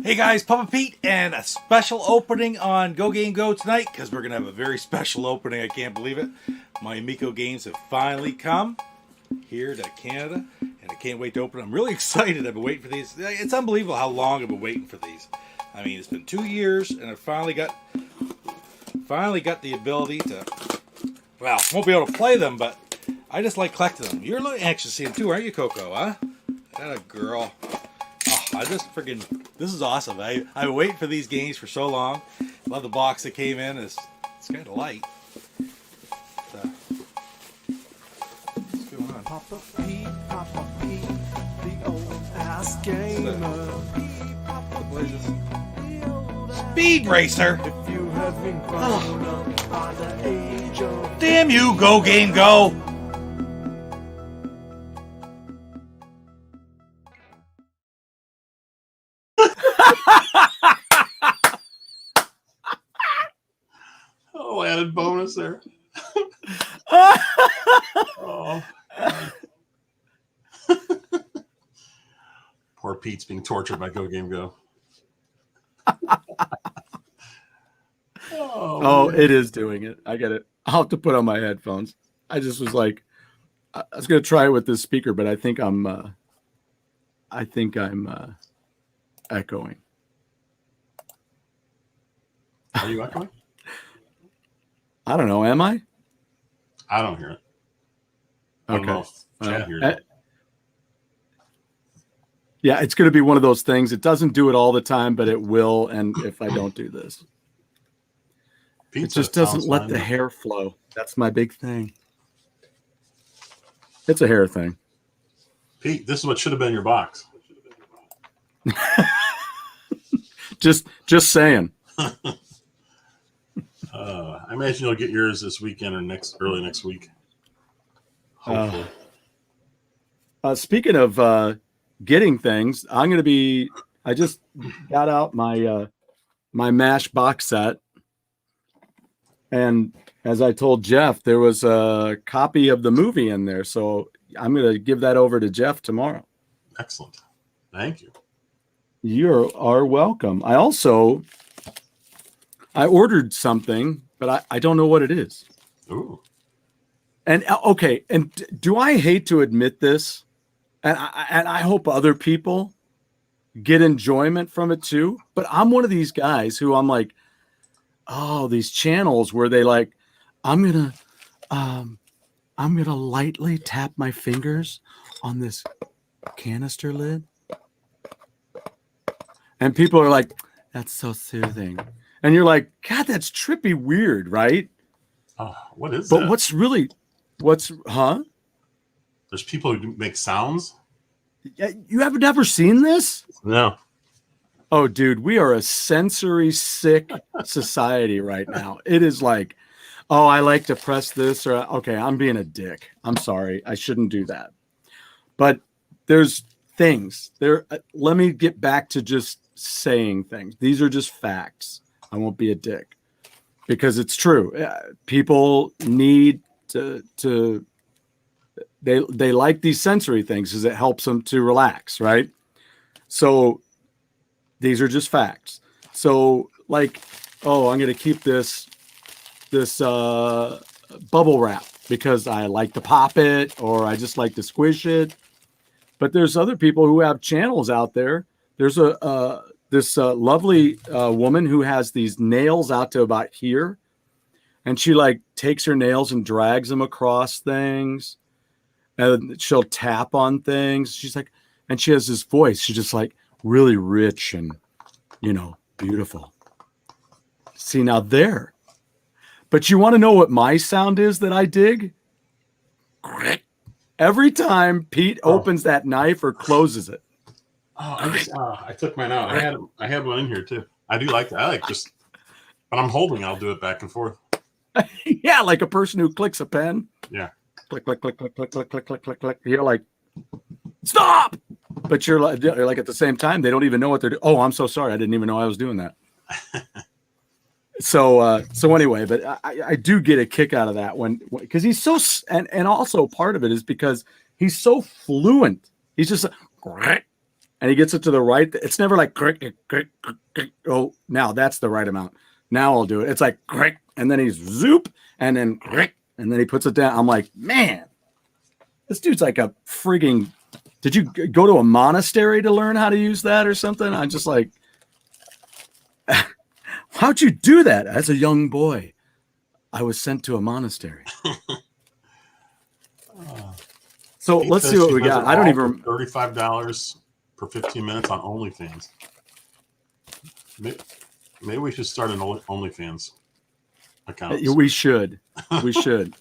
Hey guys, Papa Pete, and a special opening on GoGameGo tonight because we're going to have a very special opening. I can't believe it. My Amico games have finally come here to Canada, and I can't wait to open them. I'm really excited. I've been waiting for these. It's unbelievable how long I've been waiting for these. I mean, it's been 2 years, and I finally got the ability to, well, won't be able to play them, but I just like collecting them. You're a little anxious to see them too, aren't you, Coco, huh? That a girl. Oh, I just freaking, this is awesome. I've been waiting for these games for so long. Love the box that came in. It's kind of light. What's going on? Papa Pete, the old ass gamer. What is this? Speed Racer! If you have been grown up by the age of Damn you, Go Game Go! Oh, added bonus there. Oh. Poor Pete's being tortured by GoGameGo. Oh, it is doing it. I get it. I'll have to put on my headphones. I just was like, I was gonna try it with this speaker, but I think I'm echoing. Are you echoing? I don't know. Am I? I don't hear it. I don't know if Chad hears it. Yeah, it's going to be one of those things. It doesn't do it all the time, but it will. And if I don't do this, it just doesn't let the hair flow. That's my big thing. It's a hair thing. Pete, this is what should have been your box. Just saying. I imagine you'll get yours this weekend or early next week. Hopefully. Speaking of getting things, I just got out my my MASH box set, and as I told Jeff, there was a copy of the movie in there, so I'm going to give that over to Jeff tomorrow. Excellent. Thank you. You are welcome. I ordered something, but I don't know what it is. Ooh. And okay, and do I hate to admit this? And I hope other people get enjoyment from it too. But I'm one of these guys who I'm like, oh, these channels where they like, I'm gonna lightly tap my fingers on this canister lid, and people are like, that's so soothing, and you're like, God, that's trippy weird, right? Oh, what is that? But huh? There's people who make sounds. You have never seen this? No. Oh, dude, we are a sensory sick society right now. It is like, oh, I like to press this, or okay, I'm being a dick. I'm sorry, I shouldn't do that. But there's things there. Let me get back to just saying things. These are just facts. I won't be a dick because it's true. People need to they like these sensory things because it helps them to relax, right? So these are just facts. So like, oh, I'm going to keep this bubble wrap because I like to pop it or I just like to squish it. But there's other people who have channels out there. There's this lovely woman who has these nails out to about here. And she like takes her nails and drags them across things, and she'll tap on things. She's like, and she has this voice. She's just like really rich and, beautiful. See, now there. But you want to know what my sound is that I dig? Every time Pete opens that knife or closes it. Oh, I took mine out. I had one in here too. I do like that. I like just, when I'm holding, I'll do it back and forth. Yeah, like a person who clicks a pen. Yeah. Click, click, click, click, click, click, click, click, click, click. You're like, stop! But you're like at the same time, they don't even know what they're doing. Oh, I'm so sorry. I didn't even know I was doing that. So anyway, but I do get a kick out of that because he's so, and also part of it is because he's so fluent. He's just like, and he gets it to the right. It's never like crick, crick, crick, crick. Oh, now that's the right amount. Now I'll do it. It's like crick, and then he's zoop, and then crick, and then he puts it down. I'm like, man, this dude's like a frigging. Did you go to a monastery to learn how to use that or something? I'm just like, how'd you do that? As a young boy, I was sent to a monastery. So let's see what we got. I don't even. $35 for 15 minutes on OnlyFans. Maybe we should start an OnlyFans account. We should. We should.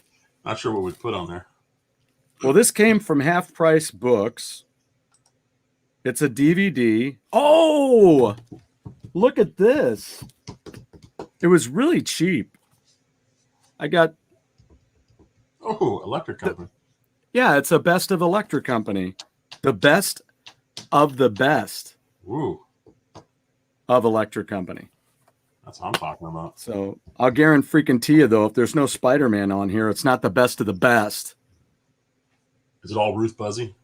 Not sure what we'd put on there. Well, this came from Half Price Books. It's a DVD. Oh, look at this. It was really cheap. I got. Oh, Electric Company. Yeah, it's a Best of Electric Company. The best of the best. Ooh. Of Electric Company. That's what I'm talking about. So I'll guarantee you, though, if there's no Spider-Man on here, it's not the best of the best. Is it all Ruth Buzzy?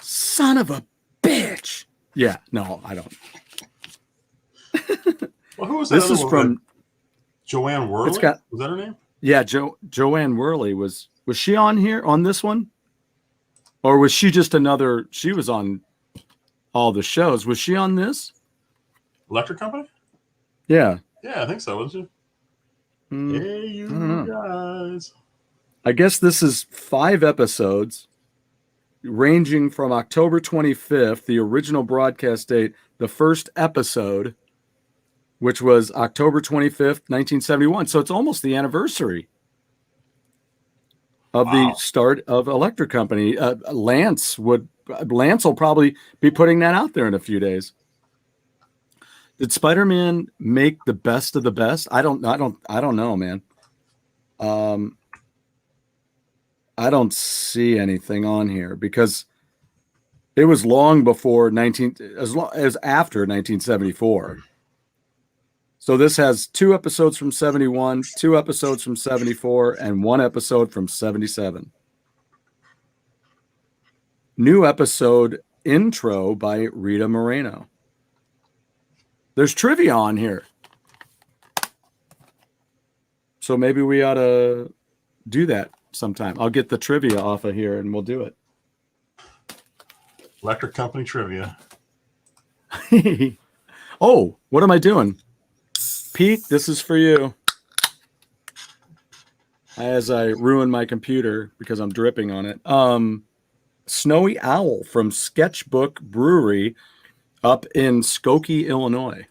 Son of a bitch. Yeah, no, I don't. Well, who was that? This is from Joanne Worley. Was that her name? Yeah, Joanne Worley was she on here on this one, or was she just another? She was on all the shows. Was she on this? Electric Company? Yeah. Yeah, I think so, wasn't she? Hey, you guys. I guess this is 5 episodes ranging from October 25th, the original broadcast date, the first episode, which was October 25th, 1971. So it's almost the anniversary of the start of Electric Company. Lance will probably be putting that out there in a few days. Did Spider-Man make the best of the best? I don't know, man. I don't see anything on here because it was long before as after 1974. So this has 2 episodes from 71, 2 episodes from 74, and 1 episode from 77. New episode intro by Rita Moreno. There's trivia on here. So maybe we ought to do that sometime. I'll get the trivia off of here and we'll do it. Electric Company trivia. Oh, what am I doing? Pete, this is for you. As I ruin my computer because I'm dripping on it. Snowy Owl from Sketchbook Brewery up in Skokie, Illinois.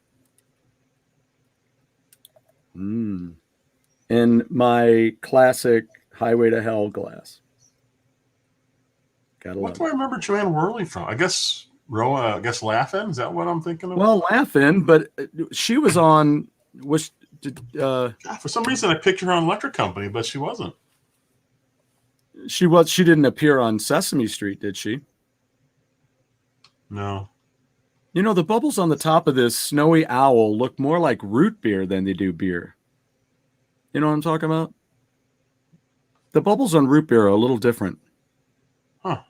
In my classic Highway to Hell glass. What do I remember Joanne Worley from? I guess Laugh-In? Is that what I'm thinking of? Well, Laugh-In, but she was on. God, for some reason, I pictured her on Electric Company, but she wasn't. She was. She didn't appear on Sesame Street, did she? No. You know, the bubbles on the top of this Snowy Owl look more like root beer than they do beer. You know what I'm talking about? The bubbles on root beer are a little different. Huh.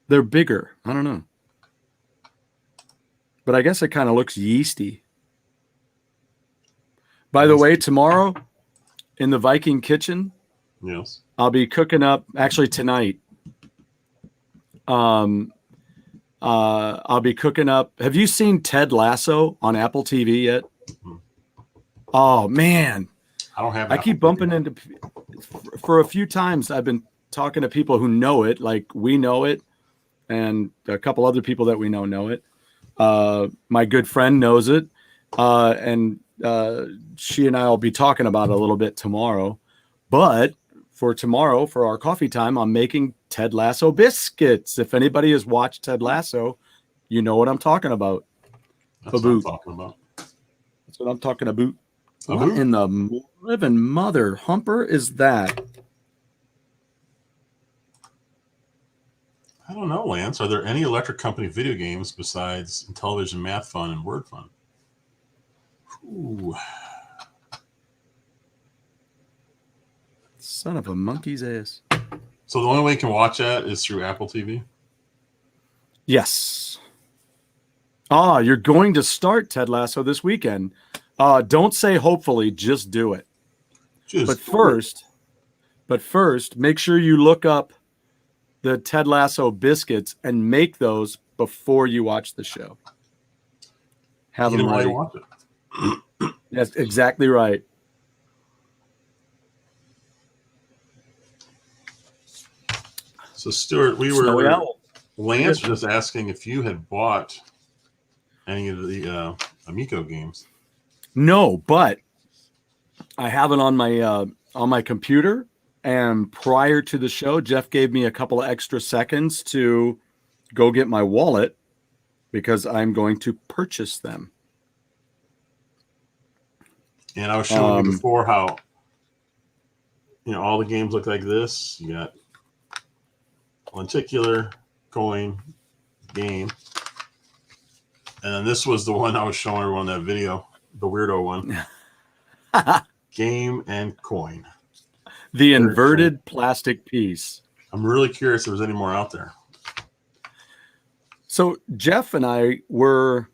They're bigger. I don't know. But I guess it kind of looks yeasty. By the way, tomorrow in the Viking kitchen, yes, I'll be cooking up, actually tonight. I'll be cooking up. Have you seen Ted Lasso on Apple TV yet? Mm-hmm. Oh, man. I don't have. I keep bumping into, for a few times, I've been talking to people who know it, like we know it, and a couple other people that we know it. My good friend knows it, and she and I will be talking about it a little bit tomorrow. But for tomorrow, for our coffee time, I'm making Ted Lasso biscuits. If anybody has watched Ted Lasso, you know what I'm talking about. That's what I'm talking about. That's what I'm talking about. What in the living mother humper is that? I don't know, Lance. Are there any Electric Company video games besides Intellivision Math Fun and Word Fun? Ooh. Son of a monkey's ass. So the only way you can watch that is through Apple TV? Yes. You're going to start Ted Lasso this weekend. Don't say hopefully, just do it. But first, make sure you look up the Ted Lasso biscuits and make those before you watch the show. Have them ready. Watch it. That's exactly right. So, Stuart, Lance was just asking if you had bought any of the Amico games. No, but I have it on my computer. And prior to the show, Jeff gave me a couple of extra seconds to go get my wallet because I'm going to purchase them. And I was showing you before how, all the games look like this. You got lenticular, coin, game. And then this was the one I was showing everyone in that video, the weirdo one. Game and coin. The inverted plastic piece. I'm really curious if there's any more out there. So Jeff and I were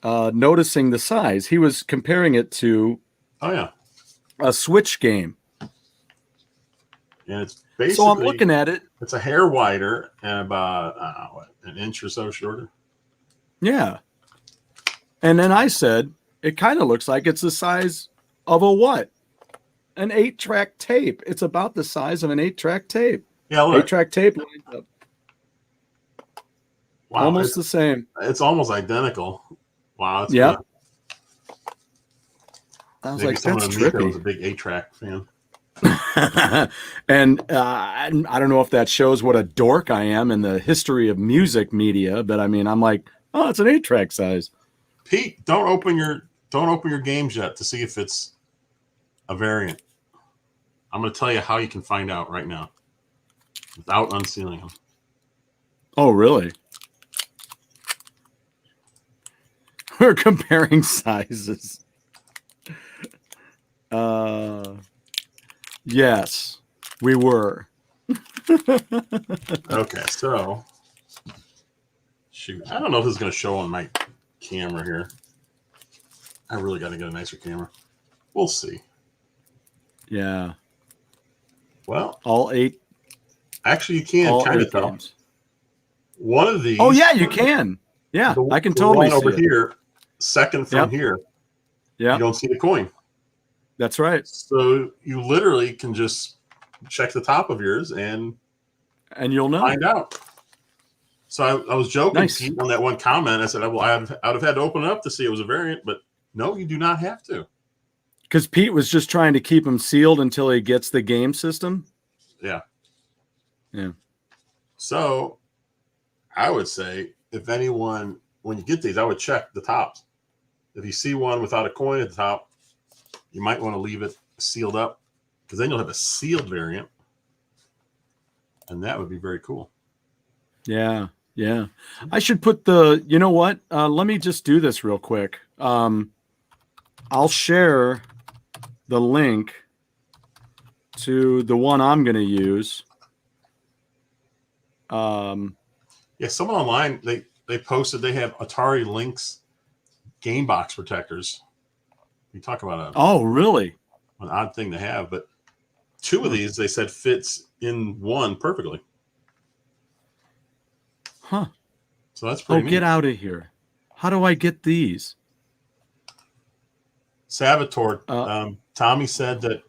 noticing the size. He was comparing it to a Switch game. And it's basically, so I'm looking at it. It's a hair wider and about an inch or so shorter. Yeah. And then I said, it kind of looks like it's the size of a what? An 8-track tape. It's about the size of an 8-track tape. Yeah, look. 8-track tape lines up. Wow, almost the same. It's almost identical. Wow. Yeah. I was maybe like, that's trippy. I was a big 8-track fan. And I don't know if that shows what a dork I am in the history of music media, but I mean, I'm like, oh, it's an 8-track size. Pete, don't open your games yet to see if it's a variant. I'm going to tell you how you can find out right now without unsealing them. Oh, really? We're comparing sizes. Yes, we were. Okay, so shoot. I don't know if this is going to show on my camera here. I really got to get a nicer camera. We'll see. Yeah. Well, all 8. Actually, you can kind of tell. One of these. Oh, yeah, you can. Yeah, I can totally see over it. here, second from here. Yeah. You don't see the coin. That's right. So you literally can just check the top of yours and you'll know. Find out. So I was joking Pete, on that one comment. I said, well, I'd have had to open it up to see it was a variant, but no, you do not have to. Because Pete was just trying to keep them sealed until he gets the game system. Yeah. Yeah. So I would say if anyone, when you get these, I would check the tops. If you see one without a coin at the top, you might want to leave it sealed up because then you'll have a sealed variant. And that would be very cool. Yeah. Yeah. I should put you know what? Let me just do this real quick. I'll share the link to the one I'm going to use. Yeah, someone online, they posted they have Atari Lynx game box protectors. You talk about really? An odd thing to have, but 2 of these they said fits in one perfectly. Huh. So that's pretty neat. Get out of here. How do I get these? Salvatore, Tommy said that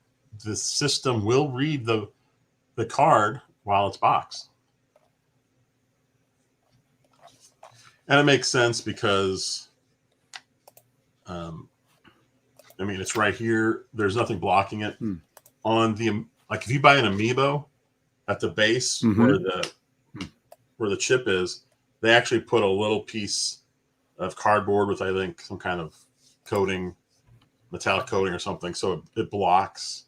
the system will read the card while it's boxed. And it makes sense because, it's right here. There's nothing blocking it. On the if you buy an amiibo at the base where the chip is, they actually put a little piece of cardboard with I think some kind of coating, metallic coating or something, so it blocks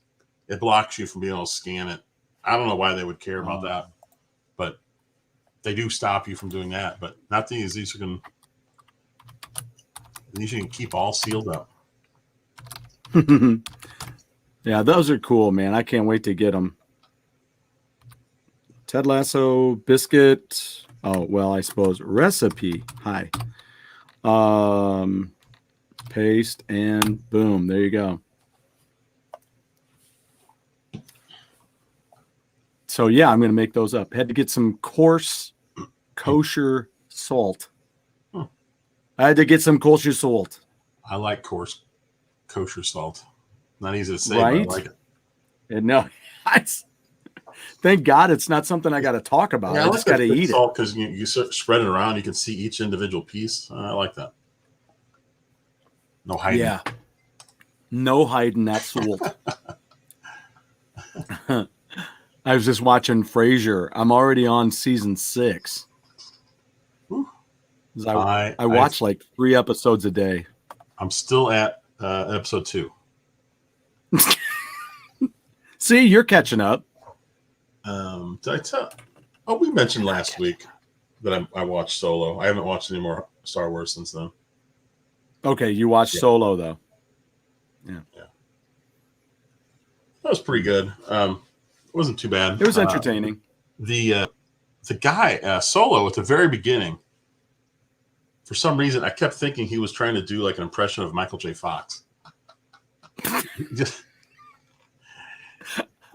you from being able to scan it. I don't know why they would care about that, but they do stop you from doing that. But not these. These you can keep all sealed up. Yeah, those are cool, man. I can't wait to get them. Ted Lasso biscuit Oh, well, I suppose recipe. Hi. Paste and boom. There you go. So yeah, I'm going to make those up. Had to get some coarse kosher salt. I had to get some kosher salt. I like coarse kosher salt. Not easy to say, Right? but I like it. And no, thank God it's not something I got to talk about. Yeah, I just got to eat it. Because you spread it around, you can see each individual piece. I like that. No hiding. Yeah. No hiding that salt. I was just watching Frasier. I'm already on season 6. I watch like 3 episodes a day. I'm still at episode 2. See, you're catching up. Did I tell? Oh, we mentioned last week that I watched Solo. I haven't watched any more Star Wars since then. Okay, you watched Solo though. Yeah. That was pretty good. It wasn't too bad. It was entertaining. The guy Solo at the very beginning, for some reason, I kept thinking he was trying to do like an impression of Michael J. Fox.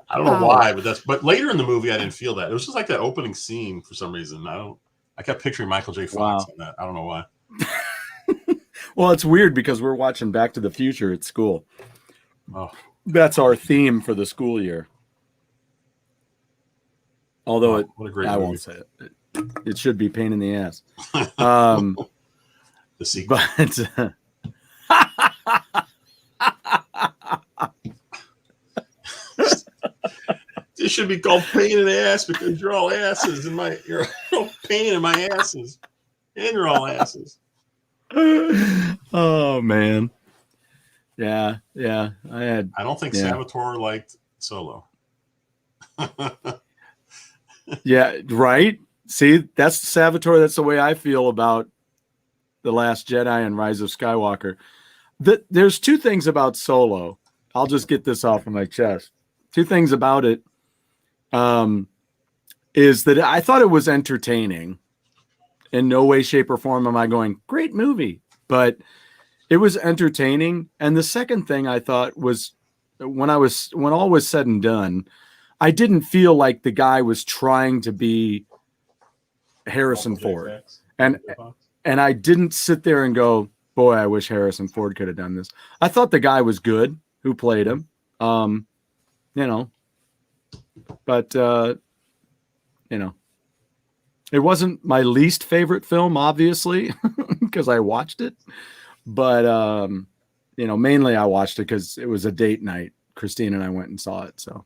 I don't know why, but later in the movie I didn't feel that. It was just like that opening scene for some reason. I kept picturing Michael J. Fox in that. I don't know why. Well, it's weird because we're watching Back to the Future at school. Oh. That's our theme for the school year. Although what a great I movie. won't say it. It should be pain in the ass. The sequel. But This should be called pain in the ass because you're all asses and you're all pain in my asses. And you're all asses. Oh man. Yeah. I don't think Salvatore liked Solo. Yeah, right? See, that's Salvatore. That's the way I feel about The Last Jedi and Rise of Skywalker. There's 2 things about Solo. I'll just get this off of my chest. 2 things about it is that I thought it was entertaining. In no way, shape, or form am I going, great movie. But it was entertaining. And the second thing I thought was when all was said and done, I didn't feel like the guy was trying to be Harrison Ford. And I didn't sit there and go, boy, I wish Harrison Ford could have done this. I thought the guy was good who played him. But it wasn't my least favorite film, obviously, because I watched it. But, mainly I watched it because it was a date night. Christine and I went and saw it. So,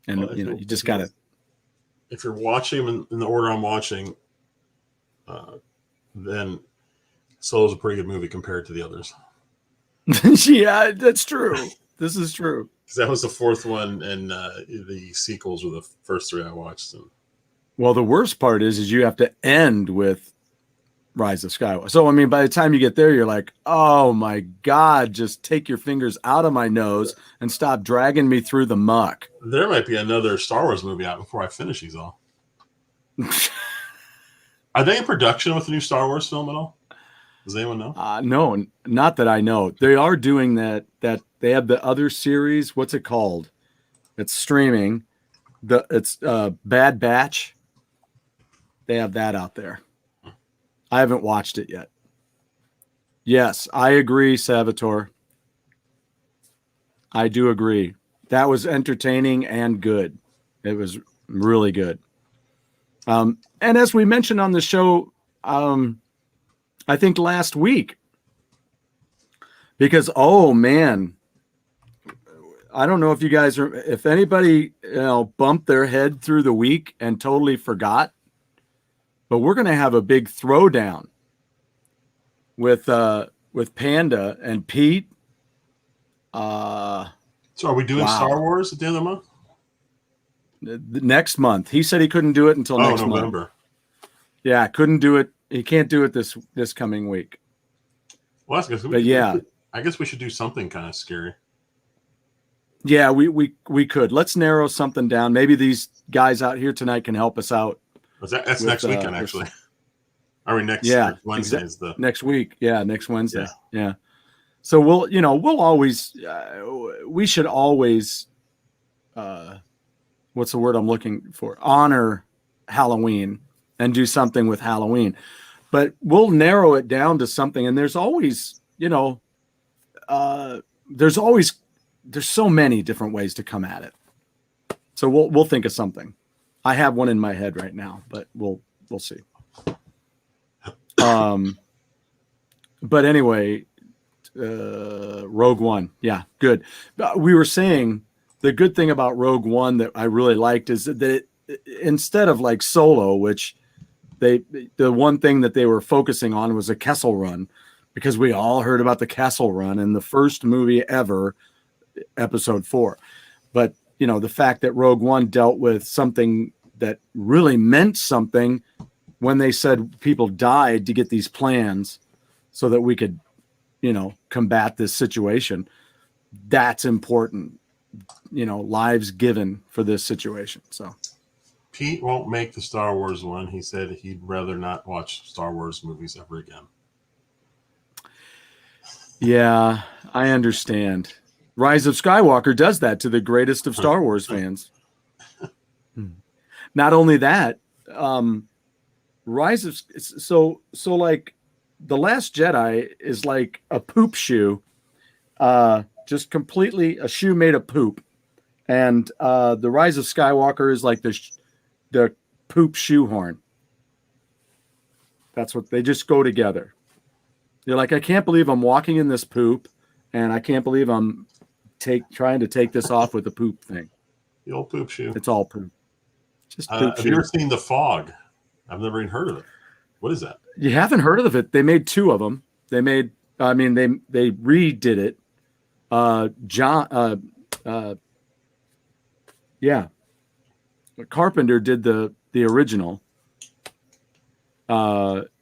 and you just got to. If you're watching them in the order I'm watching, then Solo's a pretty good movie compared to the others. Yeah, that's true. This is true. Because that was the 4th one, and the sequels were the first 3 I watched. And well, the worst part is you have to end with Rise of Skywalker. So, I mean, by the time you get there, you're like, oh my God, just take your fingers out of my nose and stop dragging me through the muck. There might be another Star Wars movie out before I finish these all. Are they in production with the new Star Wars film at all? Does anyone know? No, not that I know. They are doing that they have the other series. What's it called? It's streaming. It's Bad Batch. They have that out there. I haven't watched it yet. Yes, I agree, Salvatore. I do agree. That was entertaining and good. It was really good. And as we mentioned on the show, I think last week, because, oh man, I don't know if you guys are, if anybody, bumped their head through the week and totally forgot, but we're going to have a big throwdown with Panda and Pete. So are we doing Star Wars at the end of the month? Next month. He said he couldn't do it until next November. month. Yeah, couldn't do it. He can't do it this coming week. Well, that's good. But yeah, I guess we should do something kind of scary. Yeah, we could. Let's narrow something down. Maybe these guys out here tonight can help us out. That's with, next weekend, actually. I mean, next Wednesday is the next week. Yeah, next Wednesday. Yeah. So we'll always, we should always, what's the word I'm looking for? Honor Halloween and do something with Halloween, but we'll narrow it down to something. And there's always, there's so many different ways to come at it. So we'll think of something. I have one in my head right now, but we'll see. But anyway, Rogue One. Yeah, good. We were saying the good thing about Rogue One that I really liked is that instead of like Solo, which the one thing that they were focusing on was a Kessel Run, because we all heard about the Kessel Run in the first movie ever, Episode 4. But the fact that Rogue One dealt with something that really meant something when they said people died to get these plans so that we could, combat this situation. That's important, lives given for this situation. So Pete won't make the Star Wars one. He said he'd rather not watch Star Wars movies ever again. Yeah, I understand. Rise of Skywalker does that to the greatest of Star Wars fans. Not only that, Rise of so like The Last Jedi is like a poop shoe, just completely a shoe made of poop, and the Rise of Skywalker is like the poop shoehorn. That's what they just go together. You're like, I can't believe I'm walking in this poop, and I can't believe I'm trying to take this off with the poop thing. The old poop shoe. It's all poop. Just poop have you ever seen The Fog? I've never even heard of it. What is that? You haven't heard of it? They made 2 of them. They redid it. Carpenter did the original.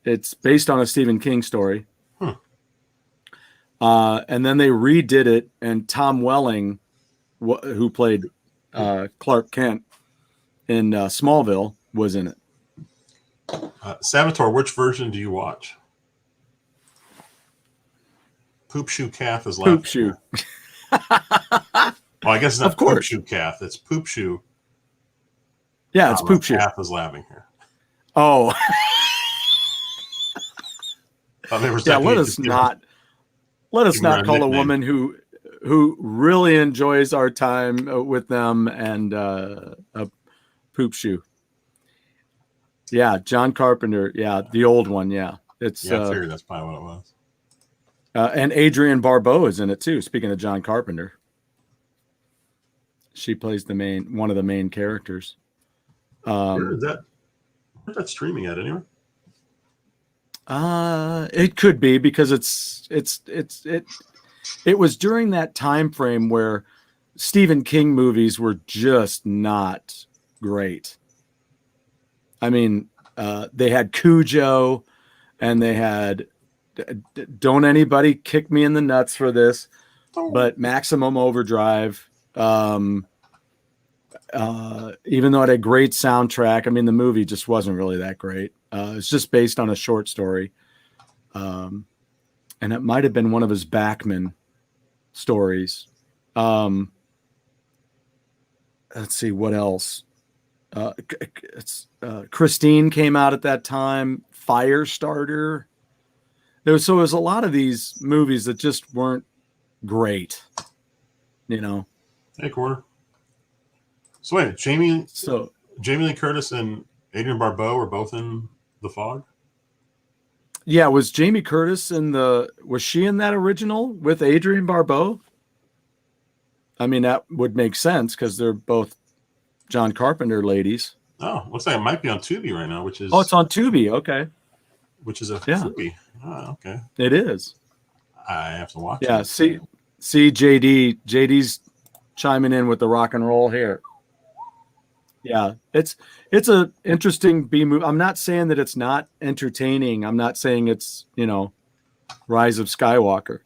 It's based on a Stephen King story. And then they redid it, and Tom Welling, who played Clark Kent in Smallville, was in it. Savitar, which version do you watch? Poop Shoe Calf is laughing. Poop Shoe. Well, I guess it's not Of course. Poop Shoe Calf. It's Poop Shoe. Yeah, it's Poop Shoe. Calf is laughing here. Oh. Yeah, let us not call a woman who really enjoys our time with them and a poop shoe. Yeah, John Carpenter. Yeah, the old one. Yeah, it's. I figured that's probably what it was. And Adrienne Barbeau is in it too. Speaking of John Carpenter, she plays one of the main characters. Where's that streaming at anyway? It could be because it was during that time frame where Stephen King movies were just not great. I mean, they had Cujo, and they had Don't Anybody Kick Me in the Nuts for this, but Maximum Overdrive. Even though it had a great soundtrack, I mean, the movie just wasn't really that great. It's just based on a short story. And it might have been one of his Backman stories. Let's see what else. Christine came out at that time. Firestarter. There was a lot of these movies that just weren't great. Hey, Corner. So wait, Jamie Lee Curtis and Adrienne Barbeau were both in The Fog? Yeah, was Jamie Curtis was she in that original with Adrienne Barbeau? I mean, that would make sense because they're both John Carpenter ladies. Oh, looks like it might be on Tubi right now, which is... Oh, it's on Tubi, okay. Which is a Tubi. Oh, okay. It is. I have to watch it. Yeah, see JD's chiming in with the rock and roll here. Yeah, it's a interesting B movie. I'm not saying that it's not entertaining. I'm not saying it's, Rise of Skywalker.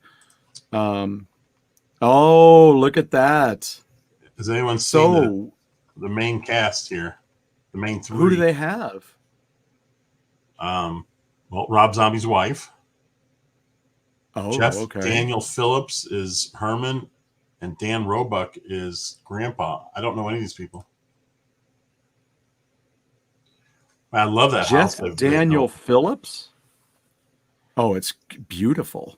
Oh, look at that. Has anyone seen the main cast here? The main 3. Who do they have? Well, Rob Zombie's wife. Oh, Jeff okay. Daniel Phillips is Herman, and Dan Roebuck is Grandpa. I don't know any of these people. I love that house. Jeff Daniel Phillips. Oh, it's beautiful.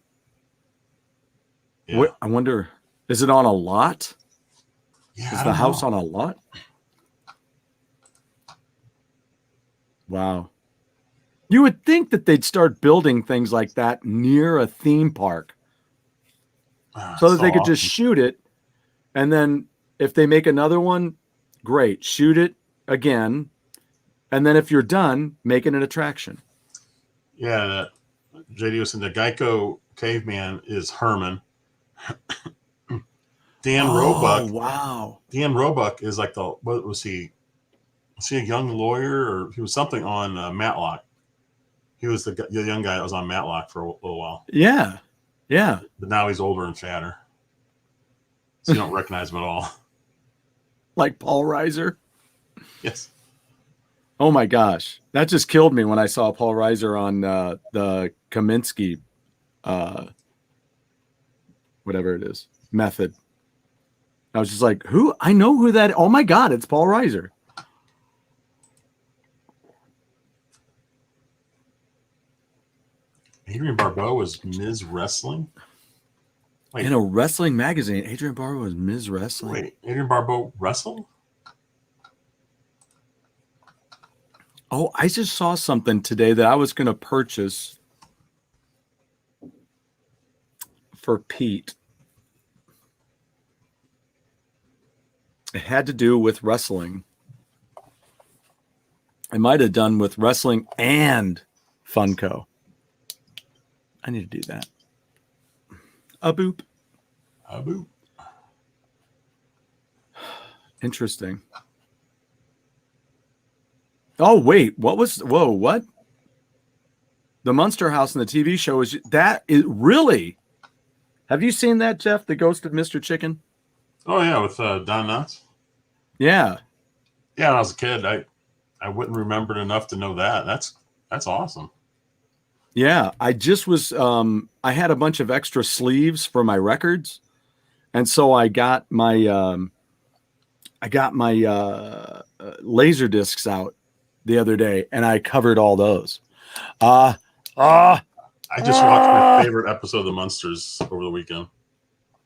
Yeah. I wonder, is it on a lot? Yeah, Is I the don't house know. on a lot? Wow. You would think that they'd start building things like that near a theme park so that they could just shoot it. And then if they make another one, great. Shoot it again. And then if you're done, make it an attraction. Yeah. JD was saying the Geico caveman is Herman. Dan Roebuck. Wow. Dan Roebuck is like what was he? Was he a young lawyer or he was something on Matlock? He was the young guy that was on Matlock for a little while. Yeah. Yeah. But now he's older and fatter. So you don't recognize him at all. Like Paul Reiser. Yes. Oh my gosh. That just killed me when I saw Paul Reiser on the Kaminsky, whatever it is, method. I was just like, who? I know who that. Oh my God, it's Paul Reiser. Adrian Barbeau was Ms. Wrestling. Wait. In a wrestling magazine, Adrian Barbeau was Ms. Wrestling. Wait, Adrian Barbeau wrestled? Oh, I just saw something today that I was going to purchase for Pete. It had to do with wrestling. I might have done with wrestling and Funko. I need to do that. A boop. A boop. Interesting. Oh, wait. What? The Monster House in the TV show is really. Have you seen that, Jeff? The Ghost of Mr. Chicken? Oh, yeah, with Don Knotts. Yeah. Yeah, when I was a kid, I wouldn't remember enough to know that. That's awesome. Yeah, I just was I had a bunch of extra sleeves for my records. And so I got my laser discs out the other day and I covered all those. I just watched my favorite episode of The Munsters over the weekend.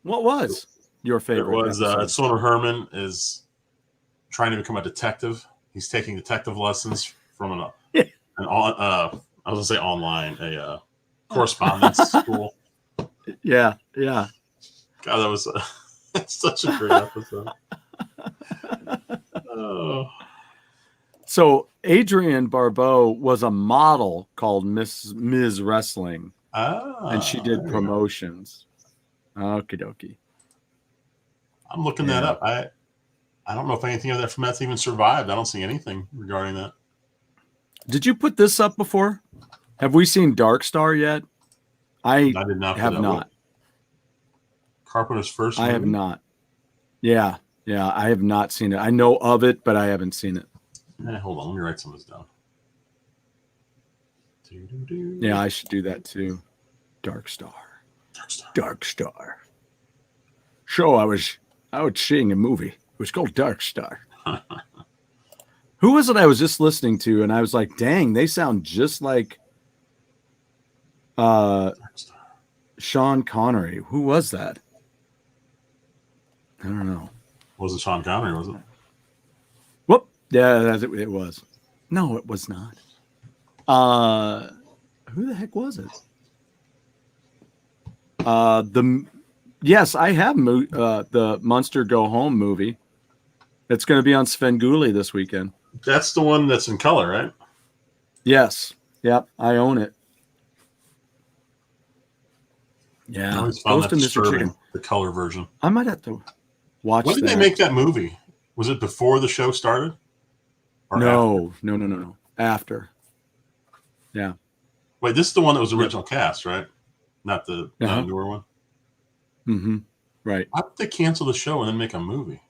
What was your favorite? It was Sonor Herman is trying to become a detective. He's taking detective lessons from a correspondence school. Yeah. God, that was such a great episode. Oh. So Adrienne Barbeau was a model called Ms. Wrestling, and she did promotions. Okie dokie. I'm looking that up. I don't know if anything of that from that's even survived. I don't see anything regarding that. Did you put this up before? Have we seen Dark Star yet? I did not. Have not. Carpenter's first movie? I have not. Yeah, I have not seen it. I know of it, but I haven't seen it. Hold on, let me write some of this down. Yeah, I should do that too. Dark Star. Show I was seeing a movie. It was called Dark Star. Who was it I was just listening to? And I was like, dang, they sound just like Sean Connery. Who was that? I don't know. Wasn't Sean Connery, was it? Whoop. Yeah, it was. No, it was not. Who the heck was it? Yes, I have the Monster Go Home movie. It's going to be on Svengoolie this weekend. That's the one that's in color, right? Yes. Yep. I own it. Yeah. I always found that Mr. disturbing, Chicken. the color version. I might have to watch When did they make that movie? Was it before the show started? Or No. After. Yeah. Wait, this is the one that was original cast, right? Not the newer one? Mm-hmm. Right. Why would they cancel the show and then make a movie?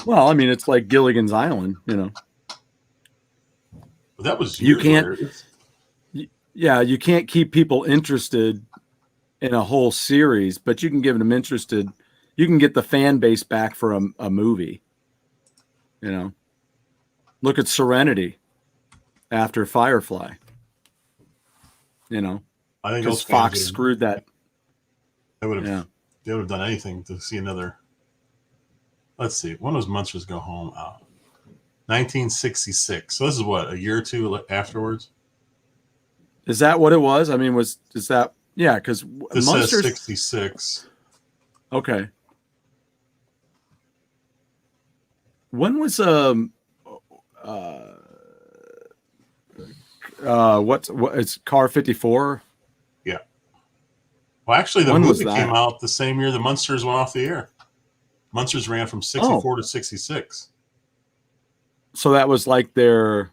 Well, I mean, it's like Gilligan's Island, you know. But that was You years can't. later. Yeah, you can't keep people interested in a whole series, but you can give them interested. You can get the fan base back for a movie. You know, look at Serenity after Firefly. You know, I think because those fans Fox screwed that. they would have Yeah. they would have done anything to see another. Let's see, when was Monsters Go Home out? 1966. So this is what, a year or two afterwards. Is that what it was? I mean, is that yeah? Because This Monsters. says 66. Okay. When was what it's Car 54? Yeah. Well, actually, the When was movie that? came out the same year the Munsters went off the air. Munsters ran from 64 to 66. So that was like their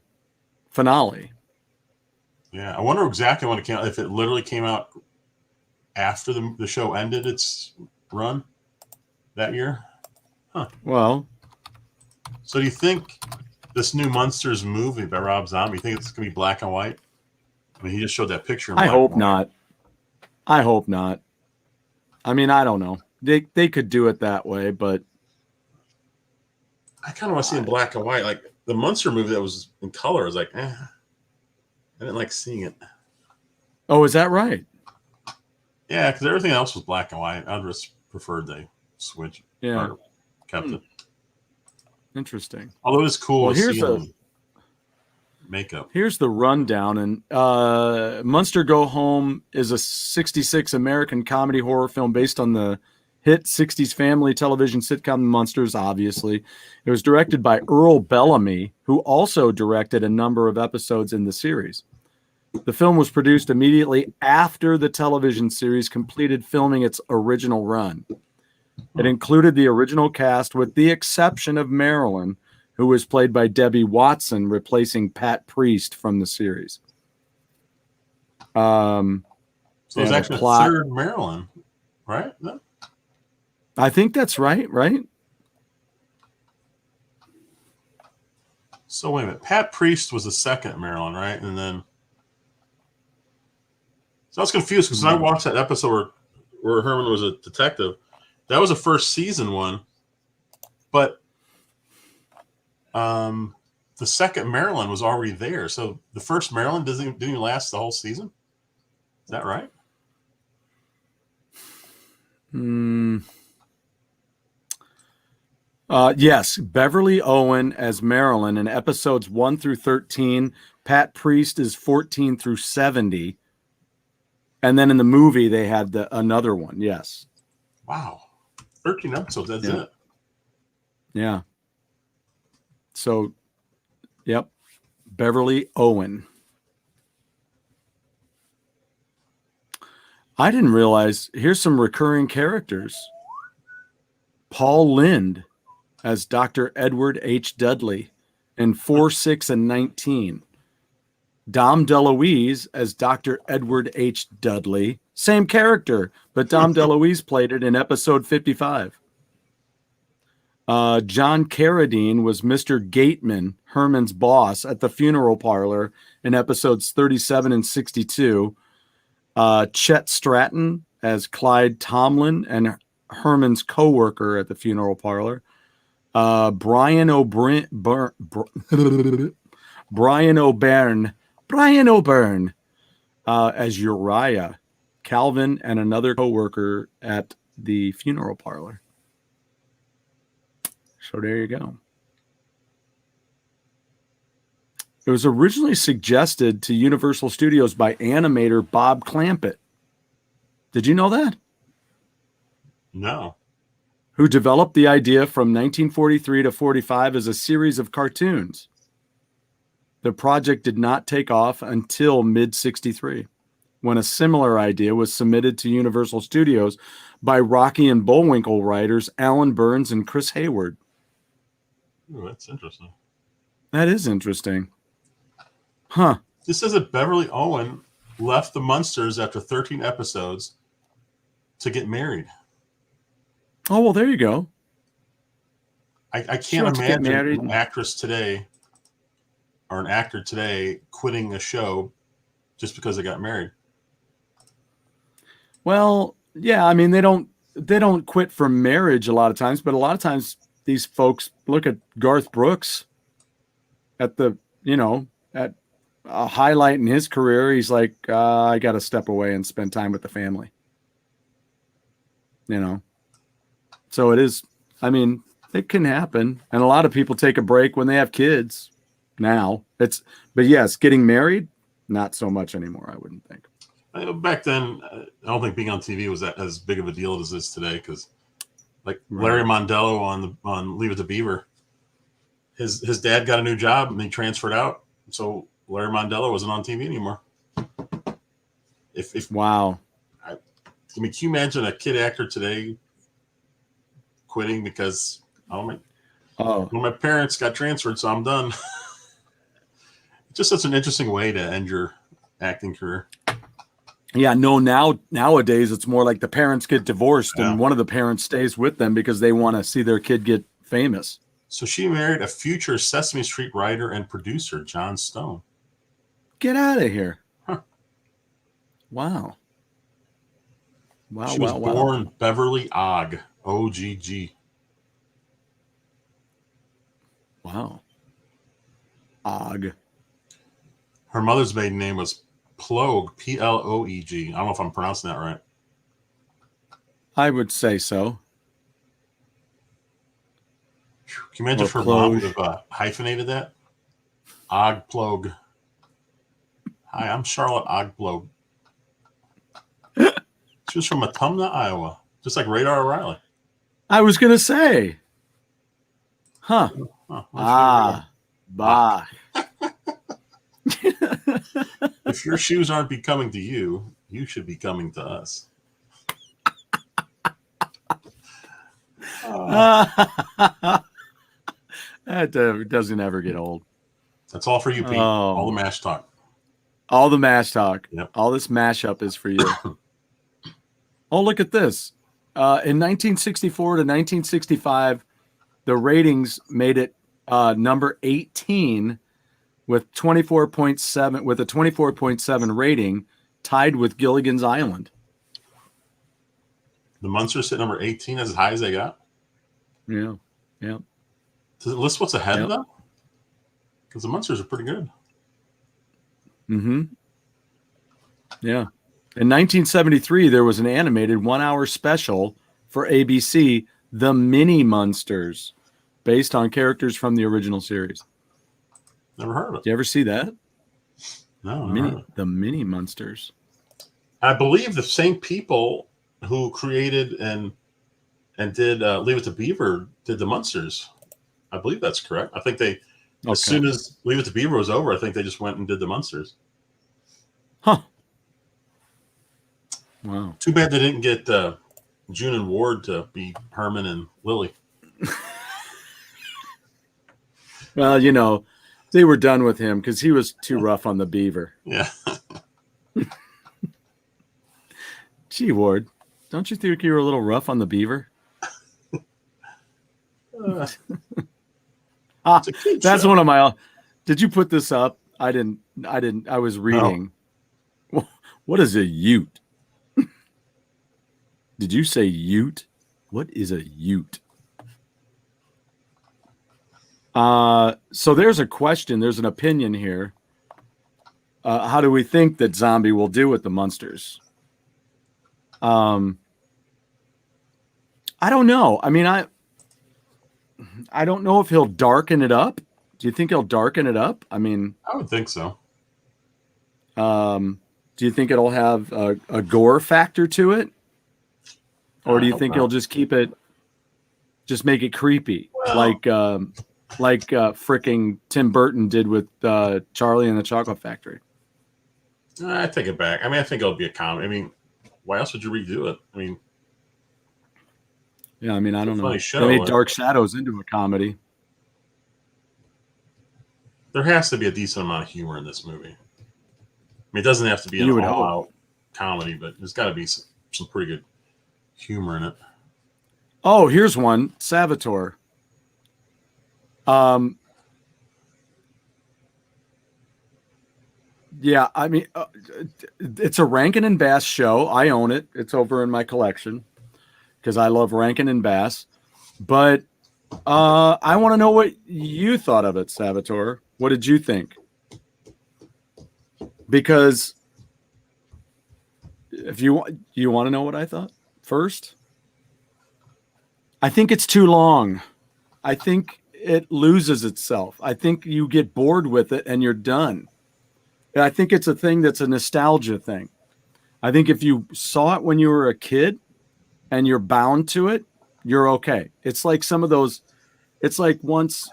finale. Yeah, I wonder exactly when it came out. If it literally came out after the show ended its run that year. Huh. Well, So do you think this new Munsters movie by Rob Zombie, you think it's going to be black and white? I mean, he just showed that picture. In I black hope and white. not. I hope not. I mean, I don't know. They could do it that way, but I kind of want to see it in black and white. Like the Munster movie that was in color, I was like, I didn't like seeing it. oh, is that right? Yeah, because everything else was black and white. I'd just preferred they switch. Yeah. Or kept it. Interesting. Although it's cool Well, to here's see them makeup. Here's the rundown. And Munster Go Home is a 66 American comedy horror film based on the hit 60s family television sitcom Munsters, obviously. It was directed by Earl Bellamy, who also directed a number of episodes in the series. The film was produced immediately after the television series completed filming its original run. It included the original cast with the exception of Marilyn, who was played by Debbie Watson, replacing Pat Priest from the series. So it's and actually the plot- a third Maryland, right? No? I think that's right? So wait a minute. Pat Priest was the second Maryland, right? And then so I was confused because I watched that episode where Herman was a detective. That was a first season one, but the second Maryland was already there. So the first Maryland didn't even last the whole season. Is that right? Yes, Beverly Owen as Marilyn in episodes 1 through 13. Pat Priest is 14 through 70. And then in the movie, they had another one. Yes. Wow. 13 episodes. That's it. Yeah. So, yep. Beverly Owen. I didn't realize. Here's some recurring characters. Paul Lind as Dr. Edward H. Dudley in 4, 6, and 19. Dom DeLuise as Dr. Edward H. Dudley. Same character, but Dom DeLuise played it in episode 55. John Carradine was Mr. Gateman, Herman's boss, at the funeral parlor in episodes 37 and 62. Chet Stratton as Clyde Tomlin and Herman's co-worker at the funeral parlor. Brian O'Byrne as Uriah, Calvin, and another co-worker at the funeral parlor. So there you go. It was originally suggested to Universal Studios by animator Bob Clampett. Did you know that? No. Who developed the idea from 1943 to 45 as a series of cartoons. The project did not take off until mid-63, when a similar idea was submitted to Universal Studios by Rocky and Bullwinkle writers Alan Burns and Chris Hayward. Ooh, that's interesting. That is interesting. Huh. This says that Beverly Owen left the Munsters after 13 episodes to get married. Oh, well, there you go. I She can't wants to get imagine married. an actress today or an actor today quitting a show just because they got married. Well, yeah, I mean they don't quit for marriage a lot of times, but a lot of times these folks look at Garth Brooks at the, at a highlight in his career. He's like, I got to step away and spend time with the family. So it is, I mean, it can happen. And a lot of people take a break when they have kids now. But yes, getting married, not so much anymore, I wouldn't think. Back then, I don't think being on TV was that as big of a deal as it is today. Because, like Larry Mondello on Leave It to Beaver, his dad got a new job and he transferred out, so Larry Mondello wasn't on TV anymore. Wow. I mean, can you imagine a kid actor today quitting because my parents got transferred, so I'm done? It's just such an interesting way to end your acting career. Yeah, no, nowadays it's more like the parents get divorced and one of the parents stays with them because they want to see their kid get famous. So she married a future Sesame Street writer and producer, John Stone. Get out of here. Huh. Wow. She was born Beverly Ogg, O-G-G. Wow. Ogg. Her mother's maiden name was Ploeg, P-L-O-E-G. I don't know if I'm pronouncing that right. I would say so. Can you imagine if her mom would have hyphenated that? Ogg Ploeg. Hi, I'm Charlotte Ogg Ploeg. She was from Matumna, Iowa, just like Radar O'Reilly. I was going to say. Huh. Bah. If your shoes aren't becoming to you, you should be coming to us. That doesn't ever get old. That's all for you, Pete. All the MASH talk. All the MASH talk. Yep. All this mashup is for you. Oh, look at this. In 1964 to 1965, the ratings made it number 18 with 24.7 with a 24.7 rating, tied with Gilligan's Island. The Munsters hit number 18, as high as they got. Yeah. Does it list what's ahead of them? Because the Munsters are pretty good. Mm-hmm. Yeah. In 1973, there was an animated 1-hour special for ABC, The Mini Munsters, based on characters from the original series. Never heard of it. Did you ever see that? No. The Mini Munsters. I believe the same people who created and did Leave It to Beaver did the Munsters. I believe that's correct. I think they, as soon as Leave It to Beaver was over, I think they just went and did the Munsters. Huh. Wow. Too bad they didn't get June and Ward to be Herman and Lily. Well, they were done with him because he was too rough on the beaver. Yeah. Gee, Ward, don't you think you were a little rough on the beaver? That's one of my. Did you put this up? I didn't. I was reading. No. What is a ute? Did you say ute? What is a ute? So there's a question. There's an opinion here. How do we think that Zombie will do with the Munsters? I don't know. I mean, I don't know if he'll darken it up. Do you think he'll darken it up? I mean, I would think so. Do you think it'll have a gore factor to it? Or do you think he'll just keep it, just make it creepy? Well, like fricking Tim Burton did with Charlie and the Chocolate Factory. I take it back. I mean, I think it'll be a comedy. I mean, why else would you redo it? I mean, yeah, I mean, I don't know. Show, they made Dark Shadows into a comedy. There has to be a decent amount of humor in this movie. I mean, it doesn't have to be an all-out comedy, but there's got to be some pretty good humor in it. Oh, here's one. Salvatore. Yeah, I mean, it's a Rankin and Bass show. I own it. It's over in my collection because I love Rankin and Bass. But I want to know what you thought of it, Salvatore. What did you think? Because if you want to know what I thought first, I think it's too long. I think it loses itself. I think you get bored with it and you're done. And I think it's a thing that's a nostalgia thing. I think if you saw it when you were a kid and you're bound to it, you're okay. It's like some of those. It's like once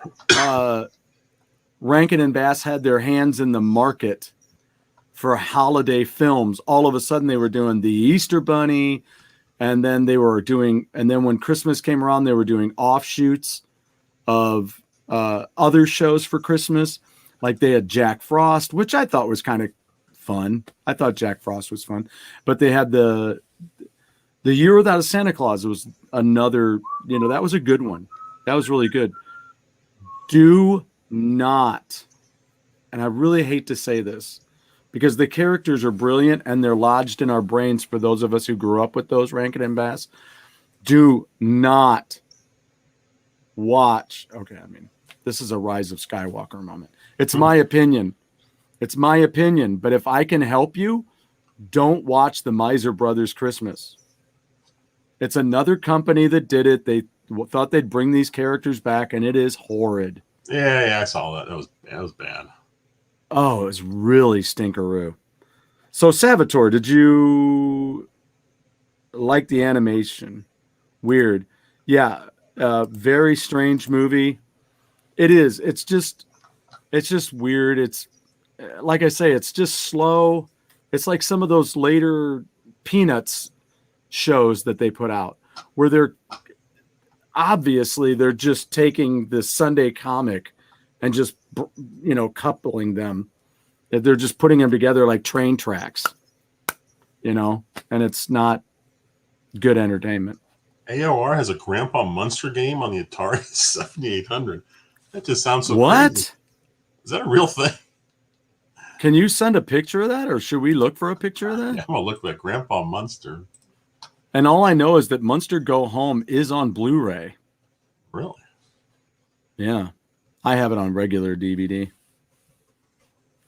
Rankin and Bass had their hands in the market for holiday films. All of a sudden they were doing the Easter Bunny, and then when Christmas came around, they were doing offshoots of other shows for Christmas. Like they had Jack Frost, which I thought was kind of fun. I thought Jack Frost was fun, but they had the Year Without a Santa Claus was another, that was a good one. That was really good. Do not, and I really hate to say this because the characters are brilliant and they're lodged in our brains for those of us who grew up with those Rankin and Bass. Do not watch. Okay, I mean, this is a Rise of Skywalker moment. It's my opinion. It's my opinion. But if I can help you, don't watch the Miser Brothers Christmas. It's another company that did it. They thought they'd bring these characters back, and it is horrid. Yeah, I saw that. That was bad. Oh, it was really stinkeroo. So, Salvatore, did you like the animation? Weird. Yeah, very strange movie. It is. It's just weird. It's like I say, it's just slow. It's like some of those later Peanuts shows that they put out where they're just taking the Sunday comic and just, coupling them. They're just putting them together like train tracks, and it's not good entertainment. AOR has a Grandpa Munster game on the Atari 7800. That just sounds so What? crazy. Is that a real thing? Can you send a picture of that, or should we look for a picture of that? Yeah, I'm going to look at Grandpa Munster. And all I know is that Munster Go Home is on Blu-ray. Really? Yeah. I have it on regular DVD.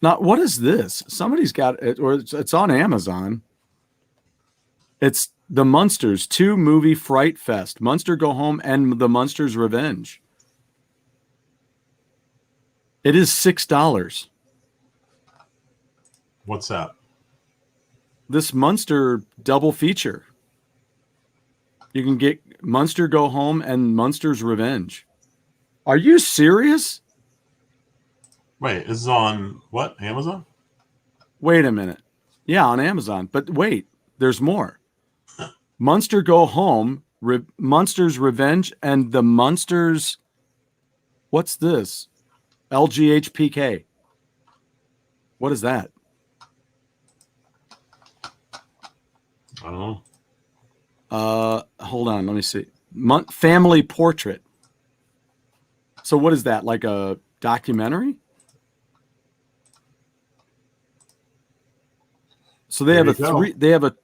Now, what is this? Somebody's got it, or it's on Amazon. It's the Munsters 2 Movie Fright Fest, Munster Go Home and the Munsters Revenge. It is $6. What's that? This Munster double feature. You can get Munster Go Home and Munsters Revenge. Are you serious? Wait, this is on what? Amazon? Wait a minute. Yeah, on Amazon. But wait, there's more. Munster Go Home, Munsters Revenge, and the Munsters. What's this? LGHPK. What is that? I don't know. Hold on, let me see. Family Portrait. So what is that? Like a documentary? So they have a three. They have a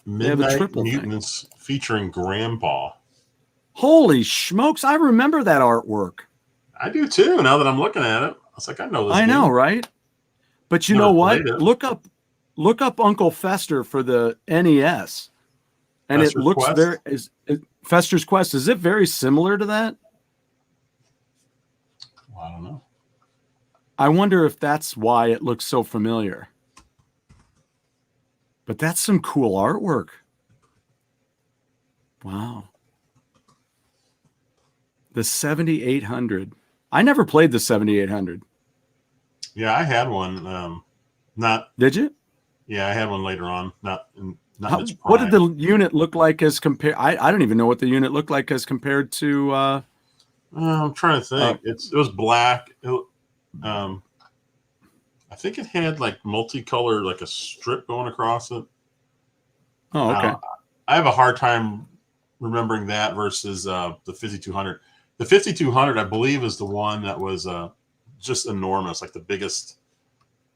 Midnight triple Mutants featuring Grandpa. Holy smokes! I remember that artwork. I do too. Now that I'm looking at it, I was like, I know this. I know, right? But you know what? Look up Uncle Fester for the NES, and Fester's it looks Quest? very Fester's Quest. Is it very similar to that? Well, I don't know. I wonder if that's why it looks so familiar. But that's some cool artwork. Wow. The 7800. I never played the 7800. Yeah, I had one. Did you? Yeah, I had one later on. Not in its prime. What did the unit look like as compared? I don't even know what the unit looked like as compared to. I'm trying to think. It was black. I think it had like multicolored, like a strip going across it. Oh, okay. I have a hard time remembering that versus the 5200. The 5200, I believe, is the one that was just enormous, like the biggest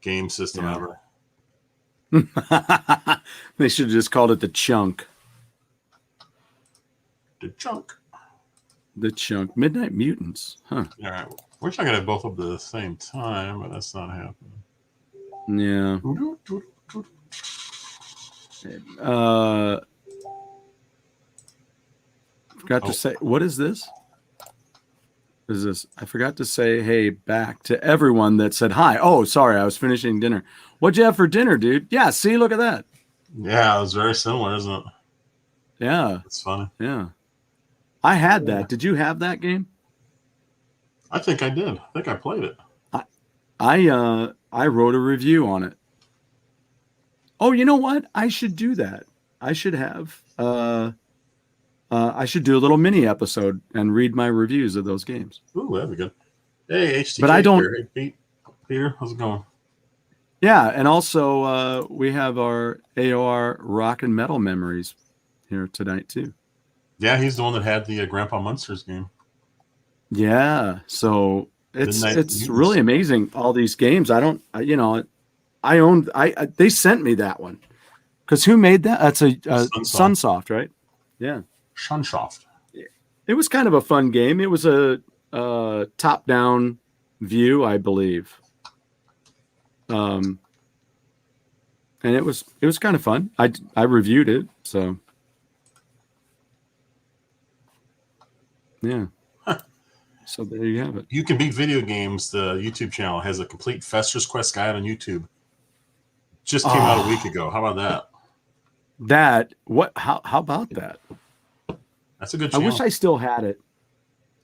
game system Yeah. ever. They should have just called it the Chunk. The chunk. The Chunk. Midnight Mutants. Huh. All right. Wish I could have both up at the same time, but that's not happening. Yeah. Forgot to say, what is this? Is this? I forgot to say, hey, back to everyone that said hi. Oh, sorry, I was finishing dinner. What'd you have for dinner, dude? Yeah, see, look at that. Yeah, it was very similar, isn't it? Yeah, It's funny. yeah. I had that. Did you have that game? I think I did. I think I played it. I wrote a review on it. Oh, you know what? I should do that. I should have. I should do a little mini episode and read my reviews of those games. Ooh, that'd be good. Hey, HTK. But I don't. Here. Hey, Peter, how's it going? Yeah, and also we have our AOR Rock and Metal Memories here tonight too. Yeah, he's the one that had the Grandpa Munsters game. Yeah, so it's Mutants. really amazing. All these games. I owned. They sent me that one because who made that? That's a Sunsoft, right? Yeah, Sunsoft. it was kind of a fun game. It was a top-down view, I believe. And it was kind of fun. I reviewed it, so yeah. So there you have it. You Can Beat Video Games, the YouTube channel, has a complete Fester's Quest guide on YouTube. Just came out a week ago. How about that? How about that? That's a good I channel. wish I still had it.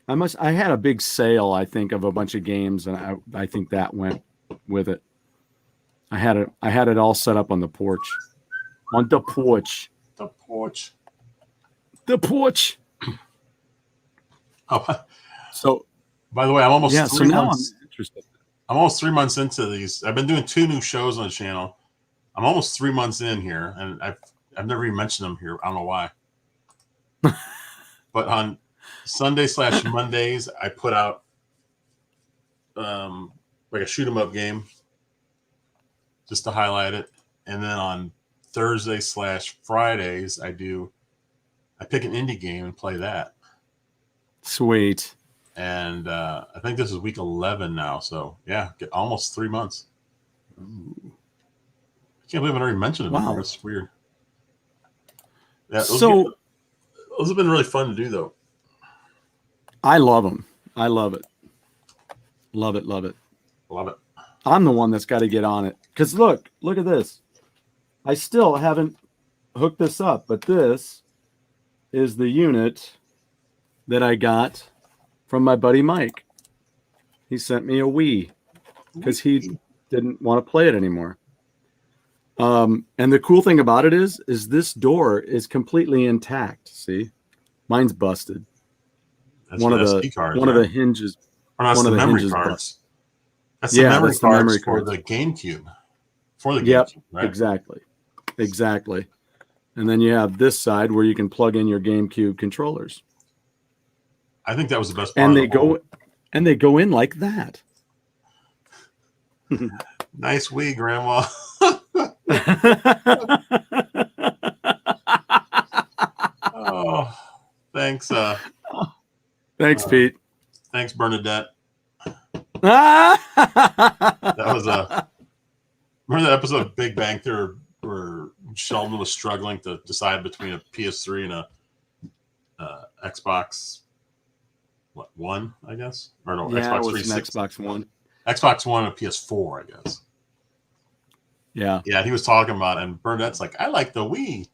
I had a big sale, I think, of a bunch of games, and I think that went with it. I had it all set up on the porch. On the porch. The porch. The porch. Oh, So by the way, I'm almost yeah, 3 so now months. I'm interested. I'm almost 3 months into these. I've been doing 2 new shows on the channel. I'm almost 3 months in here, and I've never even mentioned them here. I don't know why. But on Sunday/Mondays, I put out like a shoot 'em up game just to highlight it, and then on Thursday/Fridays, I pick an indie game and play that. Sweet. And I think this is week 11 now. So yeah, get almost 3 months. Ooh. I can't believe I already mentioned it. Wow. Before. It's weird. Yeah, those have been really fun to do, though. I love them. I love it. Love it. Love it. Love it. I'm the one that's got to get on it. Because look at this. I still haven't hooked this up, but this is the unit that I got from my buddy Mike. He sent me a Wii because he didn't want to play it anymore. And the cool thing about it is this door is completely intact. See, mine's busted. That's One of the SD cards, one of right? the hinges. Or that's one the of the memory hinges cards. busted. That's the Yeah, memory that's the cards memory for cards. the GameCube. For the Yep, GameCube, right? exactly. And then you have this side where you can plug in your GameCube controllers, I think that was the best part. and of they the whole- go in like that. Nice Wii, Grandma. Oh, thanks. Thanks, Pete. Thanks, Bernadette. Ah! That was remember that episode of Big Bang Theory where Sheldon was struggling to decide between a PS3 and a Xbox One, I guess, or no, Yeah, Xbox it was an 360. Xbox One. Xbox One and a PS4, I guess. Yeah. Yeah, he was talking about it, and Bernadette's like, I like the Wii.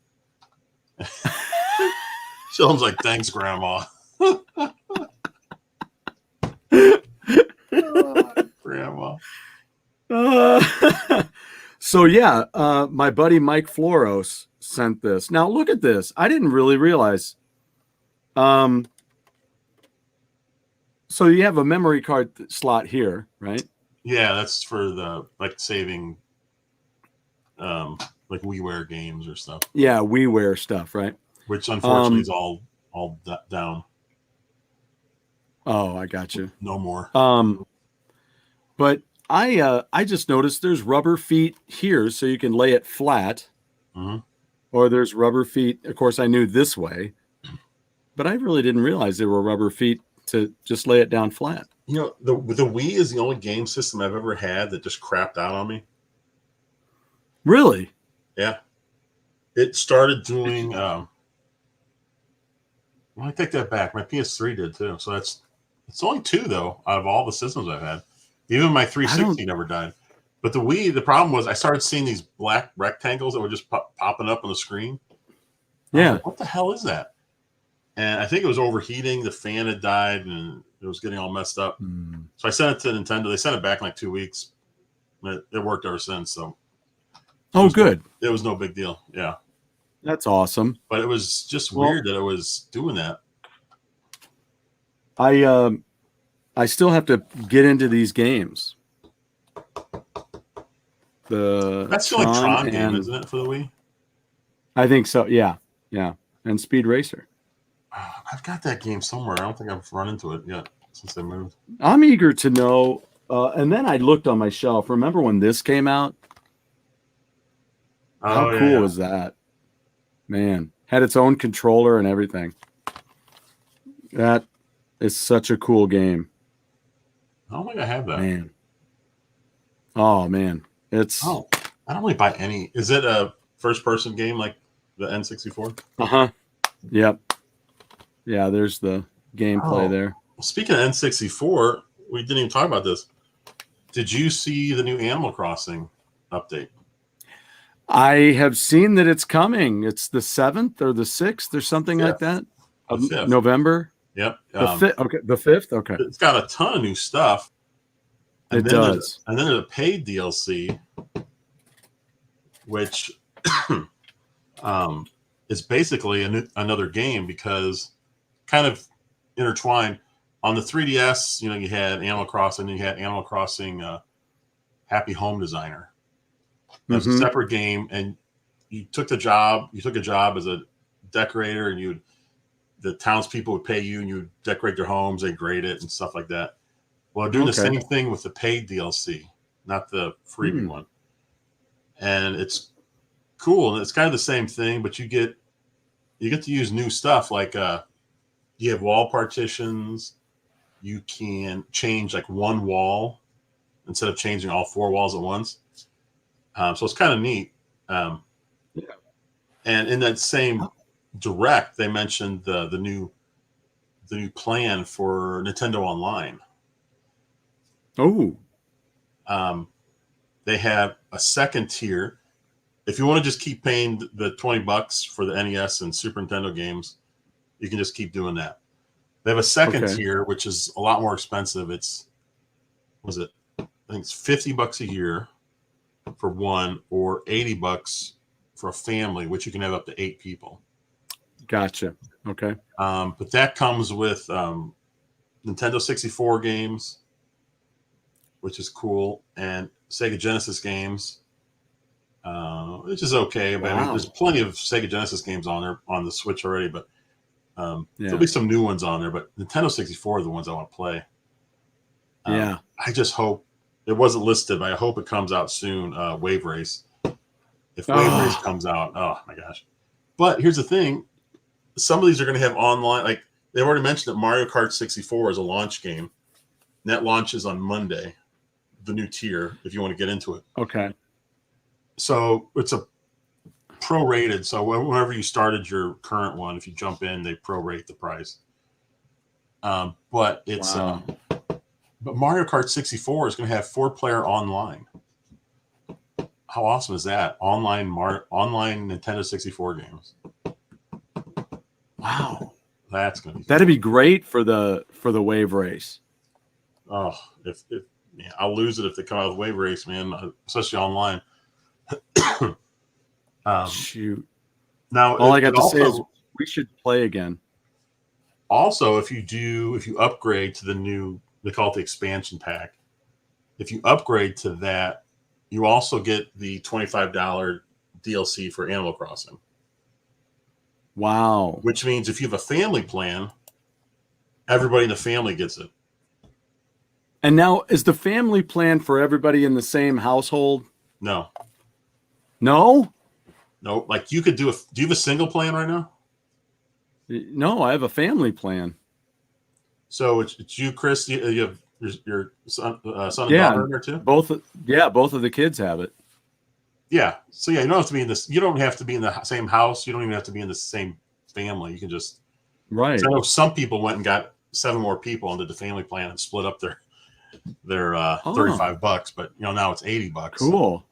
Sheldon's like, thanks, Grandma. Grandma. So yeah, my buddy Mike Floros sent this. Now look at this. I didn't really realize. So you have a memory card slot here, right? Yeah, that's for the saving like WiiWare games or stuff. Yeah, WiiWare stuff, right? Which unfortunately is all down. Oh, I got you. No more. But I just noticed there's rubber feet here, so you can lay it flat, or there's rubber feet. Of course, I knew this way, but I really didn't realize there were rubber feet to just lay it down flat. You know, the Wii is the only game system I've ever had that just crapped out on me. Really? Yeah. It started doing well, I take that back. My PS3 did too. So it's only 2 though out of all the systems I've had. Even my 360 never died. But the Wii, the problem was I started seeing these black rectangles that were just popping up on the screen. Yeah. Like, what the hell is that? And I think it was overheating. The fan had died and it was getting all messed up. So I sent it to Nintendo. They sent it back in like 2 weeks. It worked ever since. So Good. It was no big deal. Yeah. That's awesome. But it was just weird that it was doing that. I still have to get into these games. That's the only Tron game, isn't it, for the Wii? I think so. Yeah. And Speed Racer. I've got that game somewhere. I don't think I've run into it yet since I moved. I'm eager to know. And then I looked on my shelf. Remember when this came out? How cool was that? Man, had its own controller and everything. That is such a cool game. I don't think I have that. Man. Oh, man. It's... I don't really buy any. Is it a first-person game like the N64? Uh-huh. Yep. Yeah, there's the gameplay there. Well, speaking of N64, we didn't even talk about this. Did you see the new Animal Crossing update? I have seen that it's coming. It's the 7th or the 6th or something like that of November. Yep. The 5th. Okay. The 5th. Okay. It's got a ton of new stuff. It does. And then there's a paid DLC, which is basically another game because kind of intertwined. On the 3DS, you know, you had Animal Crossing, and you had Animal Crossing Happy Home Designer. That's a separate game, and you took a job as a decorator, and the townspeople would pay you, and you would decorate their homes, they grade it and stuff like that. Well, doing the same thing with the paid DLC, not the freebie one. And it's cool, and it's kind of the same thing, but you get to use new stuff like you have wall partitions. You can change like one wall instead of changing all 4 walls at once. So it's kind of neat. And in that same direct, they mentioned the new plan for Nintendo Online. Oh. They have a second tier. If you want to just keep paying the $20 for the NES and Super Nintendo games, you can just keep doing that. They have a second tier, which is a lot more expensive. I think it's $50 a year for one, or $80 for a family, which you can have up to 8 people. Gotcha. Okay. But that comes with Nintendo 64 games, which is cool, and Sega Genesis games, which is okay. But I mean, there's plenty of Sega Genesis games on there on the Switch already, but there'll be some new ones on there. But Nintendo 64 are the ones I want to play. I just hope it wasn't listed, but I hope it comes out soon. Wave Race. If Wave Race comes out, oh my gosh! But here's the thing: some of these are going to have online. Like they've already mentioned that Mario Kart 64 is a launch game. And that launches on Monday. The new tier, if you want to get into it. Okay. So it's a prorated. So whenever you started your current one, if you jump in, they prorate the price. But it's but Mario Kart 64 is going to have 4-player online. How awesome is that? Online Nintendo 64 games. Wow. That's going to be that'd be great for the Wave Race. Oh, if I'll lose it if they come out with Wave Race, man, especially online. Shoot. Now, all I got to say is we should play again. Also, if you upgrade to the new, they call it the expansion pack. If you upgrade to that, you also get the $25 DLC for Animal Crossing. Wow. Which means if you have a family plan, everybody in the family gets it. And now, is the family plan for everybody in the same household? No. No? No. Like you could do do you have a single plan right now? No, I have a family plan. So it's you, Chris. You have your son and Yeah, daughter in there too. both of the kids have it. Yeah. So yeah, you don't have to be in this. You don't have to be in the same house. You don't even have to be in the same family. You can just. Right. So I know some people went and got 7 more people and did the family plan and split up their $35, but now it's $80. Cool.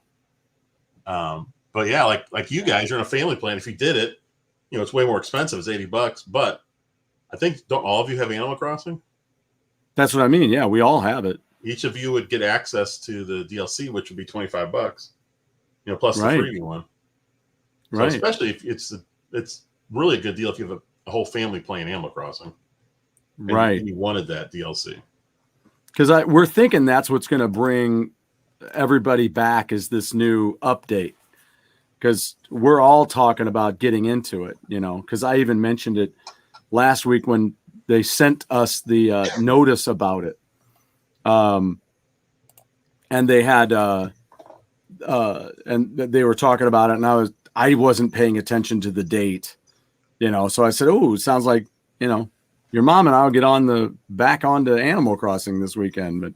But yeah, like you guys, you're in a family plan. If you did it, it's way more expensive. It's $80, but I think don't all of you have Animal Crossing? That's what I mean. Yeah, we all have it. Each of you would get access to the DLC, which would be $25. Plus the Right. freebie one. So Right. especially if it's really a good deal if you have a whole family playing Animal Crossing. Right. And you wanted that DLC. Because we're thinking that's what's going to bring everybody back is this new update. Because we're all talking about getting into it, because I even mentioned it last week when they sent us the notice about it. And they had and they were talking about it, and I wasn't paying attention to the date, so I said, oh, it sounds like, your mom and I will get back onto Animal Crossing this weekend, but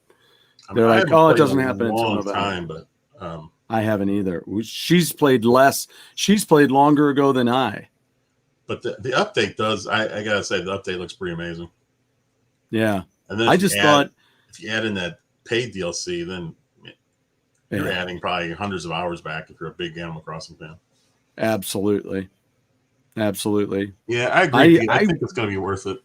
they're like, oh, it doesn't happen until November. Time, but I haven't either. She's played less. She's played longer ago than I. But the update does. I gotta say, the update looks pretty amazing. Yeah. And then I just thought if you add in that paid DLC, then you're adding probably hundreds of hours back if you're a big Animal Crossing fan. Absolutely. Yeah, I agree. I think it's going to be worth it.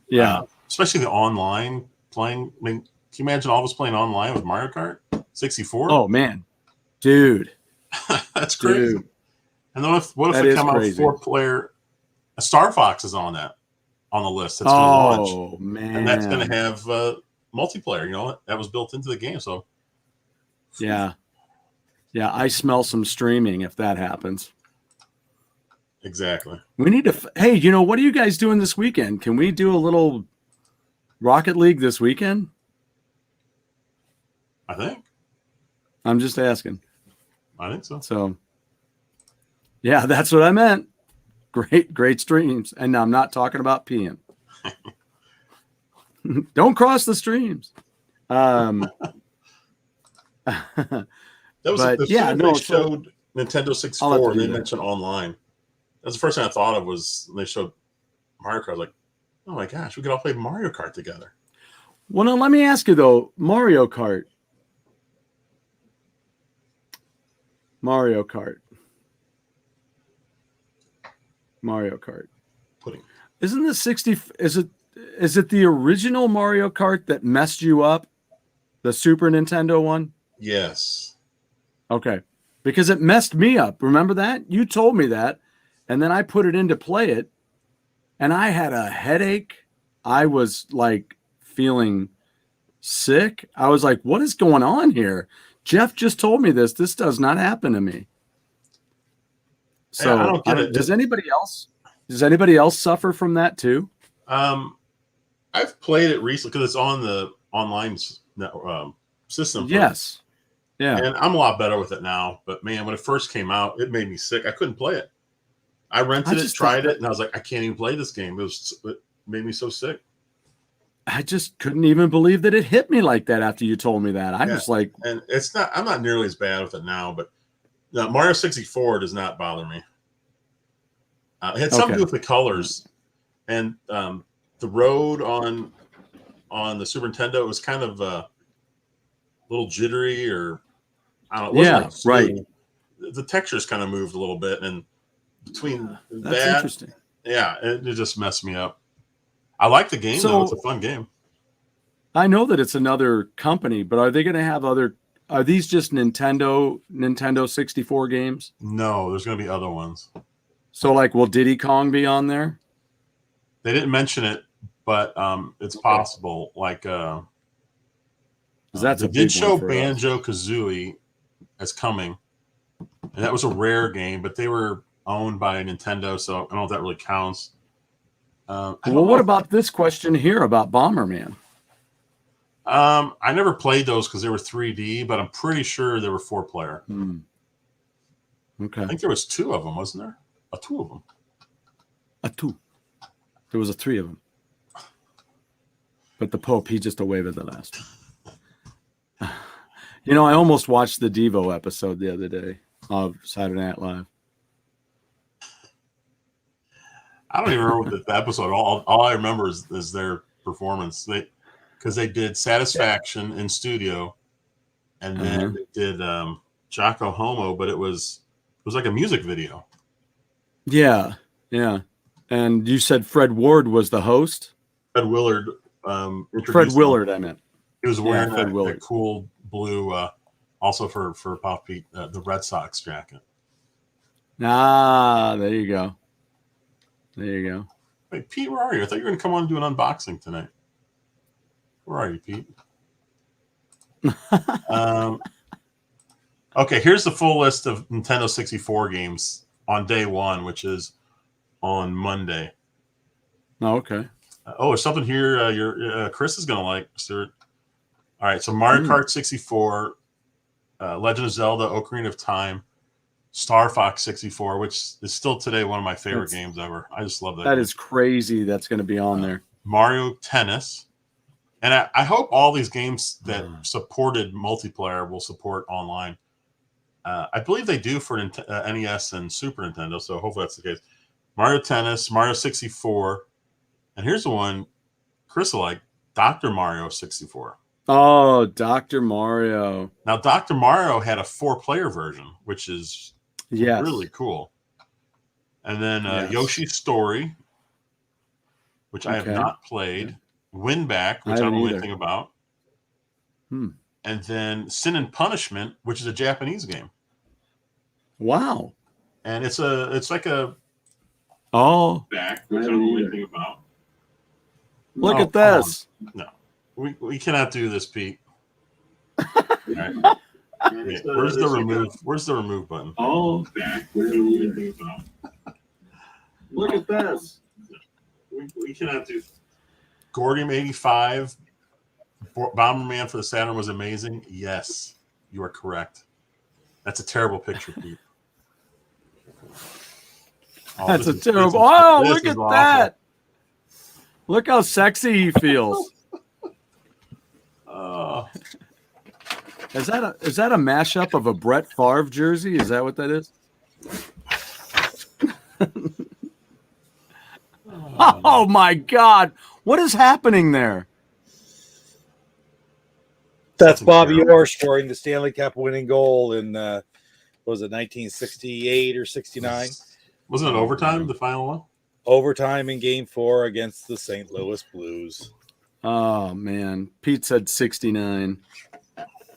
Yeah. Especially the online playing. I mean, can you imagine all of us playing online with Mario Kart 64? Oh, man. Dude. That's crazy. Dude. And then what if we come out with 4-player? Star Fox is on the list. That's going to launch. Man. And that's going to have multiplayer. That was built into the game. So, yeah. Yeah, I smell some streaming if that happens. Exactly. We need to. Hey, what are you guys doing this weekend? Can we do a little Rocket League this weekend? I think. I'm just asking. I think so. So, yeah, that's what I meant. Great streams. And I'm not talking about peeing. Don't cross the streams. That was they showed Nintendo 64 and they mentioned online. That's the first thing I thought of was when they showed Mario Kart. I was like, oh my gosh, we could all play Mario Kart together. Well, now let me ask you though, Mario Kart. Pudding. Isn't the 60? Is it the original Mario Kart that messed you up? The Super Nintendo one? Yes. Okay. Because it messed me up. Remember that? You told me that. And then I put it in to play it. And I had a headache. I was like feeling sick. I was like, what is going on here? Jeff just told me this. This does not happen to me. So I don't get it. Does anybody else suffer from that too? I've played it recently because it's on the online system. Yes. Yeah. And I'm a lot better with it now. But man, when it first came out, it made me sick. I couldn't play it. I rented it, tried it, and I was like, I can't even play this game. It made me so sick. I just couldn't even believe that it hit me like that after you told me that. I was like, and I'm not nearly as bad with it now, but Mario 64 does not bother me. It had something to do with the colors and the road on the Super Nintendo was kind of a little jittery, or I don't know. It wasn't right. The textures kind of moved a little bit, and between that's that, interesting. Yeah, it just messed me up. I like the game though; it's a fun game. I know that it's another company, but are they going to have other? Are these just Nintendo 64 games? No, there's going to be other ones. So, like, will Diddy Kong be on there? They didn't mention it, but it's possible. Like, That's they a big did show one for us. Banjo-Kazooie as coming, and that was a rare game, but they were owned by Nintendo, so I don't know if that really counts. Well, what about this question here about Bomberman? I never played those because they were 3D, but I'm pretty sure they were 4-player. Okay. I think there was 2 of them, wasn't there? 2 of them. A 2. There was 3 of them. But the Pope, he just away with the last one. You know, I almost watched the Devo episode the other day of Saturday Night Live. I don't even remember the episode. All I remember is their performance. Because they did Satisfaction in studio, and then they did Jocko Homo, but it was like a music video. Yeah, yeah. And you said Fred Ward was the host? Fred Willard. Fred Willard, I meant. He was wearing that cool blue, also for Pop Pete, the Red Sox jacket. Ah, there you go. There you go. Wait, Pete, where are you? I thought you were going to come on and do an unboxing tonight. Where are you, Pete? Okay, here's the full list of Nintendo 64 games on day 1, which is on Monday. Oh, okay. There's something here Chris is going to like, Stuart. All right, so Mario Kart 64, Legend of Zelda, Ocarina of Time, Star Fox 64, which is still today one of my favorite games ever. I just love that. That is crazy. That's going to be on there. Mario Tennis. And I hope all these games that supported multiplayer will support online. I believe they do for NES and Super Nintendo, so hopefully that's the case. Mario Tennis, Mario 64, and here's the one Chris will like, Dr. Mario 64. Oh, Dr. Mario. Now, Dr. Mario had a 4-player version, which is really cool. And then Yoshi's Story, which I have not played. Winback, which I don't know anything about. And then Sin and Punishment, which is a Japanese game. Wow. And it's like a back, which I don't know anything about. Look at this. No. We cannot do this, Pete. All right. Where's the remove button? Oh, back. Where do we think about? Look at this. We cannot do. Gordium 85, Bomberman for the Saturn was amazing. Yes, you are correct. That's a terrible picture, Pete. That's a terrible. Oh, look at that! Look how sexy he feels. Is that a mashup of a Brett Favre jersey? Is that what that is? Oh my God! What is happening there? That's Bobby Orr scoring the Stanley Cup winning goal in what was it, 1968 or 69? Wasn't it overtime, the final one? Overtime in Game 4 against the St. Louis Blues. Oh man, Pete said 69.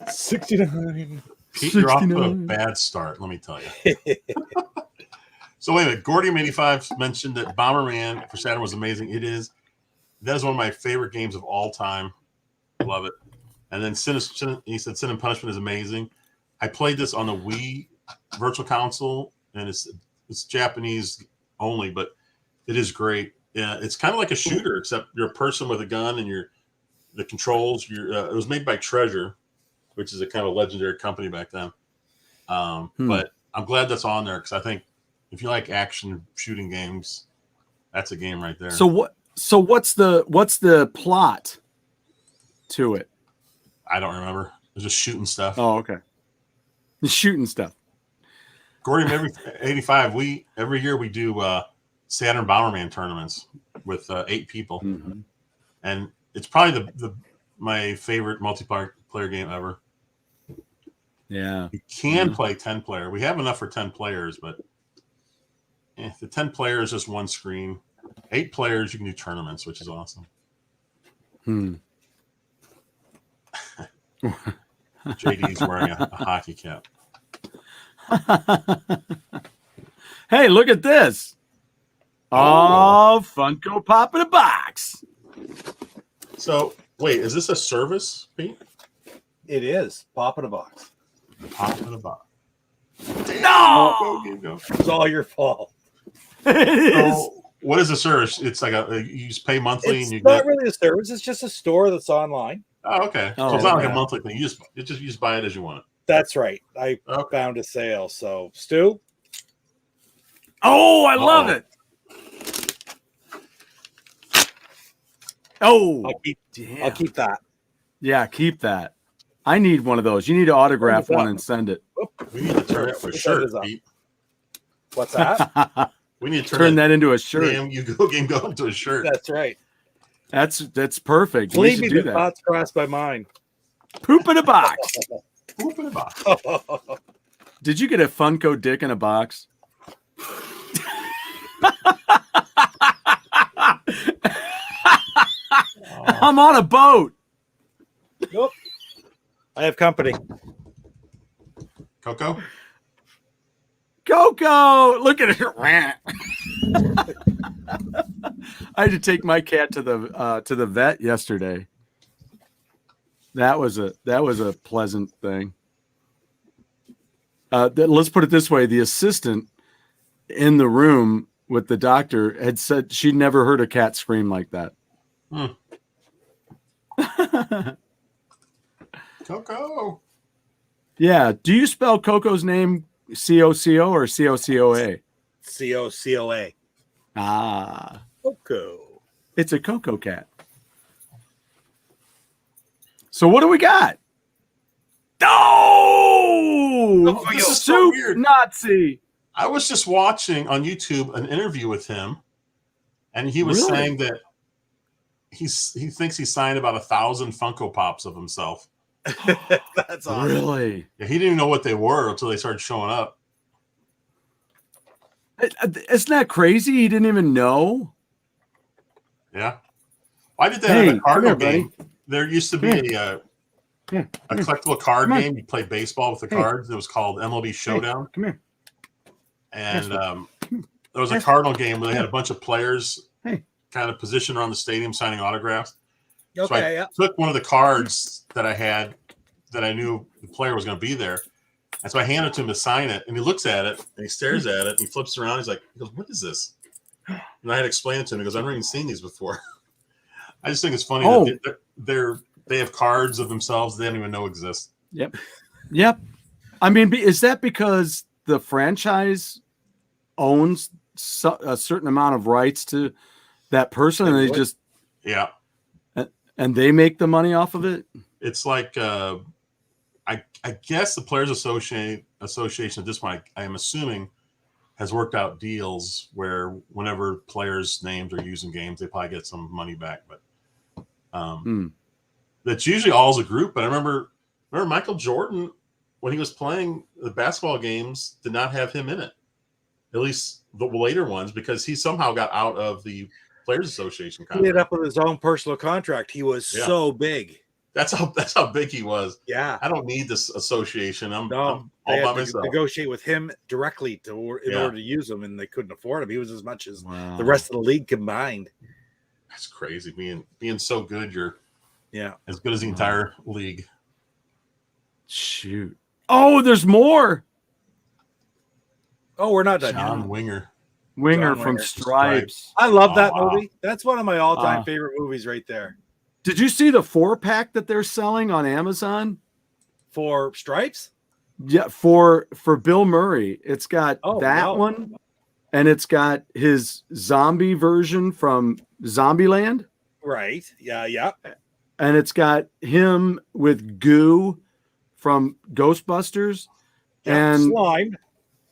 69. Pete, you're off to a bad start, let me tell you. So wait a minute, Gordium 85 mentioned that Bomberman for Saturn was amazing. It is. That is one of my favorite games of all time. Love it. And then he said Sin and Punishment is amazing. I played this on the Wii Virtual Console, and it's Japanese only, but it is great. Yeah, it's kind of like a shooter, except you're a person with a gun, and the controls. It was made by Treasure, which is a kind of legendary company back then. But I'm glad that's on there because I think if you like action shooting games, that's a game right there. So what's the plot to it? I don't remember. It's just shooting stuff. Oh, okay. The shooting stuff. Gordium 85. Every year we do Saturn Bomberman tournaments with 8 people, and it's probably my favorite multiplayer game ever. Yeah, you can play 10-player. We have enough for 10 players, but the 10 players just one screen. 8 players, you can do tournaments, which is awesome. JD's wearing a hockey cap. Hey, look at this. Oh, Funko Pop in a box. So, wait, is this a service, Pete? It is. Pop in a box. Pop in a box. No! Go. It's all your fault. It is. What is the service? It's like you just pay monthly It's and you not get. really a service. It's just a store that's online. Oh, okay. Oh, So it's not like a yeah. monthly thing. You just buy it as you want it. That's right. I Okay. found a sale. So, Stu? Oh, I love Uh-oh. it. Oh, I'll keep that. yeah, keep that. I need one of those. You need to autograph Where's one that? and send it. We need to turn it to a What shirt, is up? Pete. What's that? We need to Turn that into a shirt. Damn, you go game go into a shirt. That's right. That's perfect. We Believe should me, do the that. thoughts crossed my mind. Poop in a box. Open it up. Did you get a Funko dick in a box? I'm on a boat. Nope. I have company. Coco? Coco, look at her. I had to take my cat to the vet yesterday. That was a pleasant thing. Let's put it this way: the assistant in the room with the doctor had said she'd never heard a cat scream like that. Coco. Yeah. Do you spell Coco's name C-O-C-O or C-O-C-O-A? COCOA. Ah, Coco. it's a Coco cat. So what do we got? Oh, This is so soup weird. Nazi. I was just watching on YouTube an interview with him, and he was Really? saying that he thinks he signed about 1,000 Funko Pops of himself. That's awesome. Really? Yeah, he didn't even know what they were until they started showing up. Isn't that crazy? He didn't even know. Yeah. Why did they Hey, have a cardinal come here, game? There used to be a collectible card game. You play baseball with the cards. It was called MLB Showdown. Come here. And there was a Cardinal game where they had a bunch of players kind of positioned around the stadium signing autographs. So I took one of the cards that I had that I knew the player was going to be there. And so I handed it to him to sign it. And he looks at it and he stares at it. And he flips around. He goes, what is this? And I had to explain it to him. He goes, I've never even seen these before. I just think it's funny that they have cards of themselves they don't even know exist. Yep. I mean, is that because the franchise owns a certain amount of rights to that person, and they just and they make the money off of it? It's like I guess the Players Association at this point, I am assuming, has worked out deals where whenever players' names are used in games, they probably get some money back. But that's usually all as a group. But I remember Michael Jordan, when he was playing the basketball games, did not have him in it. At least the later ones, because he somehow got out of the Players Association contract. He ended up with his own personal contract. He was so big. That's how big he was. Yeah. I don't need this association. I'm all they by had to myself. Negotiate with him directly in order to use him, and they couldn't afford him. He was as much as the rest of the league combined. That's crazy. Being so good, you're as good as the entire league. Shoot. Oh, there's more. Oh, we're not done John yet. Winger From Stripes. I love that movie. That's one of my all-time favorite movies right there. Did you see the 4-pack that they're selling on Amazon for Stripes? Yeah, for Bill Murray. It's got one, and it's got his zombie version from Zombieland. Right. Yeah. And it's got him with Goo from Ghostbusters. Yeah, and Slime.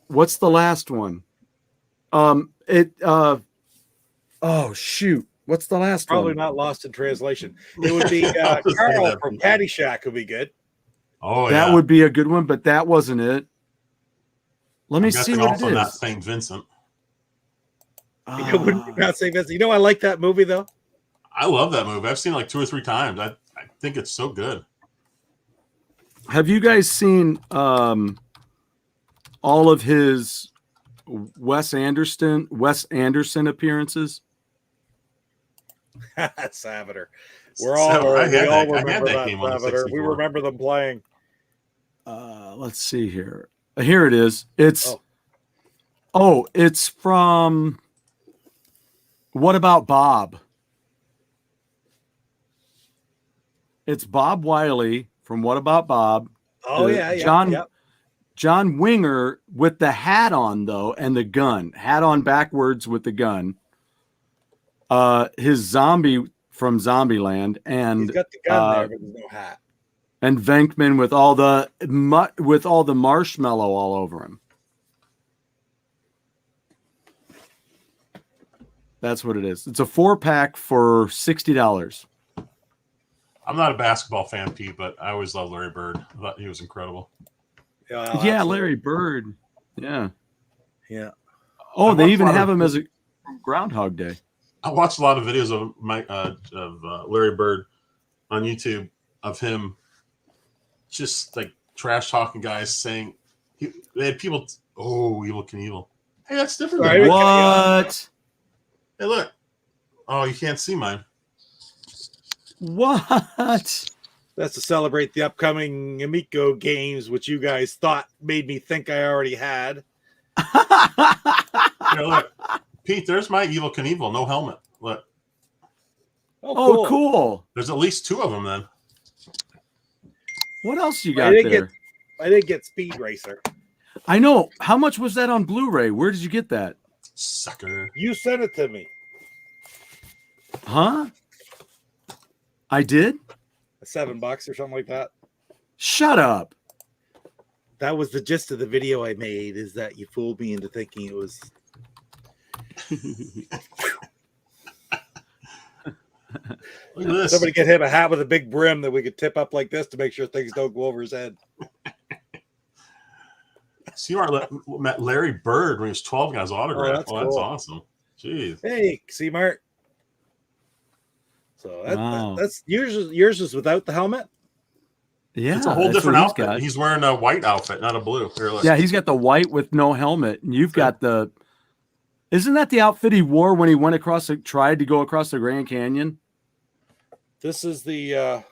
What's the last one? Oh shoot. What's the last one? Probably not Lost in Translation. It would be Carl from Caddyshack would be good. Oh, that would be a good one, but that wasn't it. Let me see what it is. Not St. Vincent. It wouldn't be not St. Vincent. You know, I like that movie though. I love that movie. I've seen it like 2 or 3 times. I think it's so good. Have you guys seen all of his Wes Anderson appearances? Savater. We all remember that Savater. We remember them playing. Let's see here. Here it is. It's from What about Bob? It's Bob Wiley from What About Bob? Oh, yeah. John Winger with the hat on, though, and the gun. Hat on backwards with the gun. His zombie from Zombieland. And he's got the gun there, but there's no hat. And Venkman with all the marshmallow all over him. That's what it is. It's a 4-pack for $60. I'm not a basketball fan, Pete, but I always loved Larry Bird. I thought he was incredible. Yeah, Larry Bird. Yeah. Yeah. Oh, they even have him as a Groundhog Day. I watched a lot of videos of Larry Bird on YouTube of him just like trash talking guys saying they had people. Oh, Evil Knievel. Hey, that's different. Sorry, what? Hey, look. Oh, you can't see mine. What? That's to celebrate the upcoming Amico games, which you guys thought made me think I already had. Here, look. Pete, there's my Evil Knievel, no helmet. Look. Oh, cool. There's at least 2 of them then. What else you got there? I did get Speed Racer. I know. How much was that on Blu-ray? Where did you get that? Sucker. You sent it to me. Huh? I did? $7 or something like that. Shut up. That was the gist of the video I made, is that you fooled me into thinking it was. Look at this. Somebody get him a hat with a big brim that we could tip up like this to make sure things don't go over his head. C-Mart met Larry Bird when he was 12 and got his autograph. That's That's cool. awesome. Jeez. Hey, C-Mart. So Wow. that's yours is without the helmet? Yeah. It's a whole that's different what outfit. He's wearing a white outfit, not a blue. Here, look. Yeah, he's got the white with no helmet. And you've got the... Isn't that the outfit he wore when he went tried to go across the Grand Canyon? This is the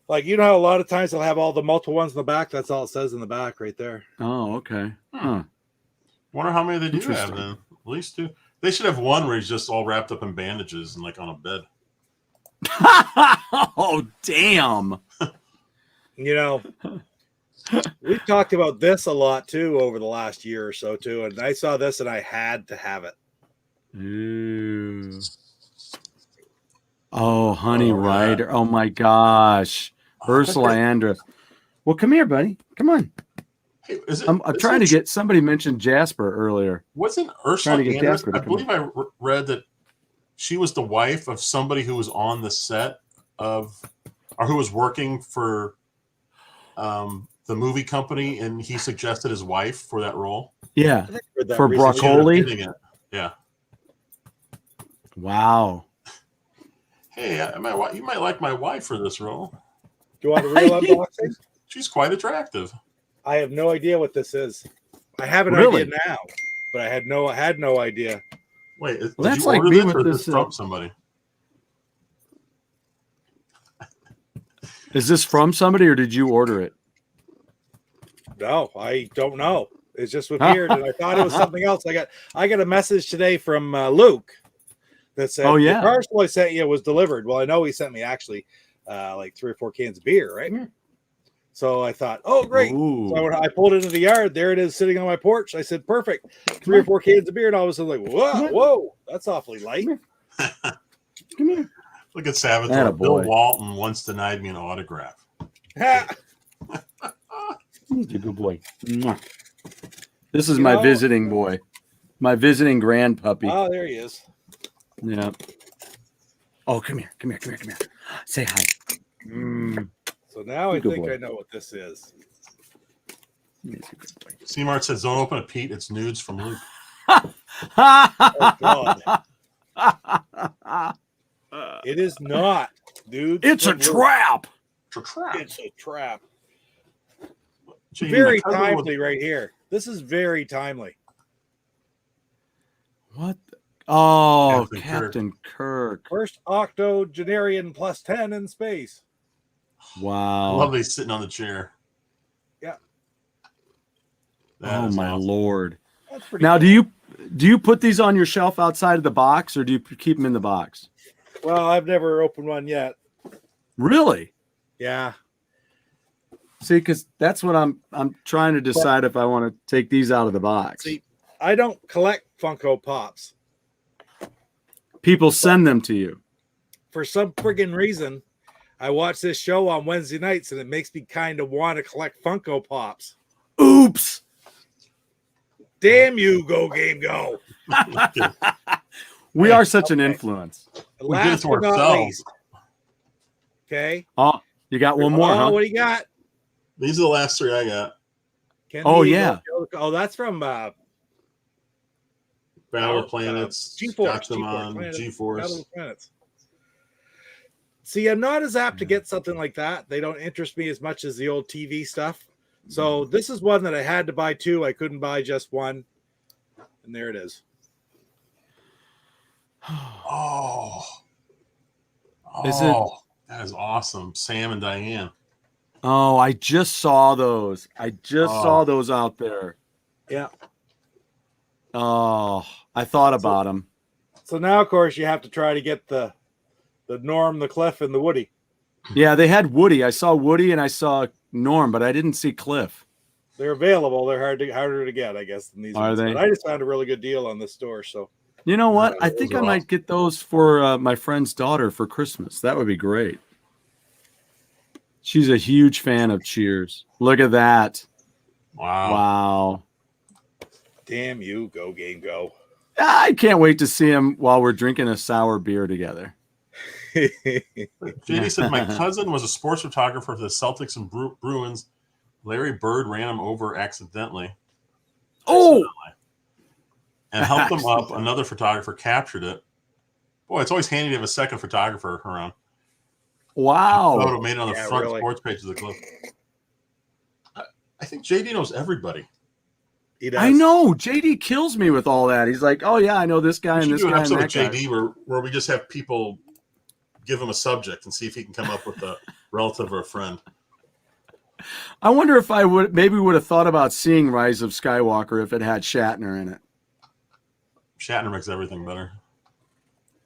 like, you know how a lot of times they'll have all the multiple ones in the back? That's all it says in the back right there. Oh, okay. Huh. Wonder how many they do have Interesting. then. At least 2. They should have one where he's just all wrapped up in bandages and like on a bed. Oh, damn. You know, we've talked about this a lot too over the last year or so too, and I saw this and I had to have it. Ooh. Oh, Honey Oh, Rider. Oh, my gosh. Ursula Andress. Well, come here, buddy. Come on. Hey, is it, I'm trying to get... Somebody mentioned Jasper earlier. Wasn't Ursula trying to get Andress? Jasper to I come believe I read that she was the wife of somebody who was on the set of, or who was working for the movie company, and he suggested his wife for that role. Yeah. I heard that For recently. She ended up broccoli. getting it. Yeah. Wow. Hey, you might like my wife for this role. Do you want a real unboxing? She's quite attractive. I have no idea what this is. I have an Really? idea now, but I had no idea. Wait, did Well, that's you like order me this with or is this, this from somebody? Is this from somebody or did you order it? No, I don't know. It's just appeared, and I thought it was something else. I got a message today from Luke that said, Oh, yeah. the parcel I sent you was delivered. Well, I know he sent me actually like 3 or 4 cans of beer, right? So I thought, oh, great. Ooh. So I pulled it into the yard. There it is sitting on my porch. I said, perfect. 3 or 4 cans of beer. And all of a sudden, like, whoa, that's awfully light. Come here. Look at Savage. Atta Bill boy. Walton once denied me an autograph. He's a good boy. Mwah. This is my visiting boy. My visiting grand puppy. Oh, there he is. Yeah. Oh, come here. Come here. Come here. Come here. Say hi. So now I Good think boy. I know what this is. He's a good boy. C-Mart says, don't open it, Pete. It's nudes from Luke. Oh, God. It is not, dude. It's a trap. It's a trap. Gee, Very my cousin was- timely right here. This is very timely. What? Oh, Captain Captain Kirk. First octogenarian plus 10 in space. I Wow. love that he's sitting on the chair. Yeah. That Oh is my awesome. Lord. That's pretty Now, cool. Do you put these on your shelf outside of the box, or do you keep them in the box? Well, I've never opened one yet. Really? Yeah. See, because that's what I'm trying to decide if I want to take these out of the box. See, I don't collect Funko Pops. People send them to you. For some friggin' reason, I watch this show on Wednesday nights, and it makes me kind of want to collect Funko Pops. Oops. Damn you, GoGameGo. We are such an influence. We did it to ourselves. Okay. Oh, you got one more, huh? What do you got? These are the last 3 I got. Yeah. Oh, that's from Battle of Planets. Got them on GeForce. Battle of Planets. See, I'm not as apt to get something like that. They don't interest me as much as the old TV stuff. So this is one that I had to buy 2. I couldn't buy just one. And there it is. Oh. Is it? That is awesome. Sam and Diane. Oh, I just saw those. I just saw those out there. Yeah. Oh, I thought about them. So now, of course, you have to try to get the Norm, the Cliff, and the Woody. Yeah, they had Woody. I saw Woody and I saw Norm, but I didn't see Cliff. They're available. They're harder to get, I guess, than these. Are they? But I just found a really good deal on this store. So you know what? I think I might get those for my friend's daughter for Christmas. That would be great. She's a huge fan of Cheers. Look at that. Wow. Damn you, GoGameGo. I can't wait to see him while we're drinking a sour beer together. JD said, my cousin was a sports photographer for the Celtics and Bruins. Larry Bird ran him over accidentally. Oh! And helped them up. Another photographer captured it. Boy, it's always handy to have a second photographer around. Wow. Photo made it on the front sports page of the club. I think JD knows everybody. He does. I know. JD kills me with all that. He's like, oh, yeah, I know this guy and this guy and that guy. JD where we just have people give him a subject and see if he can come up with a relative or a friend. I wonder if I would have thought about seeing Rise of Skywalker if it had Shatner in it. Shatner makes everything better.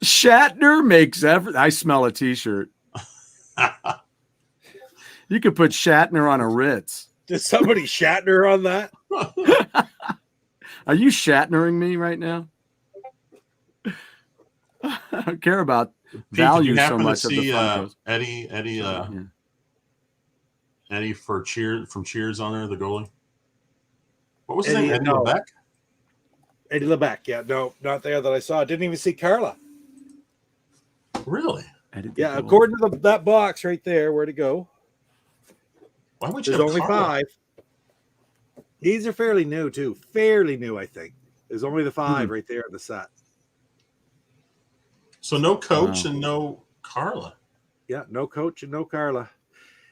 Shatner makes everything. I smell a T-shirt. You could put Shatner on a Ritz. Did somebody Shatner on that? Are you Shatnering me right now? I don't care about value so much of the Funkos. Eddie from Cheers on there, the goalie. What was his name? Eddie no. LeBeck? Eddie LeBeck. Yeah, no, not there that I saw. I didn't even see Carla. Really? Yeah, according to that box right there, where'd it go? Why would you There's have only Carla? 5. These are fairly new, too. Fairly new, I think. There's only the 5 right there in the set. So no Coach and no Carla. Yeah, no Coach and no Carla.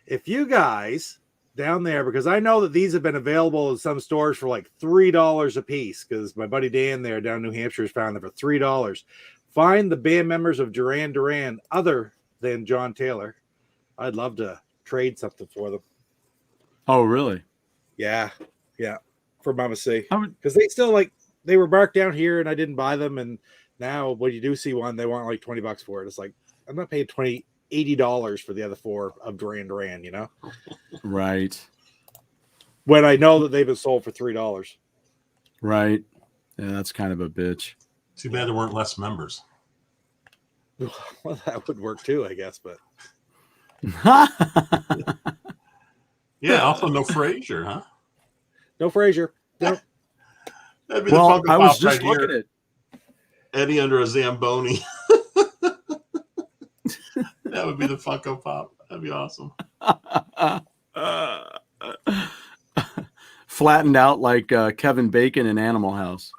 If you guys down there, because I know that these have been available in some stores for like $3 a piece, because my buddy Dan there down in New Hampshire has found them for $3. Find the band members of Duran Duran other than John Taylor. I'd love to trade something for them. Oh, really? Yeah. For Mama C. Because they still they were marked down here and I didn't buy them. And now when you do see one, they want like $20 for it. It's like, I'm not paying $80 for the other 4 of Duran Duran, you know? Right. When I know that they've been sold for $3. Right. Yeah, that's kind of a bitch. Too bad there weren't less members. Well, that would work too, I guess, but yeah, also no Frazier, huh? No Frazier. No. That'd be well, the I was Pop just right looking here. at Eddie under a Zamboni. That would be the Funko Pop. That'd be awesome. Flattened out like Kevin Bacon in Animal House.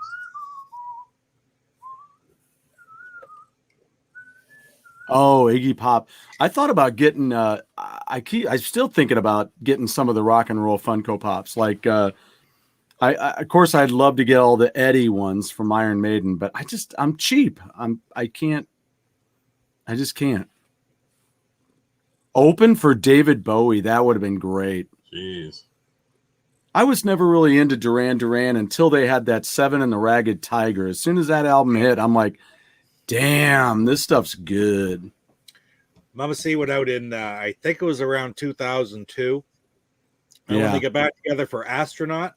Oh, Iggy Pop. I thought about getting I'm still thinking about getting some of the rock and roll Funko Pops. Like I of course I'd love to get all the Eddie ones from Iron Maiden, but I'm cheap. I just can't. Open for David Bowie, that would have been great. Jeez. I was never really into Duran Duran until they had that Seven and the Ragged Tiger. As soon as that album hit, I'm like, damn, this stuff's good. Mama C went out in, I think it was around 2002. And when Yeah. they got back together for Astronaut,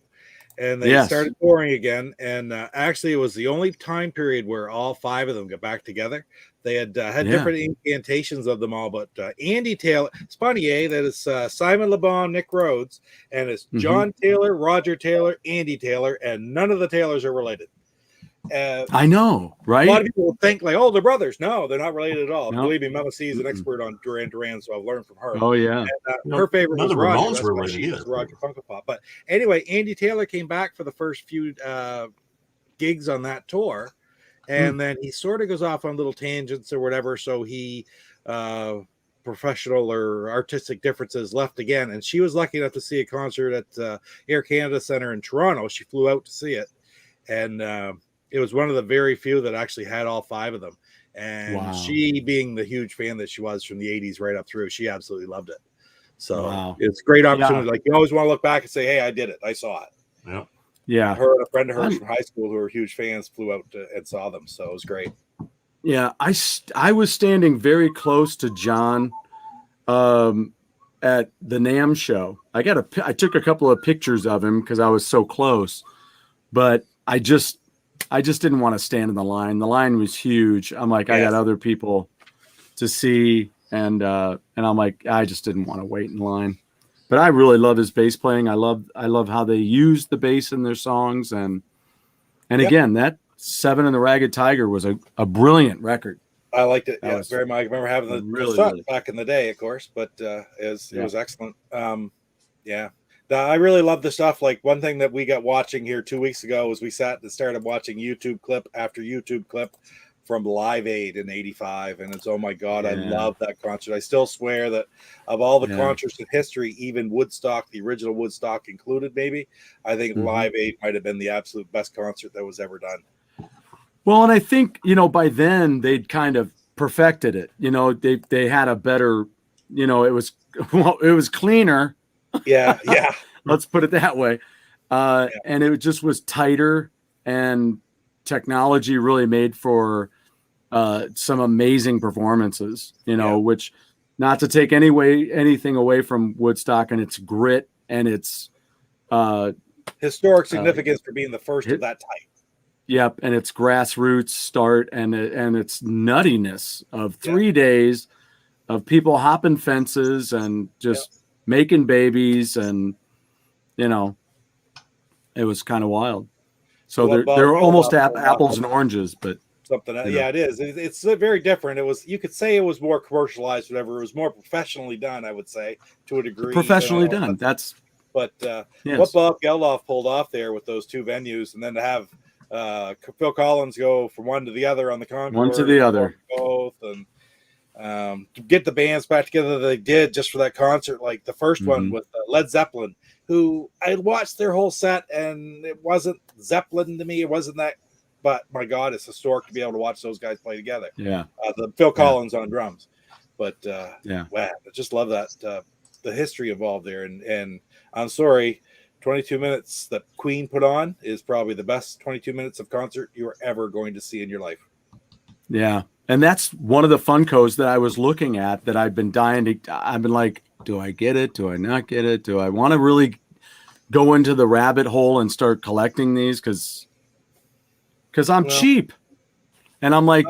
and they started touring again. And actually, it was the only time period where all 5 of them got back together. They had different incantations of them all, but Andy Taylor, it's funny, that is Simon Le Bon, Nick Rhodes, and it's John Taylor, Roger Taylor, Andy Taylor, and none of the Taylors are related. I know, right? A lot of people will think like, oh, they're brothers. No, they're not related at all. No. Believe me, Mama C is an expert on Duran Duran, so I've learned from her. Oh, yeah. And, her favorite was Roger. Ramones That's were why related she was either. Roger Funko Pop. But anyway, Andy Taylor came back for the first few gigs on that tour, and then he sort of goes off on little tangents or whatever. So he professional or artistic differences left again, and she was lucky enough to see a concert at Air Canada Center in Toronto. She flew out to see it, and it was one of the very few that actually had all 5 of them. And she, being the huge fan that she was from the 80s right up through, she absolutely loved it. So it's a great opportunity. Like, you always want to look back and say, hey, I did it. I saw it. Yeah. Yeah. Her and a friend of hers from high school who were huge fans flew out and saw them. So it was great. Yeah. I was standing very close to John at the NAMM show. I took a couple of pictures of him because I was so close, but I just didn't want to stand in the line. The line was huge. I'm like, I got other people to see. And I'm like, I just didn't want to wait in line, but I really love his bass playing. I love how they use the bass in their songs. And again, that Seven and the Ragged Tiger was a brilliant record. I liked it. Yeah, very much. I remember having the really back in the day, of course, but it was excellent. I really love the stuff. Like, one thing that we got watching here 2 weeks ago was we sat and started watching YouTube clip after YouTube clip from Live Aid in '85, and it's, oh my god, I love that concert. I still swear that of all the concerts in history, even Woodstock, the original Woodstock included, maybe, I think Live Aid might have been the absolute best concert that was ever done. Well, and I think, by then they'd kind of perfected it. They had a better, it was cleaner. Yeah. Let's put it that way. And it just was tighter, and technology really made for some amazing performances, which, not to take anything away from Woodstock and its grit and its historic significance for being the first of that type. Yep. And its grassroots start and its nuttiness of 3 days of people hopping fences and just making babies, and it was kind of wild. So they're almost apples and oranges, but something. It is. It's very different. You could say it was more commercialized, whatever. It was more professionally done, I would say, to a degree. Professionally done. What Bob Geldof pulled off there with those 2 venues, and then to have Phil Collins go from one to the other on the Concord, one to the other, both, and to get the bands back together they did just for that concert. Like the first one with Led Zeppelin, who I watched their whole set, and it wasn't Zeppelin to me. It wasn't that, but my God, it's historic to be able to watch those guys play together. Yeah, the Phil Collins on drums, but wow, I just love that the history involved there. And I'm sorry, 22 minutes that Queen put on is probably the best 22 minutes of concert you're ever going to see in your life. Yeah. And that's one of the Funkos that I was looking at that I've been I've been like, do I get it? Do I not get it? Do I want to really go into the rabbit hole and start collecting these? Cause I'm cheap. And I'm like,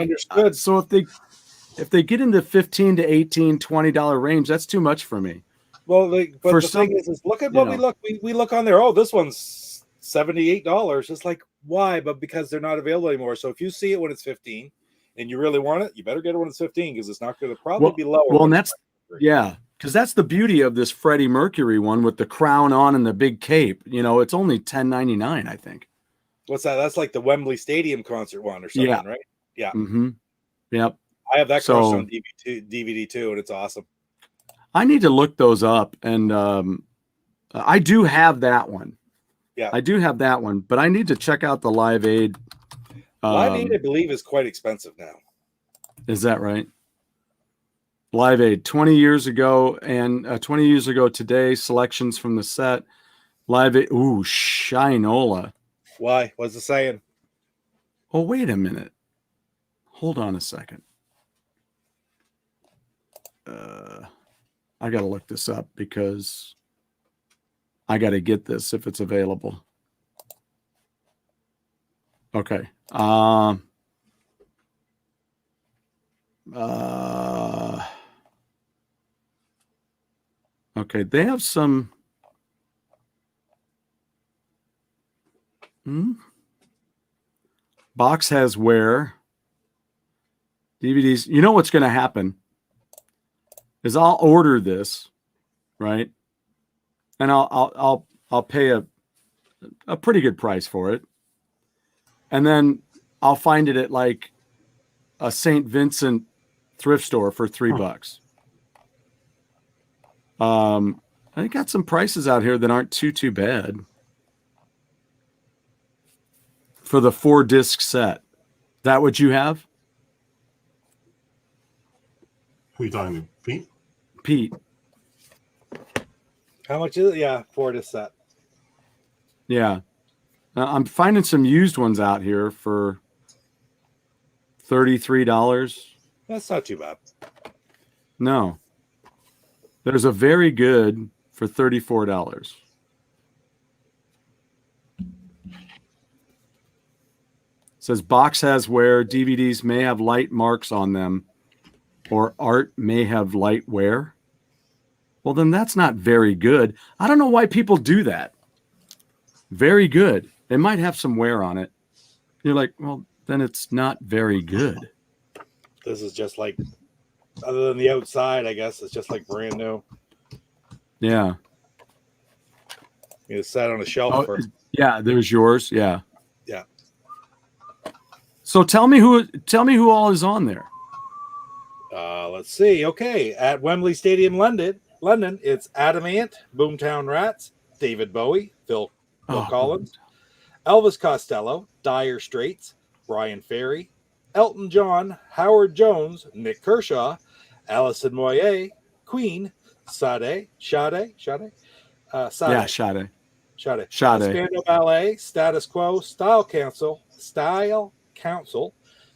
so if they get into $15 to $18, $20 range, that's too much for me. Well, the thing is look at what we look on there. Oh, this one's $78. It's like, why? But because they're not available anymore. So if you see it when it's 15 and you really want it, you better get it when it's 15, because it's not going to probably be lower. Well, and that's because that's the beauty of this Freddie Mercury one with the crown on and the big cape. It's only $10.99, I think. What's that? That's like the Wembley Stadium concert one or something, right? Yeah. Mm-hmm. Yep. I have that crushed on DVD too, and it's awesome. I need to look those up, and I do have that one. Yeah, I do have that one, but I need to check out the Live Aid. Live Aid, I believe, is quite expensive now. Is that right? Live Aid 20 years ago and 20 years ago today, selections from the set, Live. Ooh, Shinola. Why? What's it saying? Oh, wait a minute. Hold on a second. I got to look this up because I got to get this if it's available. Okay. Okay, they have some. Box has wear. DVDs. You know what's going to happen is I'll order this, right? And I'll pay a pretty good price for it. And then I'll find it at like a St. Vincent thrift store for $3. I got some prices out here that aren't too bad for the 4-disc set. That what you have? Who are you talking to, Pete? Pete. How much is it? Yeah, for this set. Yeah. I'm finding some used ones out here for $33. That's not too bad. No. There's a very good for $34. It says box has wear. DVDs may have light marks on them, or art may have light wear. Well, then that's not very good. I don't know why people do that. Very good. It might have some wear on it. You're like, well, then it's not very good. This is just like, other than the outside, I guess it's just like brand new. Yeah. You sat on a shelf for. Yeah, there's yours. Yeah. Yeah. So tell me who all is on there. Let's see. Okay, at Wembley Stadium, London, it's Adamant, Boomtown Rats, David Bowie, Phil Collins, Elvis Costello, Dire Straits, Brian Ferry, Elton John, Howard Jones, Nick Kershaw, Alison Moyet, Queen, Sade, Spandau Ballet, Status Quo, Style Council,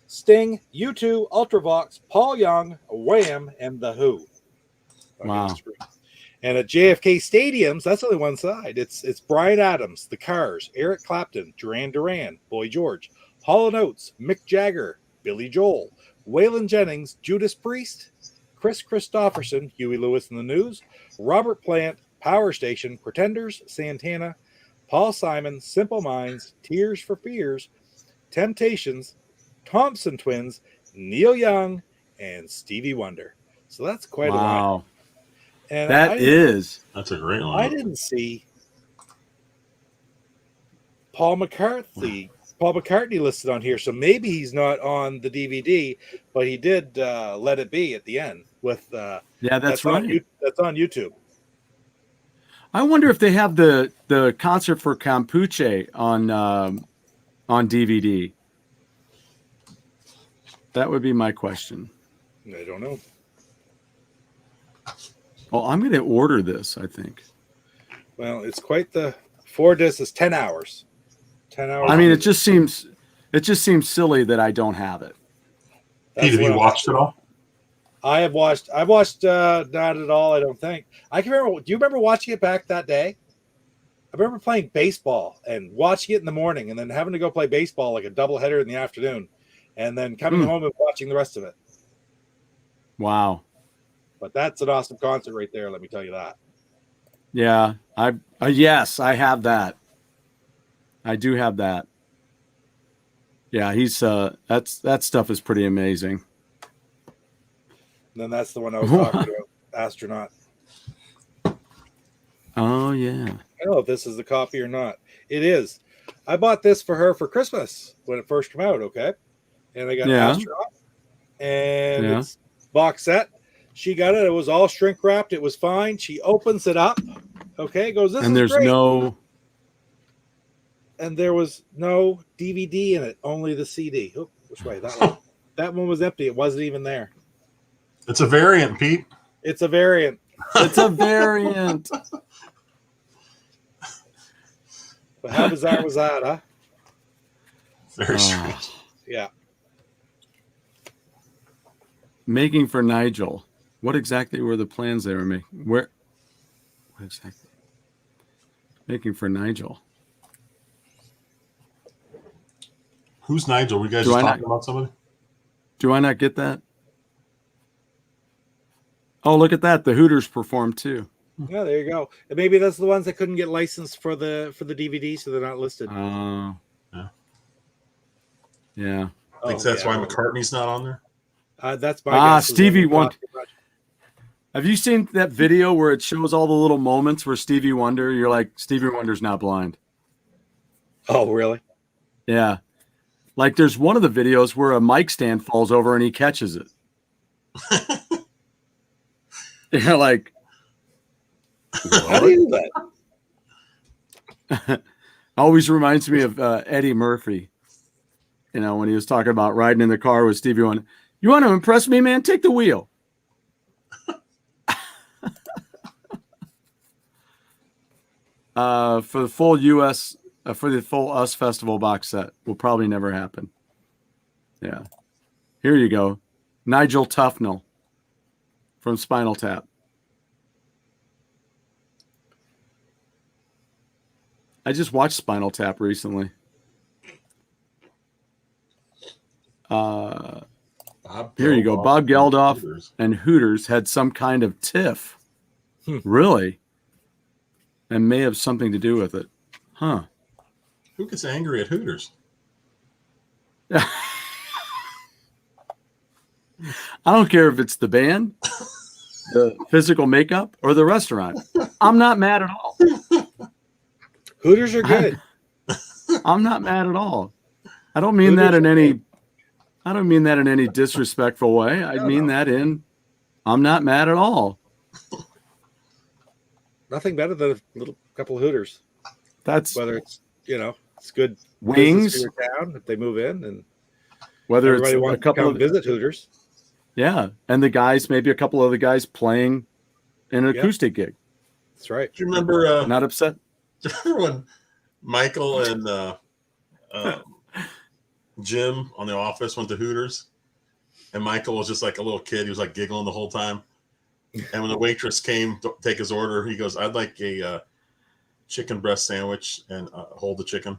Sting, U2, Ultravox, Paul Young, Wham, and The Who. Wow. And at JFK Stadiums, that's only one side. It's Bryan Adams, The Cars, Eric Clapton, Duran Duran, Boy George, Hall & Oates, Mick Jagger, Billy Joel, Waylon Jennings, Judas Priest, Chris Christopherson, Huey Lewis and the News, Robert Plant, Power Station, Pretenders, Santana, Paul Simon, Simple Minds, Tears for Fears, Temptations, Thompson Twins, Neil Young, and Stevie Wonder. So that's quite a line. And that's a great line. I didn't see Paul McCartney listed on here, so maybe he's not on the DVD, but he did Let It Be at the end with that's right. That's on YouTube. I wonder if they have the concert for Campuche on DVD. That would be my question. I don't know. Well, I'm going to order this, I think. Well, it's quite the 4-disc is 10 hours. 10 hours. I mean, it just seems silly that I don't have it. Pete, have you watched it all? I've watched not at all, I don't think. I can remember. Do you remember watching it back that day? I remember playing baseball and watching it in the morning and then having to go play baseball like a doubleheader in the afternoon and then coming home and watching the rest of it. Wow. But that's an awesome concert right there, let me tell you that. Yeah, yes, I have that. I do have that. Yeah, he's that stuff is pretty amazing. And then that's the one I was talking about, Astronaut. Oh yeah. I don't know if this is the copy or not. It is. I bought this for her for Christmas when it first came out, okay? And I got Astronaut. And it's box set. She got it. It was all shrink wrapped. It was fine. She opens it up. Okay, goes, this and is there's great. And there was no DVD in it, only the CD. Oh, which way? That one. That one was empty. It wasn't even there. It's a variant, Pete. It's a variant. It's a variant. But how bizarre was that, huh? Very strange. Yeah. Making for Nigel. What exactly were the plans they were making? What exactly? Making for Nigel. Who's Nigel? Were you guys Do just I not- talking about somebody? Do I not get that? Oh, look at that. The Hooters performed too. Yeah, there you go. And maybe that's the ones that couldn't get licensed for the DVD, so they're not listed. Oh. Yeah. I think that's why McCartney's not on there. That's my guess. Stevie Wonder. Have you seen that video where it shows all the little moments where Stevie Wonder, you're like, Stevie Wonder's not blind? Oh, really? Yeah. Like there's one of the videos where a mic stand falls over and he catches it. You're like, how do you do that? always reminds me of Eddie Murphy. You know, when he was talking about riding in the car with Stevie Wonder. You want to impress me, man? Take the wheel. For the full US, for the full Us Festival box set, will probably never happen. Yeah. Here you go. Nigel Tufnell from Spinal Tap. I just watched Spinal Tap recently. Here you go. Bob Geldof and Hooters had some kind of tiff. Really? And may have something to do with it. Huh. Who gets angry at Hooters? I don't care if it's the band, the physical makeup, or the restaurant. I'm not mad at all. Hooters are good. I'm not mad at all. I don't mean that in any disrespectful way. I mean that in I'm not mad at all. Nothing better than a little couple of Hooters. That's whether it's it's good wings for your town if they move in, and whether everybody it's wants a couple to of visit Hooters. Yeah, and the guys, maybe a couple of the guys playing an acoustic gig. That's right. Do you remember? Not upset. Do you remember when Michael and Jim on The Office went to Hooters, and Michael was just like a little kid. He was like giggling the whole time. And when the waitress came to take his order, he goes, "I'd like a chicken breast sandwich and hold the chicken."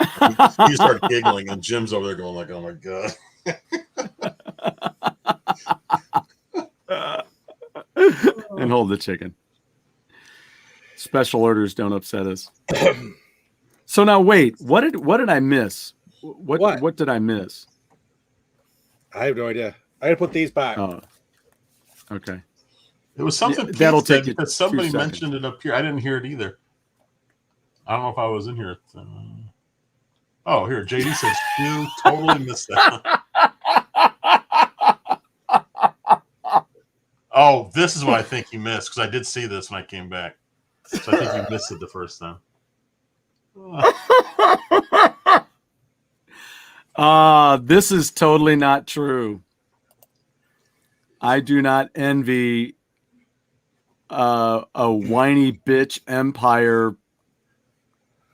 He started giggling, and Jim's over there going like, "Oh my god." And hold the chicken. Special orders don't upset us. So now wait, what did I miss? What did I miss? I have no idea. I gotta put these back. Oh, okay. It was something that'll take you because somebody 2 seconds. mentioned it up here. I didn't hear it either. I don't know if I was in here. Oh, here JD says you totally missed that. Oh, this is what I think you missed because I did see this when I came back. So I think you missed it the first time. This is totally not true. I do not envy a whiny bitch empire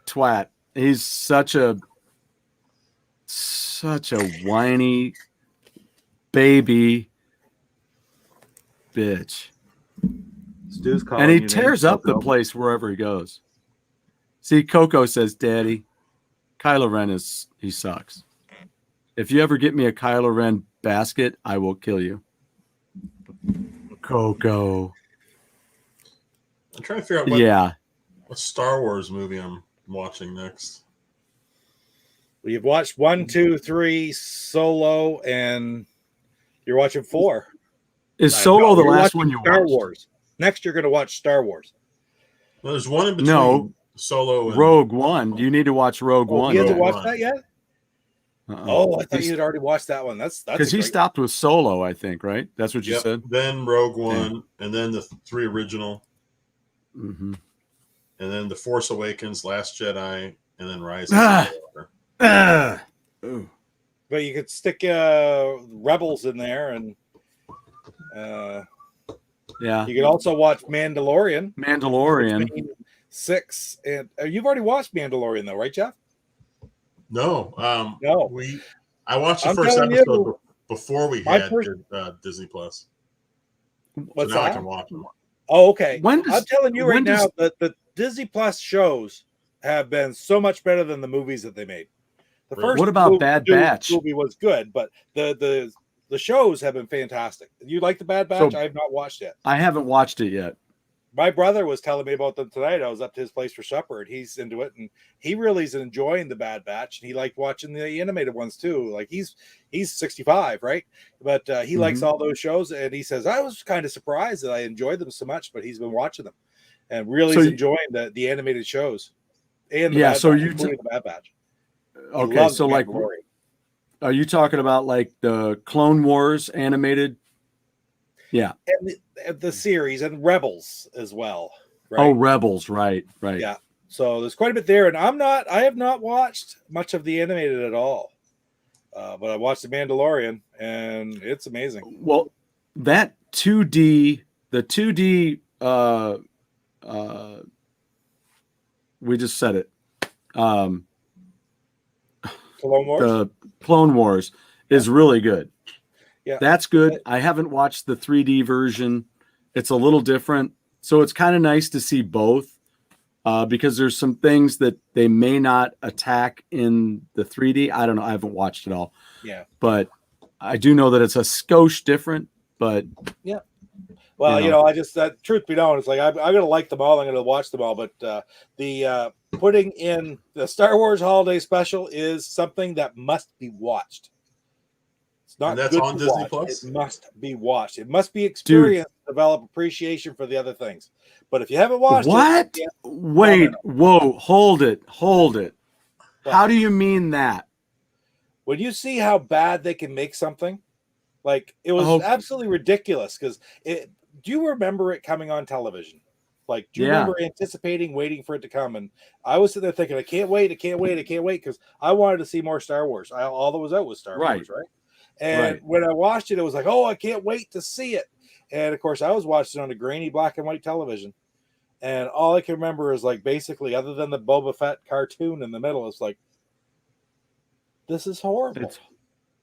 twat. He's such a whiny baby bitch. Stu's calling And he you tears names, up the Coco. place wherever he goes. See, Coco says, "Daddy, Kylo Ren he sucks. If you ever get me a Kylo Ren basket, I will kill you." Coco. I'm trying to figure out what Star Wars movie I'm watching next. Well, you've watched 1, 2, 3, Solo, and you're watching 4. Is Solo the you're last watching one you Star watched? Wars. Next, you're going to watch Star Wars. Well, there's one in between. No. Solo and Rogue One. You need to watch Rogue One. You haven't Rogue watched One. that yet? Uh-uh. Oh, I thought you had already watched that one. That's Because he stopped with Solo, I think, right? That's what you Yep. said? Then Rogue One, and then the 3 original, Mm-hmm. and then The Force Awakens, Last Jedi, and then Rise Ah. of Skywalker. But you could stick Rebels in there, and Yeah. you could also watch Mandalorian. Mandalorian. 6, and you've already watched Mandalorian, though, right, Jeff? No. No. I watched the I'm first telling episode you, before we my had first- Disney Plus. What's so now I that? can watch them. Oh, okay. When does- I'm telling you when right does- now that the Disney Plus shows have been so much better than the movies that they made. The Really? first What about Bad Batch? movie was good, but the shows have been fantastic. You like the Bad Batch? I have not watched it. I haven't watched it yet. My brother was telling me about them tonight. I was up to his place for supper, and he's into it, and he really is enjoying the Bad Batch, and he liked watching the animated ones too. Like he's 65, right? But he likes all those shows, and he says I was kind of surprised that I enjoyed them so much, but he's been watching them and really So is you- enjoying the animated shows. And the Yeah, Bad so Batch, you including the Bad Batch. He Okay, loves so The like, Mandalorian. are you talking about like the Clone Wars animated? Yeah. and the series and Rebels as well. Right? Oh, Rebels, right. Yeah. So there's quite a bit there, and I have not watched much of the animated at all, but I watched the Mandalorian, and it's amazing. Well, that 2D, the 2D, we just said it. Clone Wars. The Clone Wars is really good. Yeah. That's good. I haven't watched the 3D version. It's a little different. So it's kind of nice to see both because there's some things that they may not attack in the 3D. I don't know. I haven't watched it all. Yeah. But I do know that it's a skosh different, but Yeah. Well, I just truth be known, it's like I'm gonna like them all. I'm gonna watch them all, but the putting in the Star Wars Holiday Special is something that must be watched. It's not And that's good on to Disney watch. Plus? It must be watched. It must be experienced to develop appreciation for the other things. But if you haven't watched what? it, Wait, whoa, hold it. What? How do you mean that? when you see how bad they can make something, like it was Oh. absolutely ridiculous. Because do you remember it coming on television? Like, do you Yeah. remember anticipating, waiting for it to come? And I was sitting there thinking, I can't wait, because I wanted to see more Star Wars. All that was out was Star Right. Wars, right? And Right. when I watched it, it was like, oh, I can't wait to see it. And of course, I was watching it on a grainy black and white television. And all I can remember is like basically, other than the Boba Fett cartoon in the middle, it's like, this is horrible. It's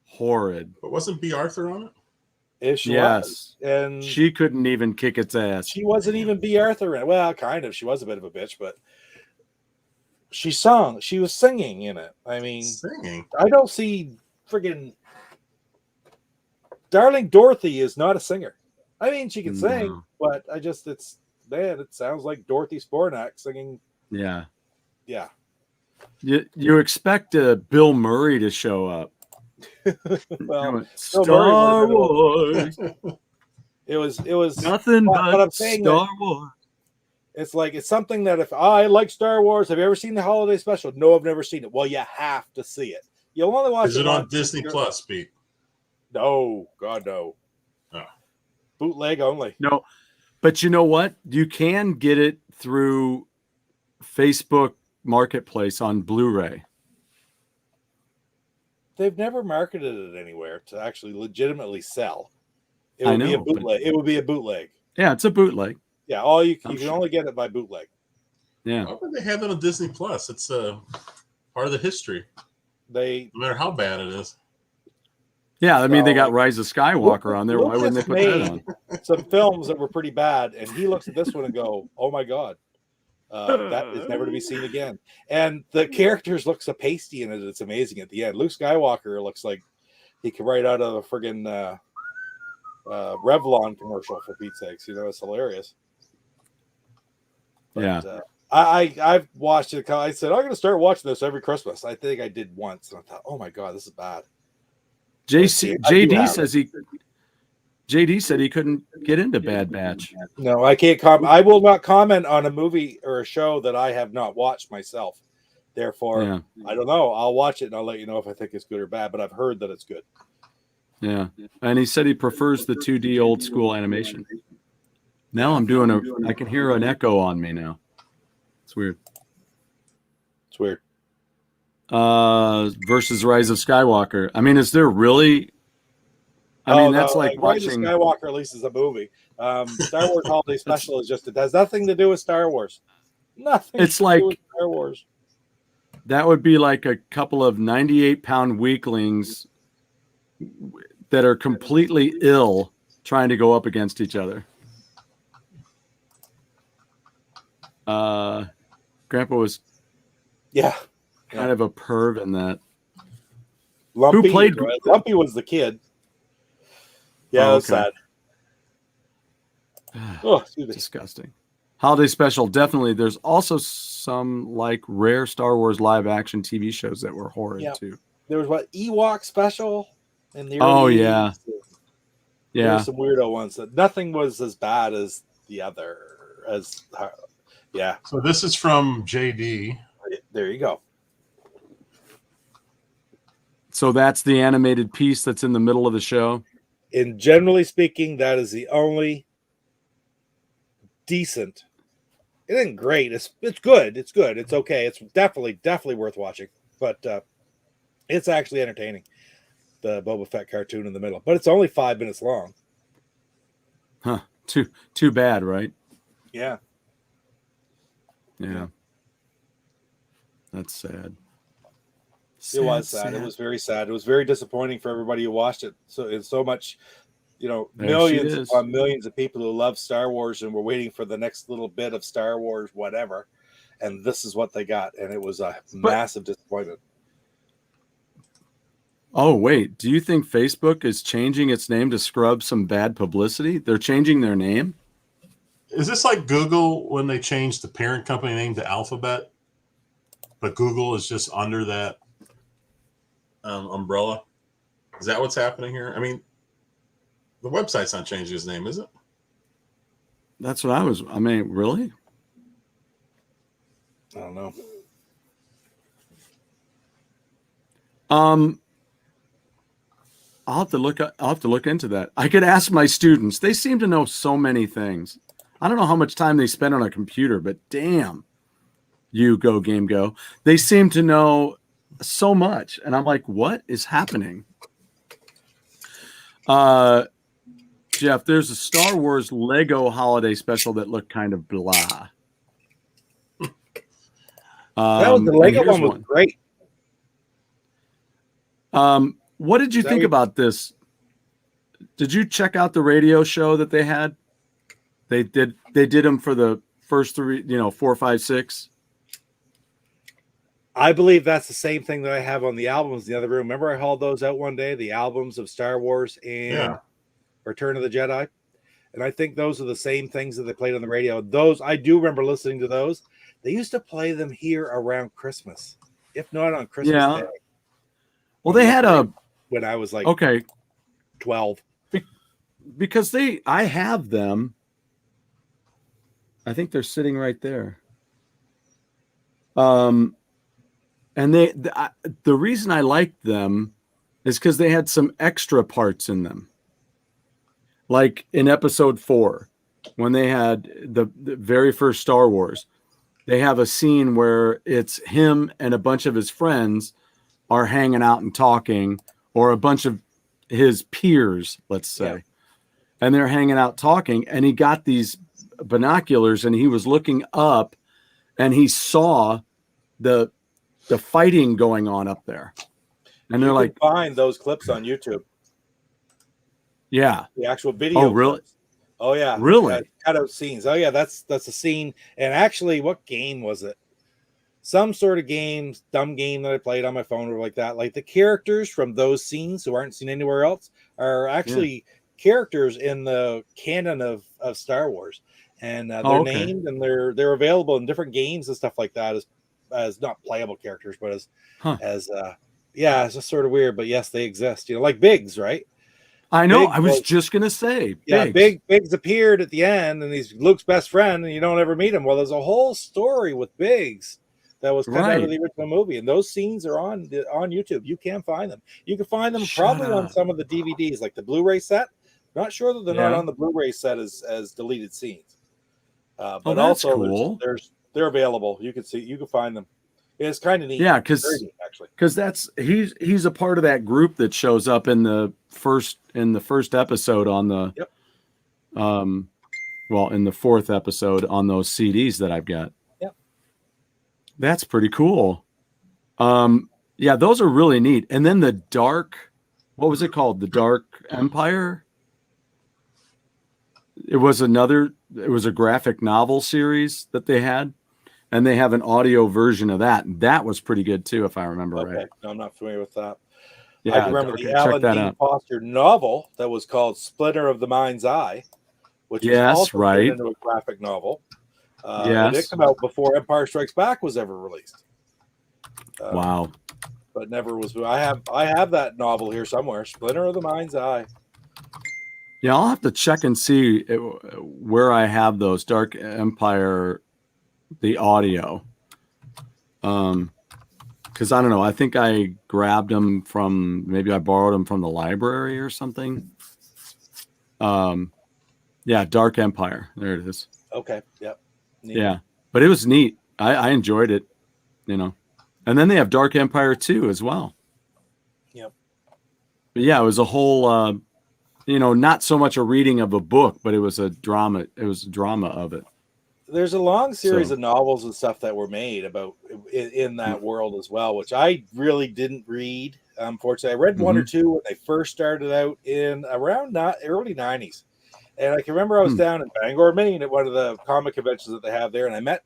horrid. But wasn't B. Arthur on it? If she Yes. was. And She couldn't even kick its ass. she wasn't even B. Arthur in it. Well, kind of. She was a bit of a bitch, but she sung. She was singing in it. I mean, Singing. I don't see friggin' Darling Dorothy is not a singer. I mean, she can sing, No. but it sounds like Dorothy Spornak singing. Yeah. Yeah. You expect Bill Murray to show up. Well, Doing Bill Star Murray Wars. it was Nothing But but I'm saying Star Wars. it's like it's something that if I like Star Wars, have you ever seen the holiday special? No, I've never seen it. Well, you have to see it. You'll only watch Is it on Disney Plus, Pete? No, God, no. Oh. Bootleg only. No, but you know what? You can get it through Facebook Marketplace on Blu-ray. They've never marketed it anywhere to actually legitimately sell. It I would be a know, but- bootleg. It would be a bootleg. Yeah, it's a bootleg. Yeah, all you I'm can sure. only get it by bootleg. Yeah. Why would they have it on Disney Plus? It's part of the history, They no matter how bad it is. Yeah, I mean, they So, got Rise of Skywalker on there. Why wouldn't they put that on? some films that were pretty bad, and he looks at this one and go, "Oh my god, that is never to be seen again." And the characters look so pasty in it; it's amazing at the end. Luke Skywalker looks like he could write out of a friggin' Revlon commercial, for Pete's sakes. It's hilarious. But, Yeah. I've watched it. I said I'm going to start watching this every Christmas. I think I did once, and I thought, "Oh my god, this is bad." JD says JD said he couldn't get into Bad Batch. No, I can't comment. I will not comment on a movie or a show that I have not watched myself. Therefore, Yeah. I don't know. I'll watch it and I'll let you know if I think it's good or bad. But I've heard that it's good. Yeah. And he said he prefers the 2D old school animation. Now I'm doing I can hear an echo on me now. It's weird. It's weird. Versus Rise of Skywalker. I mean, is there really? I mean, that's like Rise of watching. Skywalker. At least is a movie. Star Wars Holiday Special is just. It has nothing to do with Star Wars. Nothing. It's to do like- with Star Wars. That would be like a couple of 98-pound weaklings that are completely ill trying to go up against each other. Grandpa was Yeah. kind of a perv in that. Lumpy. played- Right? Lumpy was the kid. Yeah, Oh, that was okay. sad. Oh, excuse me. Disgusting. Holiday special, definitely. There's also some like rare Star Wars live action TV shows that were horrid Yeah. too. There was what Ewok special in the Oh, early yeah. 80s. There Yeah. were some weirdo ones that nothing was as bad as the other. Yeah, So this is from JD. there you go. So that's the animated piece that's in the middle of the show. And generally speaking, that is the only decent. It isn't great. It's good. It's good. It's okay. It's definitely worth watching. But it's actually entertaining. The Boba Fett cartoon in the middle, but it's only 5 minutes long. Huh. Too bad, right? Yeah. Yeah. That's sad. It was sad. It was very sad. It was very disappointing for everybody who watched it. So it's so much, There she millions is. upon millions of people who love Star Wars and were waiting for the next little bit of Star Wars, whatever. And this is what they got, and it was a massive disappointment. Oh, wait. Do you think Facebook is changing its name to scrub some bad publicity? They're changing their name? Is this like Google when they changed the parent company name to Alphabet, but Google is just under that umbrella? Is that what's happening here? I mean, the website's not changing its name, is it? That's what really? I don't know. I'll have to look into that. I could ask my students. They seem to know so many things. I don't know how much time they spend on a computer, but damn, you GoGameGo. They seem to know so much. And I'm like, what is happening? Jeff, there's a Star Wars Lego holiday special that looked kind of blah. That was the and Lego here's one was great. What did you Is that think what- about this? Did you check out the radio show that they had? They did them for the first three, 4, 5, 6. I believe that's the same thing that I have on the albums in the other room. Remember I hauled those out one day, the albums of Star Wars and Yeah. Return of the Jedi. And I think those are the same things that they played on the radio. Those, I do remember listening to those. They used to play them here around Christmas, if not on Christmas Yeah. Day. Well, they had When I was like okay, 12. because I have them. I think they're sitting right there. And the reason I liked them is because they had some extra parts in them. Like in episode 4, when they had the very first Star Wars, they have a scene where it's him and a bunch of his friends are hanging out and talking, or a bunch of his peers, let's say. Yeah. And they're hanging out talking, and he got these binoculars and he was looking up and he saw the fighting going on up there. And they're You like, can find those clips on YouTube. yeah. The actual video. Oh, really? clips. Oh yeah. Really? Cut out scenes. Oh yeah, that's a scene. And actually, what game was it? Some sort of game, dumb game that I played on my phone or like that. Like the characters from those scenes who aren't seen anywhere else are actually characters in the canon of Star Wars. And they're okay. named and they're available in different games and stuff like that as not playable characters, but as it's just sort of weird, but yes, they exist. Like Biggs, right? I know. Big I was was- just going to say, Yeah, Biggs. Biggs appeared at the end, and he's Luke's best friend, and you don't ever meet him. Well, there's a whole story with Biggs that was cut out Right. of the original movie, and those scenes are on YouTube. You can find them. You can find them Shut probably on up. some of the DVDs, like the Blu-ray set. Not sure that they're not Yeah. on the Blu-ray set as deleted scenes. But that's also, cool. they're available. You can find them. It's kind of neat. Yeah, Very neat, actually. because he's a part of that group that shows up in the first episode on the Yep. in the 4th episode on those CDs that I've got. That's pretty cool. Yeah, those are really neat. And then the Dark, what was it called? The Dark Empire? It was a graphic novel series that they had, and they have an audio version of that. And that was pretty good too, if I remember Okay, right. no, I'm not familiar with that. Yeah, I can remember Dark, the check Alan that Dean out. Foster novel that was called Splinter of the Mind's Eye, which was Yes, also right. turned into a graphic novel. And it Yes. came out before Empire Strikes Back was ever released. Wow. But never was. I have that novel here somewhere, Splinter of the Mind's Eye. Yeah, I'll have to check and see where I have those Dark Empire, the audio. Because I don't know. I think I grabbed them from, maybe I borrowed them from the library or something. Yeah, Dark Empire. There it is. Okay. Yep. Neat. Yeah, but it was neat. I enjoyed it, you know. And then they have Dark Empire 2 as well. Yep. But yeah, it was a whole, not so much a reading of a book, but it was a drama. It was a drama of it. There's a long series So- of novels and stuff that were made about in that world as well, which I really didn't read. Unfortunately, I read one or two when they first started out in around early 90s. And I can remember I was down in Bangor, Maine at one of the comic conventions that they have there, and I met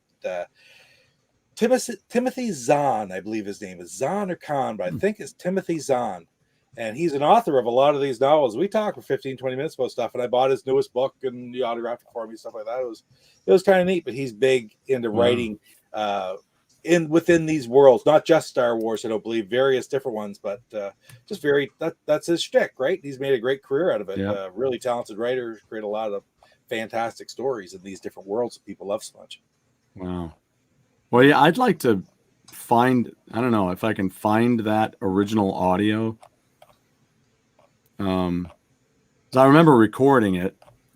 Timothy Zahn, I believe his name is Zahn or Khan, but I think it's Timothy Zahn. And he's an author of a lot of these novels. We talked for 15, 20 minutes about stuff, and I bought his newest book and he autographed it for me, stuff like that. It was kind of neat, but he's big into writing within these worlds, not just Star Wars, I don't believe, various different ones, but just that's his shtick, right? He's made a great career out of it. Yep. Really talented writer, create a lot of fantastic stories in these different worlds that people love so much. Wow. Well, yeah, I'd like to find, I don't know if I can find that original audio. So I remember recording it,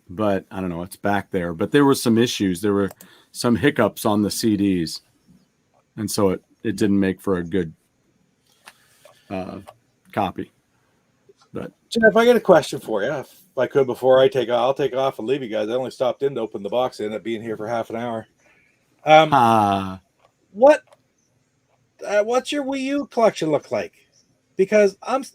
but I don't know, it's back there. But there were some issues. There were some hiccups on the CDs. And so it didn't make for a good copy. But Jeff, I got a question for you. If I could, before I take off, I'll take off and leave you guys. I only stopped in to open the box. I ended up being here for half an hour. What's your Wii U collection look like? Because I'm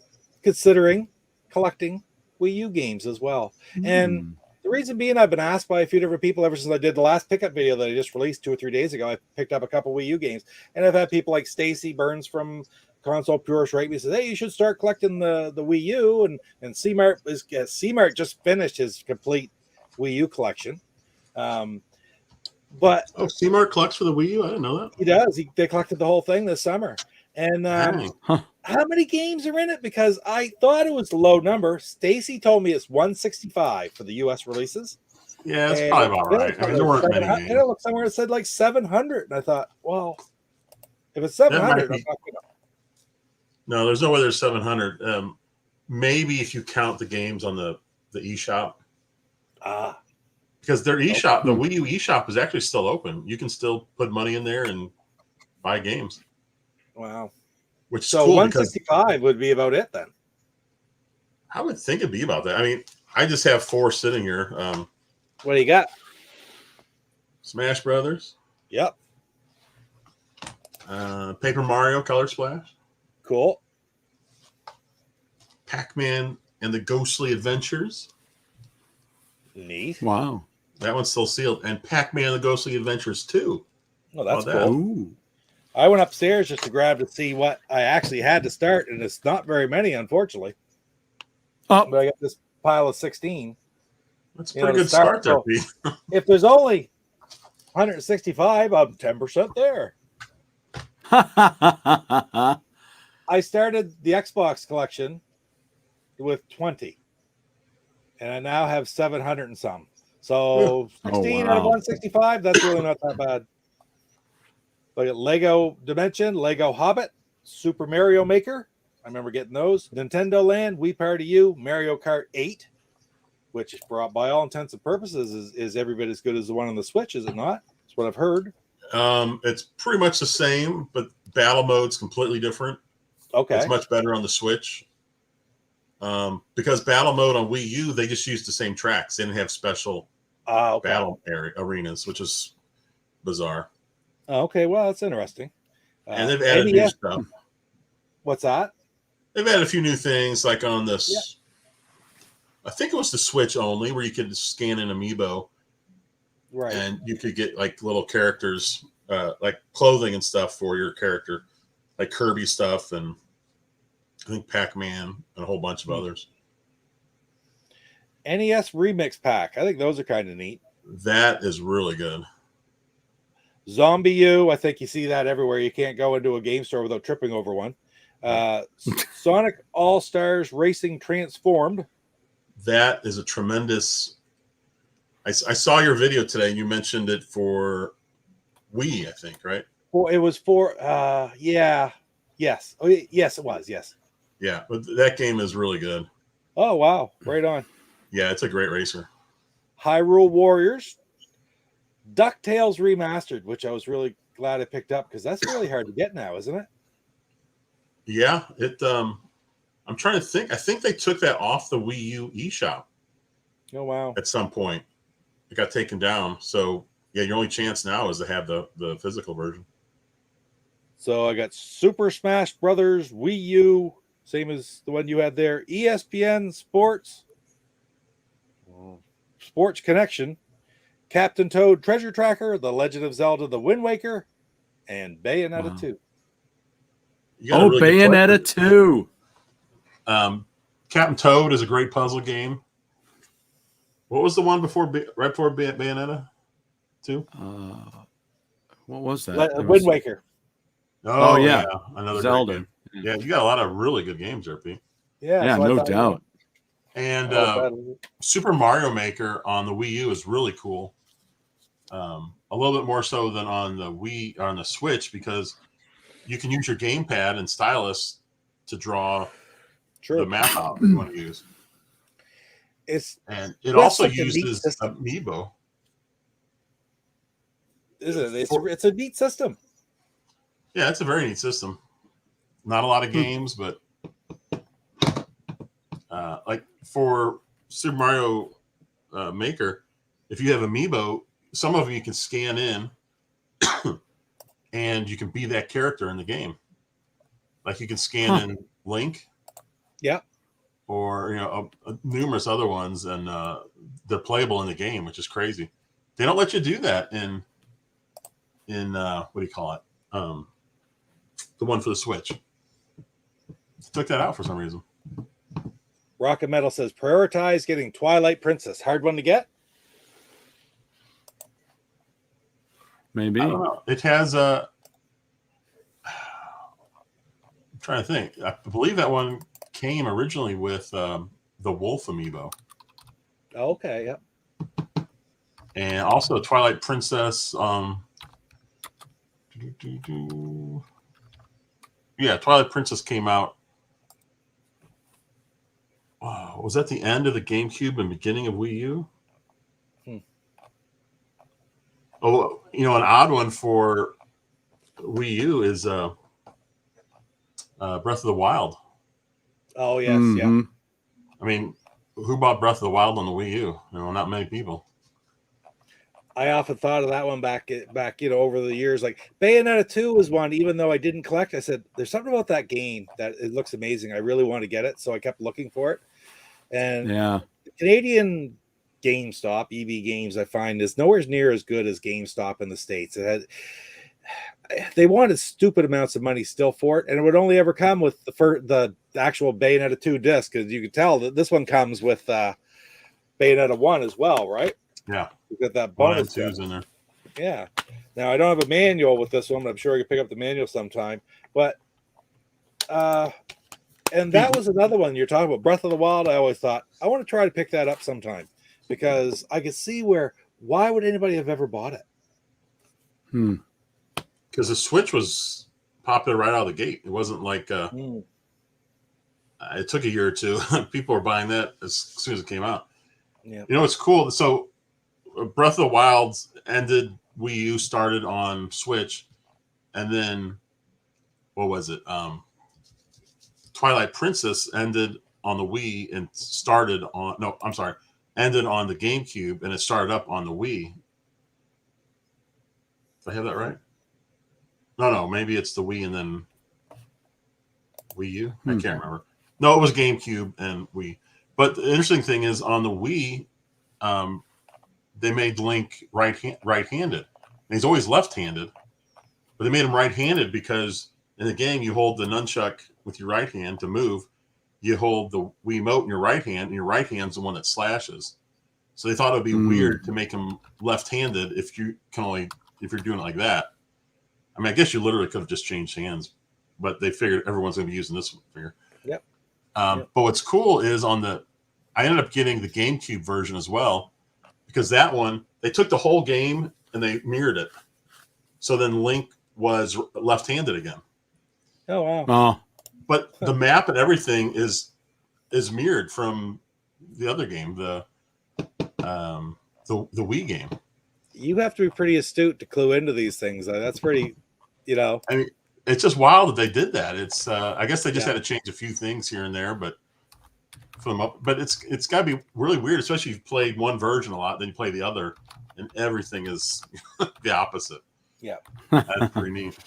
considering collecting Wii U games as well. And the reason being, I've been asked by a few different people ever since I did the last pickup video that I just released 2 or 3 days ago. I picked up a couple Wii U games, and I've had people like Stacy Burns from Console Purist write me, says, "Hey, you should start collecting the Wii U." And C-Mart just finished his complete Wii U collection. But C-Mart collects for the Wii U? I didn't know that. he does. They collected the whole thing this summer. And how many games are in it? Because I thought it was a low number. Stacy told me it's 165 for the US releases. Yeah, that's probably about right. I mean, there weren't many games. And I looked somewhere that said like 700. And I thought, well, if it's 700, I'm not gonna... No, there's no way there's 700. Maybe if you count the games on the eShop. Because their eShop, the Wii U eShop is actually still open. You can still put money in there and buy games. Wow. Which is so cool 165 would be about it then. I would think it'd be about that. I mean, I just have 4 sitting here. What do you got? Smash Brothers. Yep. Paper Mario Color Splash. Cool. Pac-Man and the Ghostly Adventures. Neat. Wow. That one's still sealed. And Pac-Man and the Ghostly Adventures 2. Oh, that's How about cool. Ooh. I went upstairs just to grab to see what I actually had to start, and it's not very many, unfortunately. But I got this pile of 16. That's a pretty good start there, Pete. If there's only 165, I'm 10% there. I started the Xbox collection with 20, and I now have 700 and some. So 16 out of 165, that's really not that bad. Look at Lego Dimension, Lego Hobbit, Super Mario Maker. I remember getting those. Nintendo Land, Wii Party U, Mario Kart 8, which is by all intents and purposes is every bit as good as the one on the Switch, is it not? That's what I've heard. It's pretty much the same, but battle mode's completely different. Okay. It's much better on the Switch. Because battle mode on Wii U, they just used the same tracks. They didn't have special battle arenas, which is bizarre. Oh, okay, well, that's interesting. And they've added new NES stuff. What's that? They've added a few new things, like on this. Yeah. I think it was the Switch only, where you could scan an amiibo, Right. and you could get like little characters, like clothing and stuff for your character, like Kirby stuff, and I think Pac-Man and a whole bunch of others. NES Remix Pack. I think those are kind of neat. That is really good. Zombie U. I think you see that everywhere. You can't go into a game store without tripping over one. Sonic All-Stars Racing Transformed. That is a tremendous. I saw your video today. You mentioned it for Wii, I think, right? Well, it was for yeah, yes, oh yes, it was, yes. Yeah, but that game is really good. Oh wow, right on. Yeah, it's a great racer. Hyrule Warriors, DuckTales Remastered, which I was really glad I picked up because that's really hard to get now, isn't it? Yeah, it. I'm trying to think. I think they took that off the Wii U eShop Oh wow. at some point. It got taken down. So yeah, your only chance now is to have the physical version. So I got Super Smash Brothers Wii U, same as the one you had there. ESPN Sports, Sports Connection, Captain Toad Treasure Tracker, The Legend of Zelda: The Wind Waker, and Bayonetta 2. You got a really good Bayonetta collection. 2. Captain Toad is a great puzzle game. What was the one before, right before Bayonetta 2? What was that? Wind Waker. Oh yeah. Another Zelda. great game. Yeah, you got a lot of really good games there, Pete. Yeah, so I no thought- doubt. And Super Mario Maker on the Wii U is really cool. A little bit more so than on the Wii, on the Switch, because you can use your gamepad and stylus to draw the map out that you want to use. And it also such a neat uses system. Amiibo. It's a neat system. Yeah, it's a very neat system. Not a lot of games, but like for Super Mario Maker, if you have Amiibo, some of them you can scan in and you can be that character in the game. Like you can scan in Link. Yeah. Or numerous other ones, and they're playable in the game, which is crazy. They don't let you do that in what do you call it? The one for the Switch. They took that out for some reason. Rocket Metal says prioritize getting Twilight Princess. Hard one to get. Maybe. I don't know. It has a. I'm trying to think. I believe that one came originally with the Wolf Amiibo. Okay, yep. And also Twilight Princess. Yeah, Twilight Princess came out. Was that the end of the GameCube and beginning of Wii U? Oh, an odd one for Wii U is Breath of the Wild. Oh yes, yeah. I mean, who bought Breath of the Wild on the Wii U? Not many people. I often thought of that one back, over the years. Like Bayonetta 2 was one, even though I didn't collect. I said, "There's something about that game that it looks amazing. I really want to get it." So I kept looking for it. And the Canadian GameStop, EB Games, I find is nowhere near as good as GameStop in the States. They wanted stupid amounts of money still for it, and it would only ever come with the actual Bayonetta 2 disc, because you could tell that this one comes with Bayonetta 1 as well, right? Yeah. You got that bonus in there. Yeah. Now I don't have a manual with this one, but I'm sure I can pick up the manual sometime. But and that was another one you're talking about. Breath of the Wild, I always thought, I want to try to pick that up sometime, because I could see why would anybody have ever bought it? Because the Switch was popular right out of the gate. It wasn't like it took a year or two. People were buying that as soon as it came out. Yeah. It's cool. So Breath of the Wild ended, Wii U started on Switch, and then what was it? Twilight Princess ended on the Wii and ended on the GameCube, and it started up on the Wii. Did I have that right? No, maybe it's the Wii and then Wii U. I can't remember. No, it was GameCube and Wii. But the interesting thing is on the Wii, they made Link right-handed. And he's always left-handed, but they made him right-handed because in the game you hold the nunchuck with your right hand to move. You hold the Wiimote in your right hand, and your right hand's the one that slashes. So they thought it would be weird to make him left-handed if you're doing it like that. I mean, I guess you literally could have just changed hands, but they figured everyone's going to be using this finger. Yep. But what's cool is I ended up getting the GameCube version as well, because that one, they took the whole game and they mirrored it. So then Link was left-handed again. Oh, wow. Oh, But the map and everything is mirrored from the other game, the Wii game. You have to be pretty astute to clue into these things. That's pretty, I mean, it's just wild that they did that. It's I guess they just had to change a few things here and there, but for them up. But it's got to be really weird, especially if you've played one version a lot, then you play the other, and everything is the opposite. Yeah, that's pretty neat.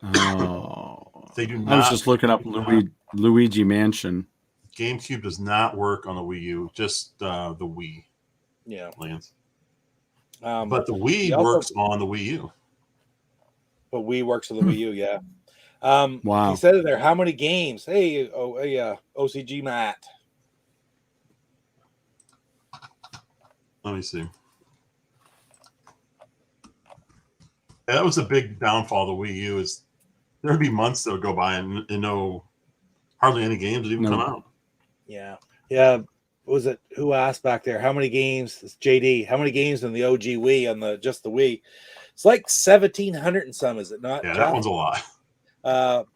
oh. They do not. I was just looking up Luigi Mansion. GameCube does not work on the Wii U, just the Wii. Yeah, Lance. But the Wii works on the Wii U. But Wii works on the Wii U, yeah. Wow. He said it there. How many games? Hey, OCG Matt. Let me see. Yeah, that was a big downfall of the Wii U. Is there would be months that would go by and hardly any games would even come out. Yeah. What was it? Who asked back there? How many games? It's JD. How many games in the OG Wii on just the Wii? It's like 1,700 and some, is it not? Yeah, that one's a lot.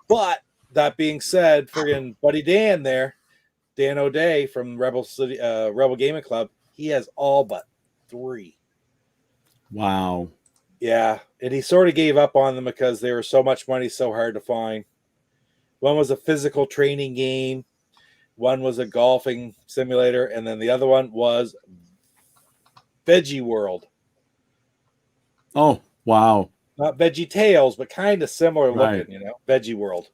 But that being said, friggin' buddy Dan there, Dan O'Day from Rebel Gaming Club, he has all but 3. Wow. Yeah, and he sort of gave up on them because they were so much money, so hard to find. One was a physical training game. One was a golfing simulator, and then the other one was Veggie World. Oh, wow. Not Veggie Tales, but kind of similar looking, Right. Veggie World.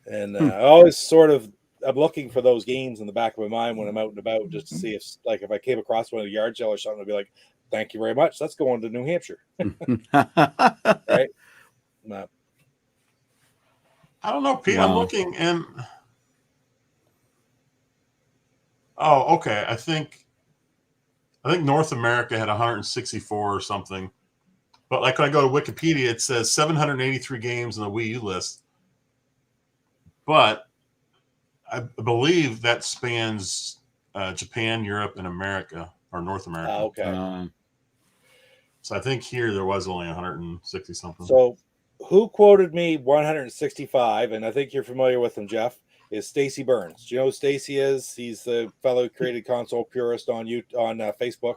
And I always I'm looking for those games in the back of my mind when I'm out and about, just to see if I came across one at a yard sale or something, I'd be like, thank you very much. Let's go on to New Hampshire. Right? I don't know, Pete. Wow. I'm looking and oh, okay. I think North America had 164 or something. But like when I go to Wikipedia, it says 783 games on the Wii U list. But I believe that spans Japan, Europe, and America, or North America. Oh, okay. So I think here there was only 160 something. So who quoted me 165, and I think you're familiar with him, Jeff, is Stacy Burns. Do you know who Stacy is? He's the fellow who created Console Purist on Facebook.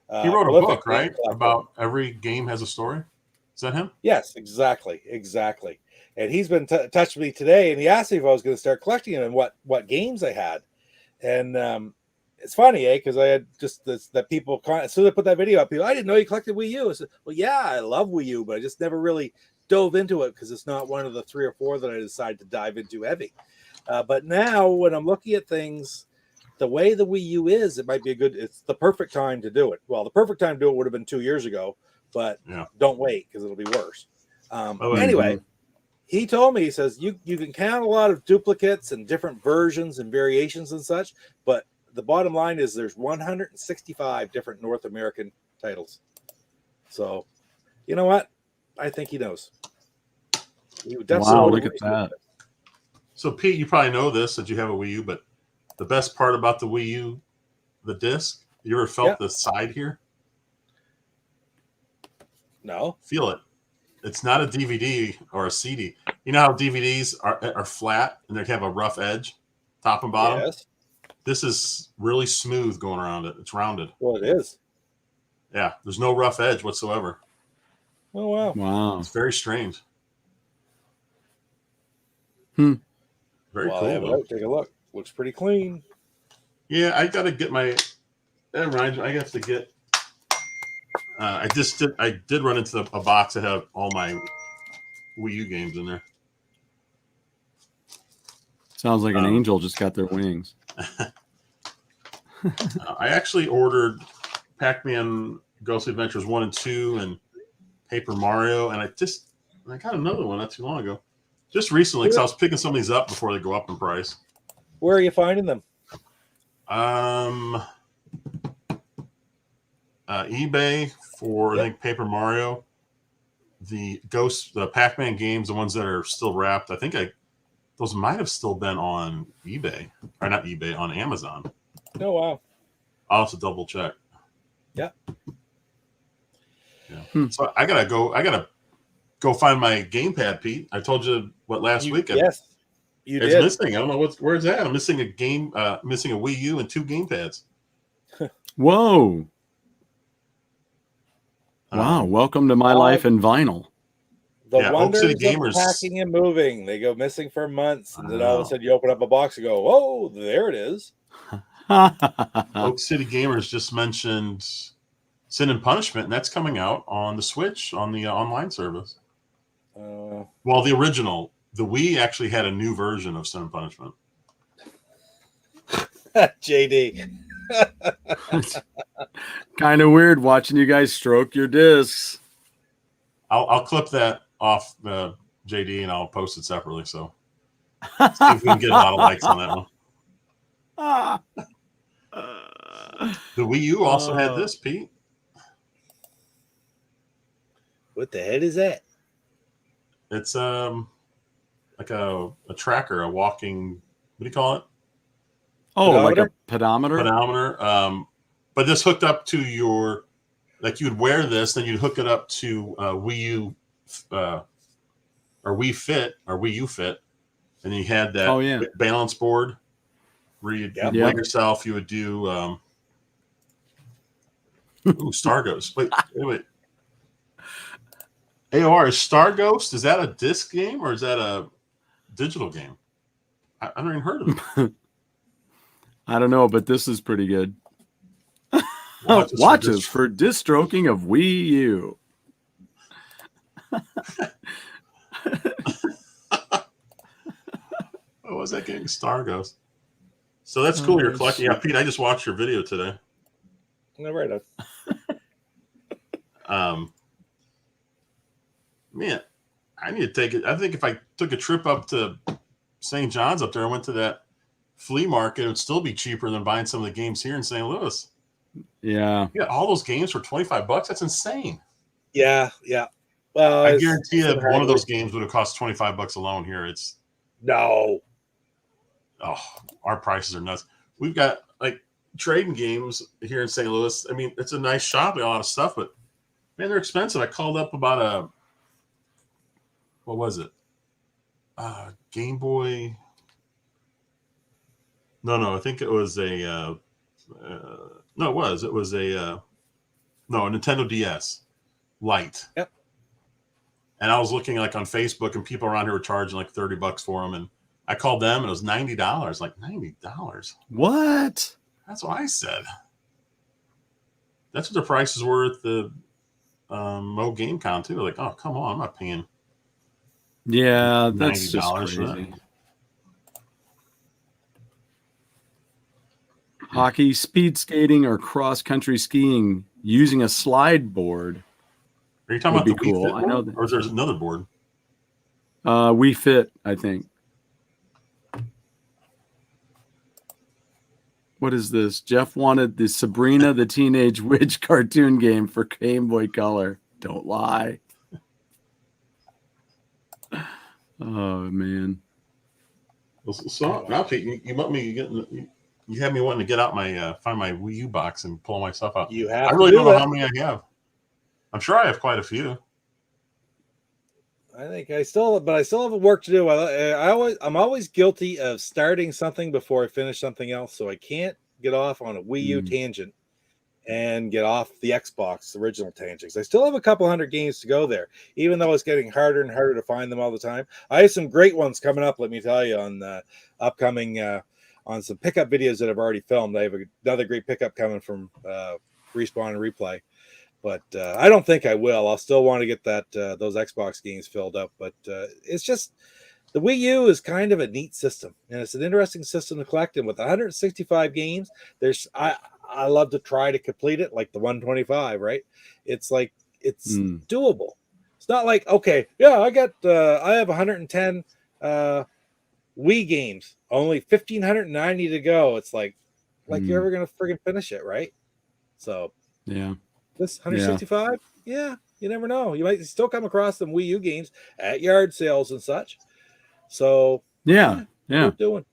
He wrote a book, right? About every game has a story. Is that him? Yes, exactly. And he's been touched with me today, and he asked me if I was going to start collecting them and what games I had. And it's funny, because I had just that people as soon as I put that video up, people, I didn't know you collected Wii U. I said, well, yeah, I love Wii U, but I just never really dove into it because it's not one of the 3 or 4 that I decided to dive into heavy. But now when I'm looking at things, the way the Wii U is, it's the perfect time to do it. Well, the perfect time to do it would have been 2 years ago, but don't wait because it'll be worse. Anyway, he told me, he says, you can count a lot of duplicates and different versions and variations and such, but the bottom line is there's 165 different North American titles. So, you know what? I think he knows. Wow, look at that. So, Pete, you probably know this that you have a Wii U, but the best part about the Wii U, the disc, you ever felt the side here? No. Feel it. It's not a DVD or a CD. You know how DVDs are flat and they have a rough edge, top and bottom? Yes. This is really smooth going around it. It's rounded. Well, it is. Yeah, there's no rough edge whatsoever. Oh, wow. Wow. It's very strange. Very cool. Take a look. Looks pretty clean. Yeah, I got to get that reminds me, I have to get I did run into a box that had all my Wii U games in there. Sounds like an angel just got their wings. I actually ordered Pac-Man Ghostly Adventures 1 and 2 and Paper Mario, and I got another one not too long ago. Just recently, because I was picking some of these up before they go up in price. Where are you finding them? eBay for I think Paper Mario, the Pac-Man games, the ones that are still wrapped. I think those might have still been on eBay, or not eBay, on Amazon. Oh wow! I'll have to double check. Yeah. So I gotta go find my gamepad, Pete. I told you last week. Yes, you it's did. missing. I don't know where's that. I'm missing missing a Wii U and 2 gamepads. Whoa! Wow! Welcome to my life in vinyl. The wonders of packing and moving. They go missing for months, and then all of a sudden you open up a box and go, "Whoa! There it is." Oak City Gamers just mentioned Sin and Punishment, and that's coming out on the Switch on the online service. Well, the original, the Wii actually had a new version of Sin and Punishment. JD. Kind of weird watching you guys stroke your discs. I'll clip that off JD and I'll post it separately. So see if we can get a lot of likes on that one. The Wii U also had this, Pete. What the heck is that? It's like a tracker, a walking. What do you call it? Oh, like a pedometer. Pedometer. But this hooked up to your, like you'd wear this, then you'd hook it up to Wii U, or Wii Fit, or Wii U Fit, and you had that balance board where you'd weigh yourself. You would do. Star Ghost. Wait. AOR, is Star Ghost, is that a disc game or is that a digital game? I haven't even heard of it. I don't know, but this is pretty good. Watches for disc stroking of Wii U. What was that game? Star Ghost. So that's cool. You're collecting. Yeah, Pete, I just watched your video today. No, right on. Man, I need to take it. I think if I took a trip up to St. John's up there, I went to that flea market, it would still be cheaper than buying some of the games here in St. Louis. Yeah. Yeah, all those games for $25. That's insane. Yeah. Well, I guarantee you one of those games would have cost $25 alone here. Our prices are nuts. We've got like trading games here in St. Louis. I mean, it's a nice shop, a lot of stuff, but man, they're expensive. I called up about what was it? Game Boy. No, I think it was a Nintendo DS Lite. Yep. And I was looking like on Facebook, and people around here were charging like $30 for them, and I called them, and it was $90. Like $90. What? That's what I said. That's what the prices were at the Mo GameCon too. Like, oh come on, I'm not paying. Yeah, that's just crazy. Hockey, speed skating, or cross-country skiing using a slide board. Are you talking about the Wii Fit? I know that. Or there's another board? Wii Fit, I think. What is this? Jeff wanted the Sabrina the Teenage Witch cartoon game for Game Boy Color. Don't lie. Oh man. So now, Pete, you want me getting? You have me wanting to get out my find my Wii U box and pull my stuff out. You have. I really don't know how many I have. I'm sure I have quite a few. I think I still have work to do. I'm always guilty of starting something before I finish something else, so I can't get off on a Wii U tangent and get off the Xbox original tangents. I still have a couple hundred games to go there, even though it's getting harder and harder to find them all the time. I have some great ones coming up, let me tell you, on the upcoming on some pickup videos that I've already filmed. I have another great pickup coming from Respawn and Replay. But I don't think I will. I'll still want to get those Xbox games filled up. But it's just the Wii U is kind of a neat system, and it's an interesting system to collect. And with 165 games, I love to try to complete it like the 125. Right? It's like it's doable. It's not like okay, yeah, I have 110 Wii games, only 1,590 to go. It's like you're ever gonna friggin' finish it, right? So Yeah. this 165, yeah, you never know. You might still come across some Wii U games at yard sales and such. So Yeah. worth doing.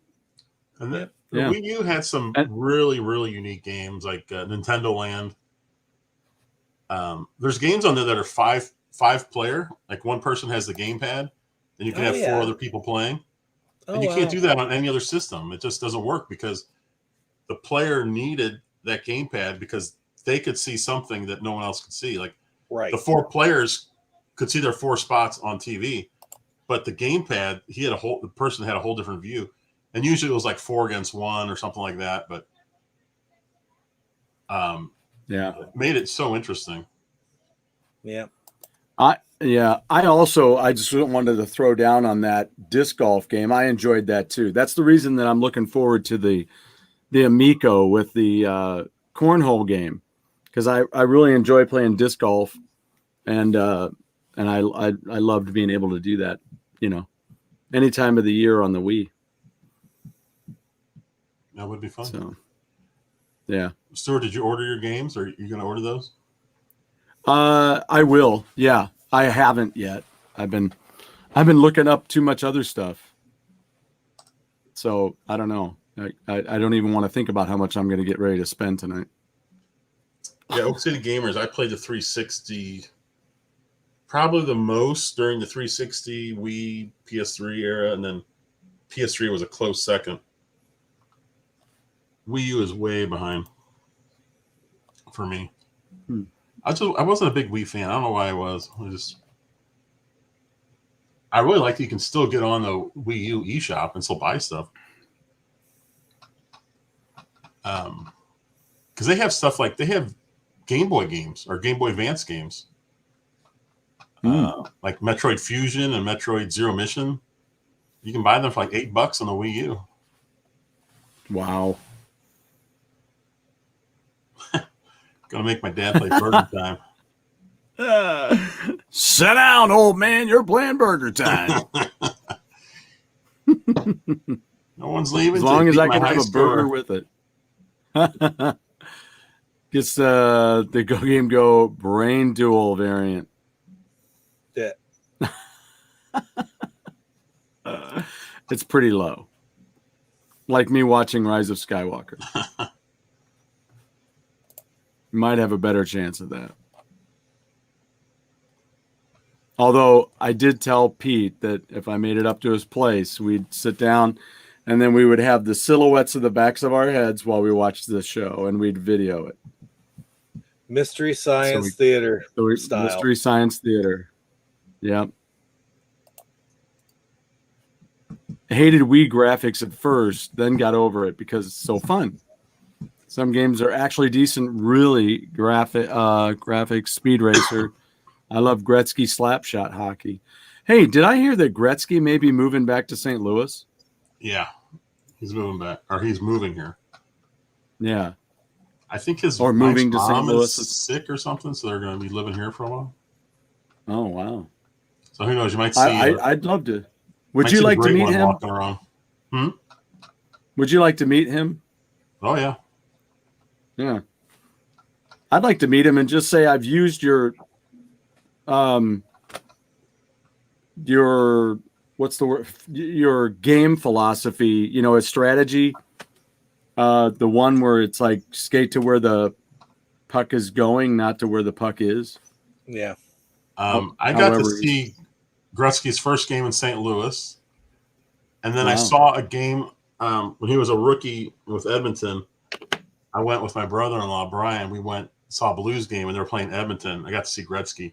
And the Wii U had some really, really unique games like Nintendo Land. There's games on there that are five player, like one person has the gamepad, and you can have 4 other people playing. And you can't do that on any other system. It just doesn't work because the player needed that gamepad because they could see something that no one else could see. Like the 4 players could see their 4 spots on TV, but the gamepad, the person had a whole different view. And usually it was like 4 against 1 or something like that. But it made it so interesting. Yeah. I just wanted to throw down on that disc golf game. I enjoyed that too. That's the reason that I'm looking forward to the Amico with the cornhole game, because I really enjoy playing disc golf, and I loved being able to do that, any time of the year on the Wii. That would be fun. So, yeah. Stuart, did you order your games? Or are you going to order those? I will. Yeah, I haven't yet. I've been looking up too much other stuff. So I don't know. I don't even want to think about how much I'm going to get ready to spend tonight. Yeah, Oak City Gamers. I played the 360 probably the most during the 360 Wii PS3 era, and then PS3 was a close second. Wii U is way behind for me. I wasn't a big Wii fan. I don't know why I was. I really like that you can still get on the Wii U eShop and still buy stuff. Because they have stuff like they have Game Boy games or Game Boy Advance games, like Metroid Fusion and Metroid Zero Mission. You can buy them for like $8 on the Wii U. Wow. Gonna make my dad play Burger Time. Sit down, old man. You're playing Burger Time. No one's leaving. As long as I can have a burger with it. Gets the GoGameGo Brain Duel variant. Yeah. It's pretty low. Like me watching Rise of Skywalker. Might have a better chance of that. Although I did tell Pete that if I made it up to his place, we'd sit down and then we would have the silhouettes of the backs of our heads while we watched the show, and we'd video it. Mystery Science Theater style. Mystery Science Theater. Yep. Hated Wii graphics at first, then got over it because it's so fun. Some games are actually decent, really graphics. Speed Racer. I love Gretzky Slapshot hockey. Hey, did I hear that Gretzky may be moving back to St. Louis? Yeah, he's moving back, or he's moving here. Yeah, I think his moving to St. Louis is sick or something, so they're going to be living here for a while. Oh wow! So who knows? You might see. I'd love to. Would you like to meet him? Walking around. Would you like to meet him? Oh yeah. Yeah, I'd like to meet him and just say I've used your what's the word? Your game philosophy. A strategy. The one where it's like skate to where the puck is going, not to where the puck is. Yeah. I got to see Gretzky's first game in St. Louis, and then I saw a game when he was a rookie with Edmonton. I went with my brother-in-law, Brian. We saw a Blues game, and they were playing Edmonton. I got to see Gretzky.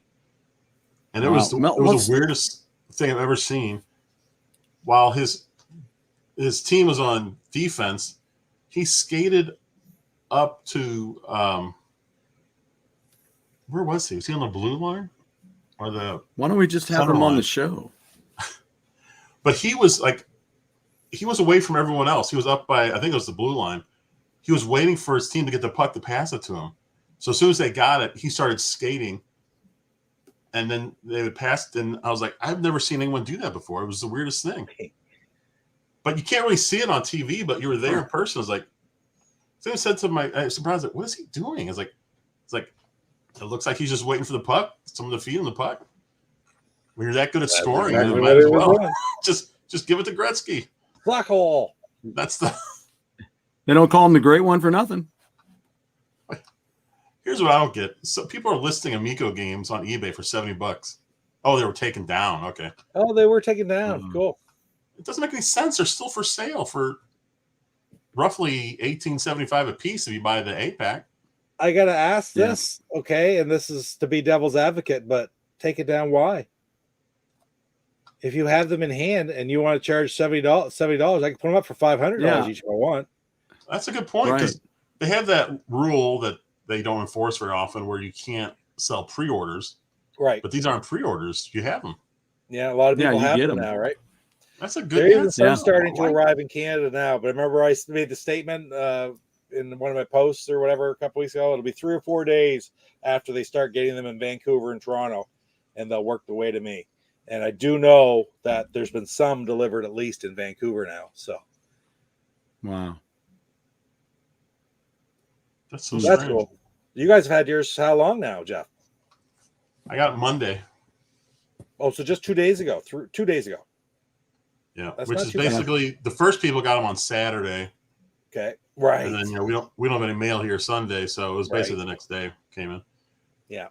And it was the weirdest thing I've ever seen. While his team was on defense, he skated up to where was he? Was he on the blue line or the? Why don't we just have Center him on line. the show? But he was away from everyone else. He was up by, I think it was the blue line. He was waiting for his team to get the puck to pass it to him. So as soon as they got it, he started skating. And then they would pass it. And I was like, I've never seen anyone do that before. It was the weirdest thing. But you can't really see it on TV, but you were there in person. I was like, someone said to I was surprised, like, what is he doing? It's like, it looks like he's just waiting for the puck, someone to feed him the puck. When you're that good at scoring, exactly you what might as he was well. doing. Just give it to Gretzky. Black hole. That's the. They don't call him the Great One for nothing. Here's what I don't get. So people are listing Amico games on eBay for $70. Oh, they were taken down. Okay. Oh, they were taken down. Cool. It doesn't make any sense. They're still for sale for roughly $18.75 a piece if you buy the 8-pack. I gotta ask this, okay, and this is to be devil's advocate, but take it down. Why? If you have them in hand and you want to charge $70, I can put them up for $500 each if I want. That's a good point because they have that rule that they don't enforce very often where you can't sell pre-orders. Right. But these aren't pre-orders. You have them. Yeah, a lot of people have get them now, right? That's a good There even some answer. starting to arrive in Canada now. But I remember I made the statement in one of my posts or whatever a couple weeks ago. It'll be 3 or 4 days after they start getting them in Vancouver and Toronto, and they'll work their way to me. And I do know that there's been some delivered at least in Vancouver now. So, wow, That's so that's strange. cool. You guys have had yours how long now, Jeff? I got it Monday. Oh, so just 2 days ago. 2 days ago. Yeah, That's which not is too bad. basically the first people got them on Saturday, Okay, right. and then we don't have any mail here Sunday, so it was basically the next day came in. Yeah,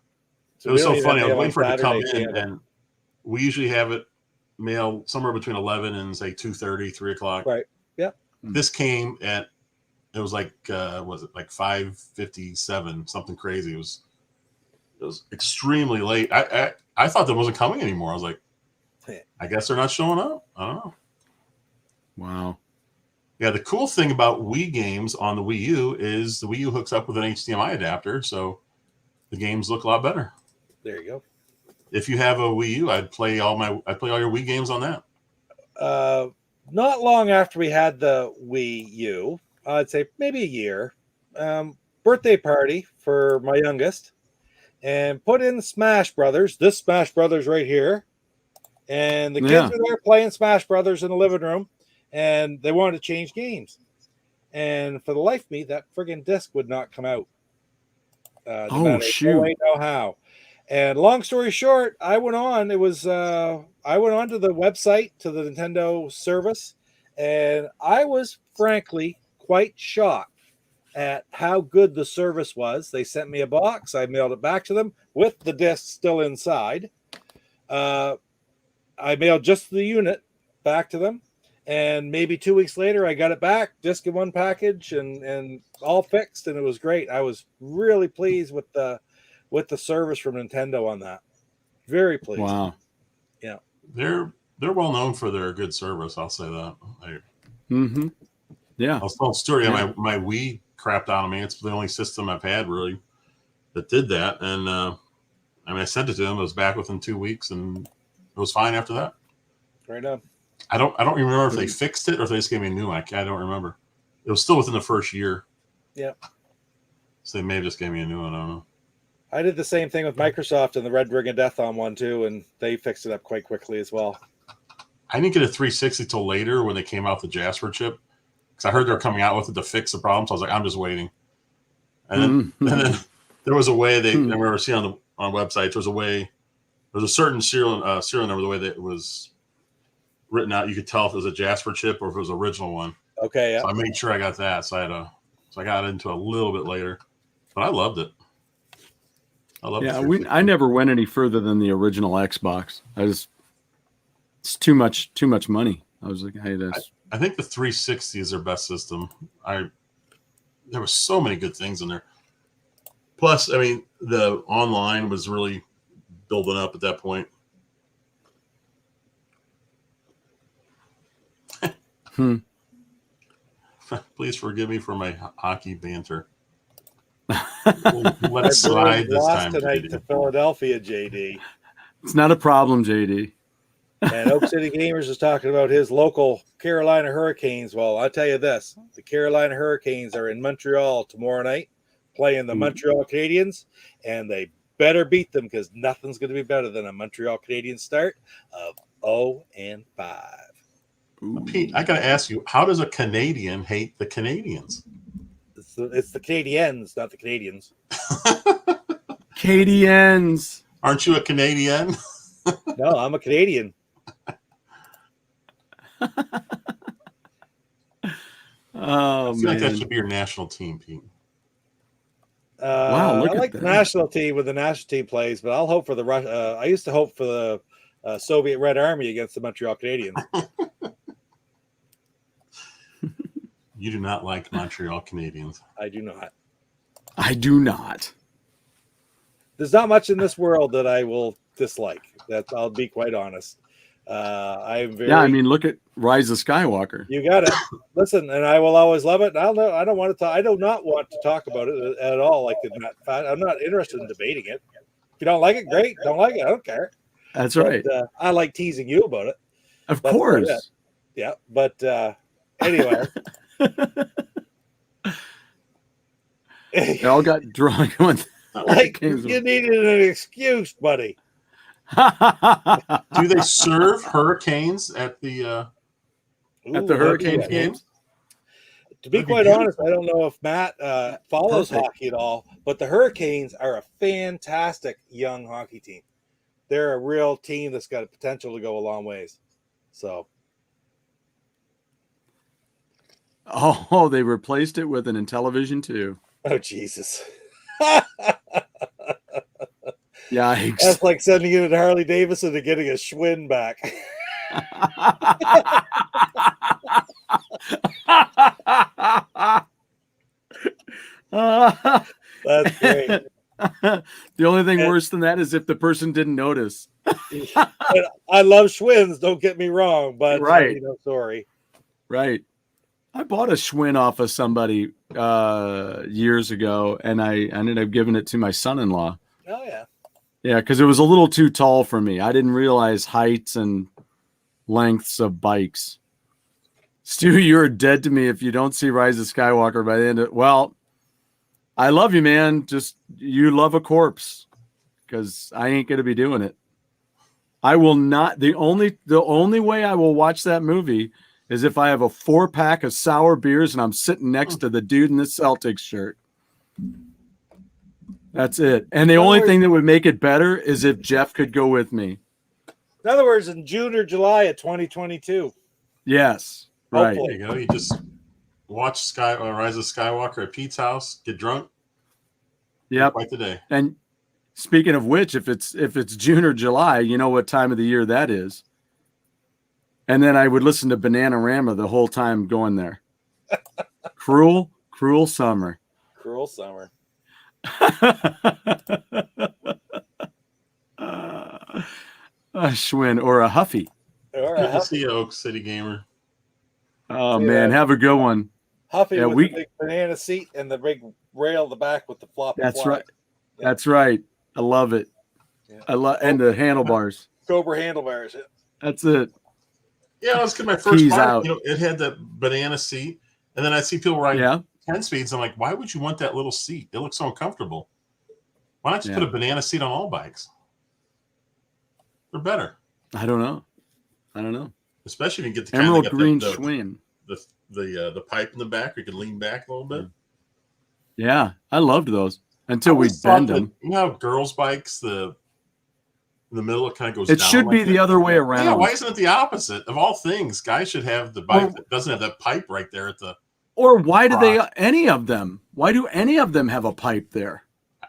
It was so funny. I was waiting for it to come Saturday, in, and we usually have it mailed somewhere between 11 and say 2:30, 3 o'clock. Right. Yeah. This came at it was like was it like 5:57, something crazy. It was extremely late. I thought that wasn't coming anymore. I was like, I guess they're not showing up. I don't know. wow. Yeah, the cool thing about Wii games on the Wii U is the Wii U hooks up with an HDMI adapter, so the games look a lot better. There you go. If you have a Wii U, I'd play all your Wii games on that. Not long after we had the Wii U, I'd say maybe a year, birthday party for my youngest, and put in Smash Brothers. This Smash Brothers right here, and the kids were there playing Smash Brothers in the living room, and they wanted to change games. And for the life of me, that friggin' disc would not come out. Shoot! No way, no how. And long story short, I went on. I went on to the website, to the Nintendo service, and I was frankly quite shocked at how good the service was. They sent me a box. I mailed it back to them with the disc still inside. I mailed just the unit back to them, and maybe 2 weeks later, I got it back, disc in one package, and all fixed, and it was great. I was really pleased with the service from Nintendo on that. Very pleased. Wow. Yeah. They're well known for their good service. I'll say that. Yeah. I was telling Stuart, my Wii crapped out on me. It's the only system I've had really that did that. And I sent it to him. It was back within 2 weeks, and it was fine after that. Right on. I don't remember if they fixed it or if they just gave me a new one. I don't remember. It was still within the first year. Yeah. So they may have just gave me a new one. I don't know. I did the same thing with Microsoft and the Red Ring of Death on one too, and they fixed it up quite quickly as well. I didn't get a 360 till later when they came out with the Jasper chip, because I heard they're coming out with it to fix the problem. So I was like, I'm just waiting. And then there was a way I remember seeing on websites. There's a certain serial number, the way that it was written out. You could tell if it was a Jasper chip or if it was the original one. Okay. Yeah. So I made sure I got that. So I got into it a little bit later, but I loved it. I never went any further than the original Xbox. It's too much money. I was like, hey, that's. I think the 360 is their best system. There were so many good things in there. Plus, the online was really building up at that point. Hmm. Please forgive me for my hockey banter. Let it My slide Bruins this lost time, tonight JD. to Philadelphia, JD. It's not a problem, JD. And Oak City Gamers is talking about his local Carolina Hurricanes. Well, I'll tell you this. The Carolina Hurricanes are in Montreal tomorrow night playing the Montreal Canadiens, and they better beat them because nothing's going to be better than a Montreal Canadiens start of 0-5. Pete, I got to ask you, how does a Canadian hate the Canadians? It's the Canadiens, not the Canadians. Canadians. Aren't you a Canadian? No, I'm a Canadian. Oh, I feel like that man. should be your national team, Pete. Wow, look I at like that. the national team when the national team plays, but I'll hope for the I used to hope for the Soviet Red Army against the Montreal Canadiens. You do not like Montreal Canadiens. I do not. I do not. There's not much in this world that I will dislike. I'll be quite honest. I'm very. Yeah, I mean, look at Rise of Skywalker. You got it. Listen, and I will always love it. And I don't want to talk. I do not want to talk about it at all. Like I'm not interested in debating it. If you don't like it, great. Don't like it, I don't care. That's right. But, I like teasing you about it. Of That's about course. it. Yeah, but anyway. They all got drunk. Like you needed an excuse, buddy. Do they serve hurricanes at the Hurricane yeah. games? To be That'd be quite beautiful. honest, I don't know if Matt follows Perfect. hockey at all, but the Hurricanes are a fantastic young hockey team. They're a real team that's got a potential to go a long ways. So, Oh, they replaced it with an Intellivision too. oh Jesus, Yikes. that's like sending it to Harley Davidson and getting a Schwinn back. That's great. The only thing And- worse than that is if the person didn't notice. But I love Schwinns, don't get me wrong, but Right. Sorry. Right. I bought a Schwinn off of somebody years ago, and I ended up giving it to my son-in-law. Oh yeah. Yeah, because it was a little too tall for me. I didn't realize heights and lengths of bikes. Stu, you're dead to me if you don't see Rise of Skywalker by the end of. Well, I love you, man. Just you love a corpse, because I ain't gonna be doing it. I will not. The only way I will watch that movie is if I have a 4-pack of sour beers and I'm sitting next to the dude in the Celtics shirt. That's it. And the only thing that would make it better is if Jeff could go with me. In other words, in June or July of 2022. Yes. Right. There you go. You just watch Rise of Skywalker at Pete's house, get drunk. Yep. Quite the day. And speaking of which, if it's June or July, you know what time of the year that is. And then I would listen to Bananarama the whole time going there. Cruel, cruel summer. Cruel summer. A Schwinn or a Huffy. Or Good a to Huffy, see you, Oak City Gamer. Oh, Yeah. man. Have a good one. Huffy Yeah, with we- the big banana seat and the big rail in the back with the floppy That's flag. right. That's right. I love it. Yeah. I love and the handlebars. Cobra handlebars. That's it. Yeah, that was good. My first Keys part, out. it had that banana seat, and then I see people riding Yeah. 10 speeds. I'm like, why would you want that little seat? It looks so uncomfortable. Why not just Yeah. put a banana seat on all bikes? They're better, I don't know. especially if you get the Emerald kind green the, Schwinn. the pipe in the back where you can lean back a little bit. Yeah, I loved those until we always thought bend that- them. You know how girls' bikes, in the middle, it kind of goes It down should be like the that? other way around. Yeah, why isn't it the opposite? Of all things, guys should have the bike that doesn't have that pipe right there at the. Or why do they Rock. any of them? Why do any of them have a pipe there?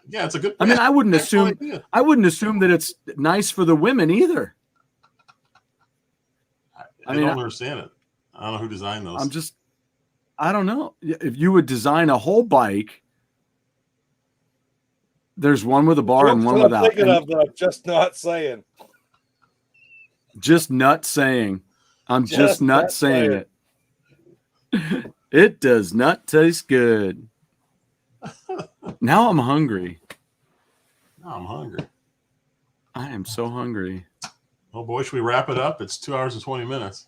Yeah, it's a good. I mean, I wouldn't excellent assume idea. I wouldn't assume that it's nice for the women either. I mean, don't understand it. I don't know who designed those. I don't know. If you would design a whole bike, there's one with a bar and Jokes one that without. I'm thinking And of that I'm just not saying. just not saying. I'm just Just not not saying it. It does not taste good. Now I'm hungry. Now I'm hungry. I am so hungry. Oh boy, should we wrap it up? It's 2 hours and 20 minutes.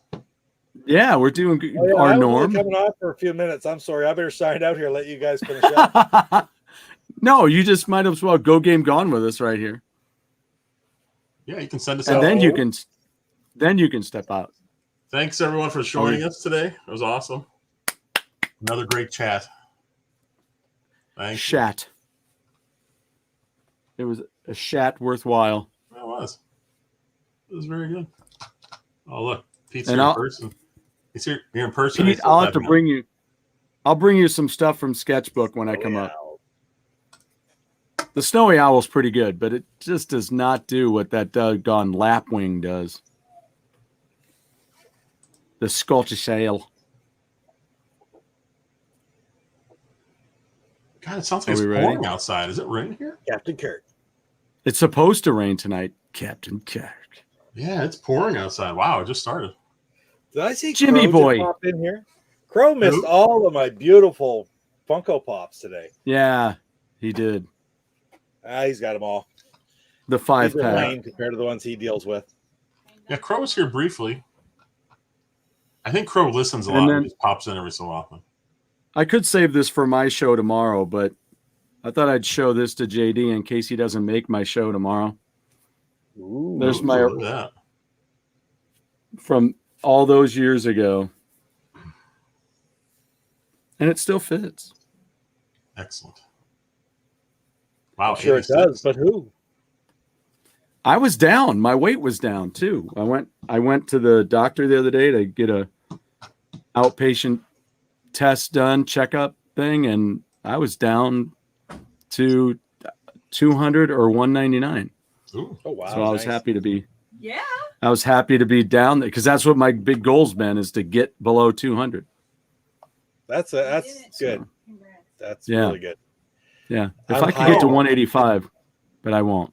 Yeah, we're doing Oh, yeah, our I was norm. only coming on for a few minutes. I'm sorry. I better sign out here and let you guys finish up. No, you just might as well go game gone with us right here. Yeah, you can send us And out. then you can step out. Thanks everyone for joining us today. It was awesome. Another great chat. Thanks. Shat. It was a shat worthwhile. It was. It was very good. Oh look, Pete's And here in person. He's here in person. Pete, I'll have to bring you. I'll bring you some stuff from Sketchbook when I come up. The Snowy Owl's pretty good, but it just does not do what that doggone lapwing does. The Scottish ale. God, it sounds like Are it's we ready? pouring outside. Is it raining here? Captain Kirk. It's supposed to rain tonight, Captain Kirk. Yeah, it's pouring outside. Wow, it just started. Did I see Jimmy Crow boy. just pop in here? Crow missed Who? all of my beautiful Funko Pops today. Yeah, he did. He's got them all. The These 5-pack. are lame compared to the ones he deals with. Yeah, Crow was here briefly. I think Crow listens a And lot. then- And just pops in every so often. I could save this for my show tomorrow, but I thought I'd show this to JD in case he doesn't make my show tomorrow. Ooh. There's my Look at that. from all those years ago. And it still fits. Excellent. Wow, I'm sure it 86. does, but who? I was down. My weight was down too. I went to the doctor the other day to get a outpatient test done, checkup thing, and I was down to 200 or 199. Ooh. Oh wow! So I was nice. happy to be. Yeah. I was happy to be down there because that's what my big goal's been, is to get below 200. That's good. That's Yeah. really good. Yeah, if I'm I could get to high. 185, but I won't.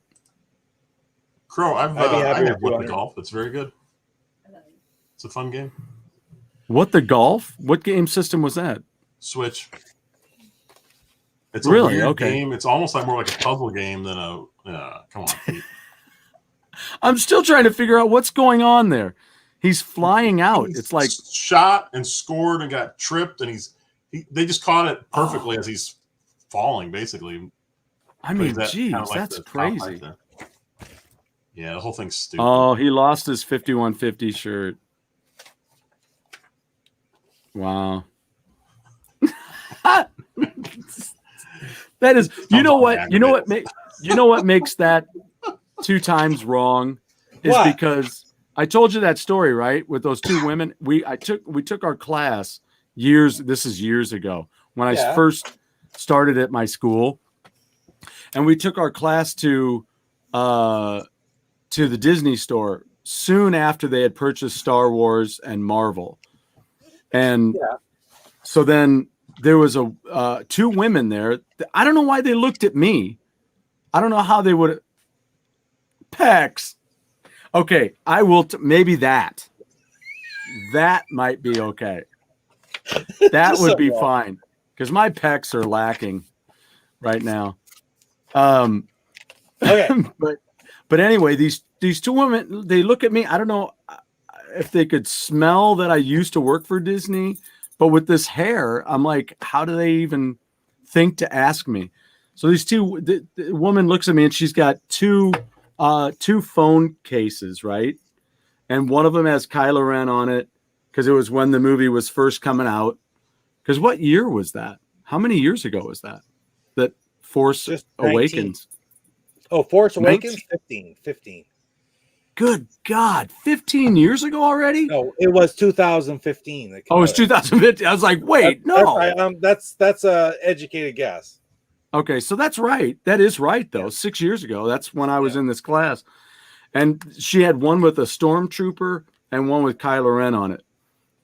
Crow, I've I'd be happy I with have What the 200. Golf. It's very good. It's a fun game. What the golf? What game system was that? Switch. It's Really? a weird Okay. game. It's almost like more like a puzzle game than a. Come on, Pete. I'm still trying to figure out what's going on there. He's flying out. He's It's like, shot and scored and got tripped, and they just caught it perfectly as he's falling, basically. I But mean, he's at geez, kinda like that's the top height crazy. there. Yeah, the whole thing's stupid. Oh, he lost his 5150 shirt. Wow. That is, you know what? You know what makes that 2 times wrong is What? because I told you that story, right? With those 2 women. We took our class this is years ago when I Yeah. first started at my school. And we took our class to the Disney store soon after they had purchased Star Wars and Marvel. And Yeah. so then there was 2 women there. I don't know why they looked at me. I don't know how they would. Pecs. Okay, I will. Maybe that might be okay. That would be fine because my pecs are lacking right now. Okay. But anyway, these 2 women, they look at me. I don't know if they could smell that I used to work for Disney, but with this hair, I'm like, how do they even think to ask me? So the woman looks at me and she's got two phone cases, right? And one of them has Kylo Ren on it because it was when the movie was first coming out. Because what year was that? How many years ago was that? That Force Just 19. Awakens. Oh, Force 19. Awakens? 15. Good God, 15 years ago already? No, it was 2015. that came Oh, it's out. 2015. I was like, wait, no. That's a educated guess. Okay, so that's right. That is right, though. 6 years ago. That's when I was in this class. And she had one with a stormtrooper and one with Kylo Ren on it.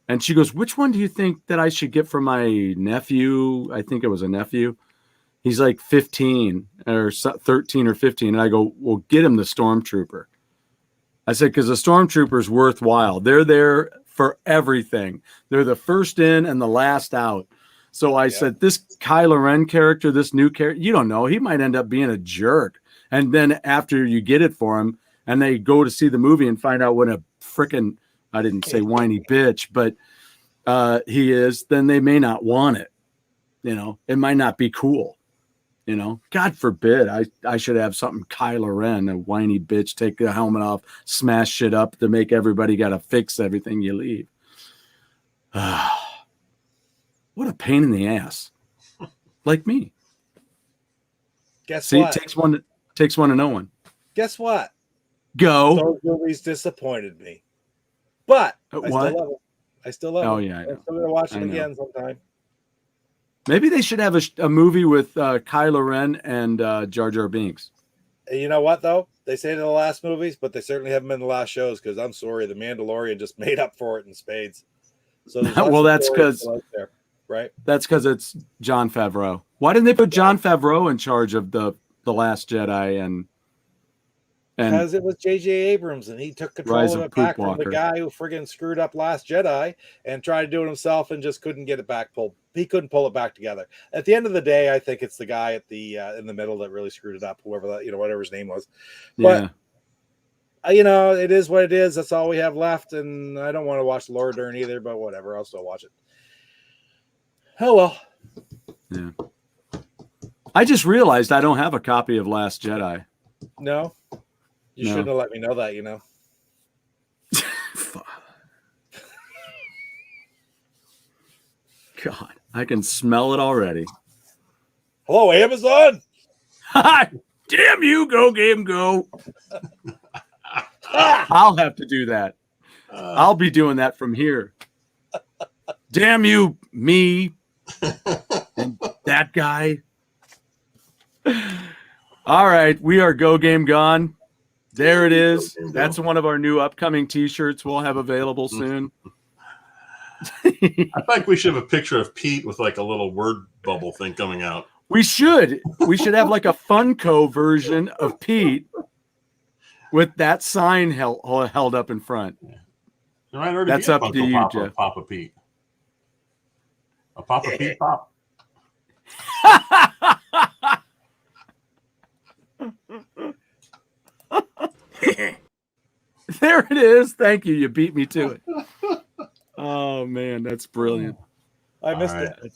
And she goes, which one do you think that I should get for my nephew? I think it was a nephew. He's like 15 or 13 or 15. And I go, well, get him the stormtrooper. I said, because the stormtrooper's worthwhile. They're there for everything. They're the first in and the last out. So I said, this Kylo Ren character, this new character, you don't know. He might end up being a jerk. And then after you get it for him and they go to see the movie and find out what a freaking, I didn't say whiny bitch, but he is, then they may not want it. You know, it might not be cool. You know, God forbid I should have something Kylo Ren, a whiny bitch, take the helmet off, smash shit up to make everybody got to fix everything you leave. What a pain in the ass. Like me. Guess See, what? it takes one to know one. Guess what? Go. Those movies disappointed me. But I What? still love it. I still love it. Oh, yeah, I I'm know. still going to watch it I know. again sometime. Maybe they should have a movie with Kylo Ren and Jar Jar Binks. And you know what, though? They say they're the last movies, but they certainly haven't been the last shows because I'm sorry, The Mandalorian just made up for it in spades. So there's lots Well, of that's stories 'cause- still out there, right? That's because it's Jon Favreau. Why didn't they put Jon Favreau in charge of the Last Jedi and Because it was J.J. Abrams, and he took control Rise of of it back Poop from the Walker. guy who friggin' screwed up Last Jedi and tried to do it himself and just couldn't get it back pulled. He couldn't pull it back together. At the end of the day, I think it's the guy at the in the middle that really screwed it up. Whoever that, whatever his name was. yeah? But it is what it is. That's all we have left, and I don't want to watch Laura Dern either. But whatever, I'll still watch it. Oh well. Yeah. I just realized I don't have a copy of Last Jedi. No, you No. shouldn't have let me know that. God, I can smell it already. Hello, Amazon. Damn you, GoGameGo. I'll have to do that. I'll be doing that from here. Damn you, me, and that guy. All right, we are Go Game Gone. There it is. That's one of our new upcoming T-shirts we'll have available soon. I think we should have a picture of Pete with like a little word bubble thing coming out. We should have like a Funko version of Pete with that sign held up in front. There might already That's be a up to Funko you, Pop Jeff. of Papa Pete. A Papa Pete pop. There it is. Thank you. You beat me to it. Oh man, that's brilliant. I missed All right. it.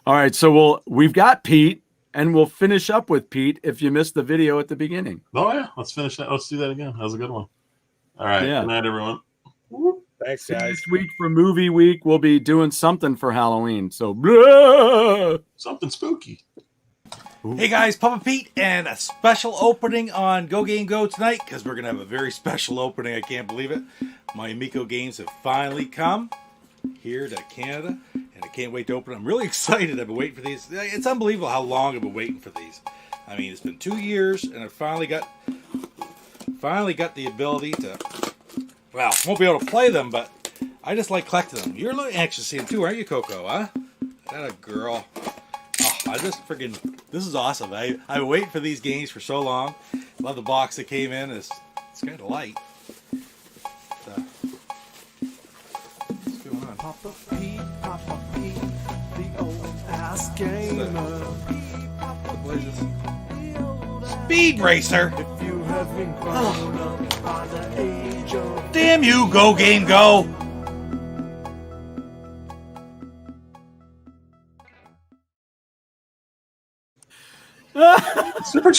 All right, so we've got Pete, and we'll finish up with Pete if you missed the video at the beginning. Oh yeah, let's finish that. Let's do that again. That was a good one. All right. Yeah. Good night, everyone. Thanks, See, guys. this week for movie week, we'll be doing something for Halloween. So, blah! Something spooky. Hey guys, Papa Pete, and a special opening on GoGameGo tonight because we're going to have a very special opening. I can't believe it. My Amico games have finally come here to Canada, and I can't wait to open them. I'm really excited. I've been waiting for these. It's unbelievable how long I've been waiting for these. I mean, it's been 2 years, and I finally got the ability to, well, won't be able to play them, but I just like collecting them. You're a little anxious to see them too, aren't you, Coco, huh? That a girl. Oh, I just freaking, this is awesome. I've been waiting for these games for so long. Love the box that came in. It's kind of light. What's going on? Papa Pete, the old ass gamer. What is this? Speed Racer! If you haven't grown up by the age of Damn you, Go Game Go! Super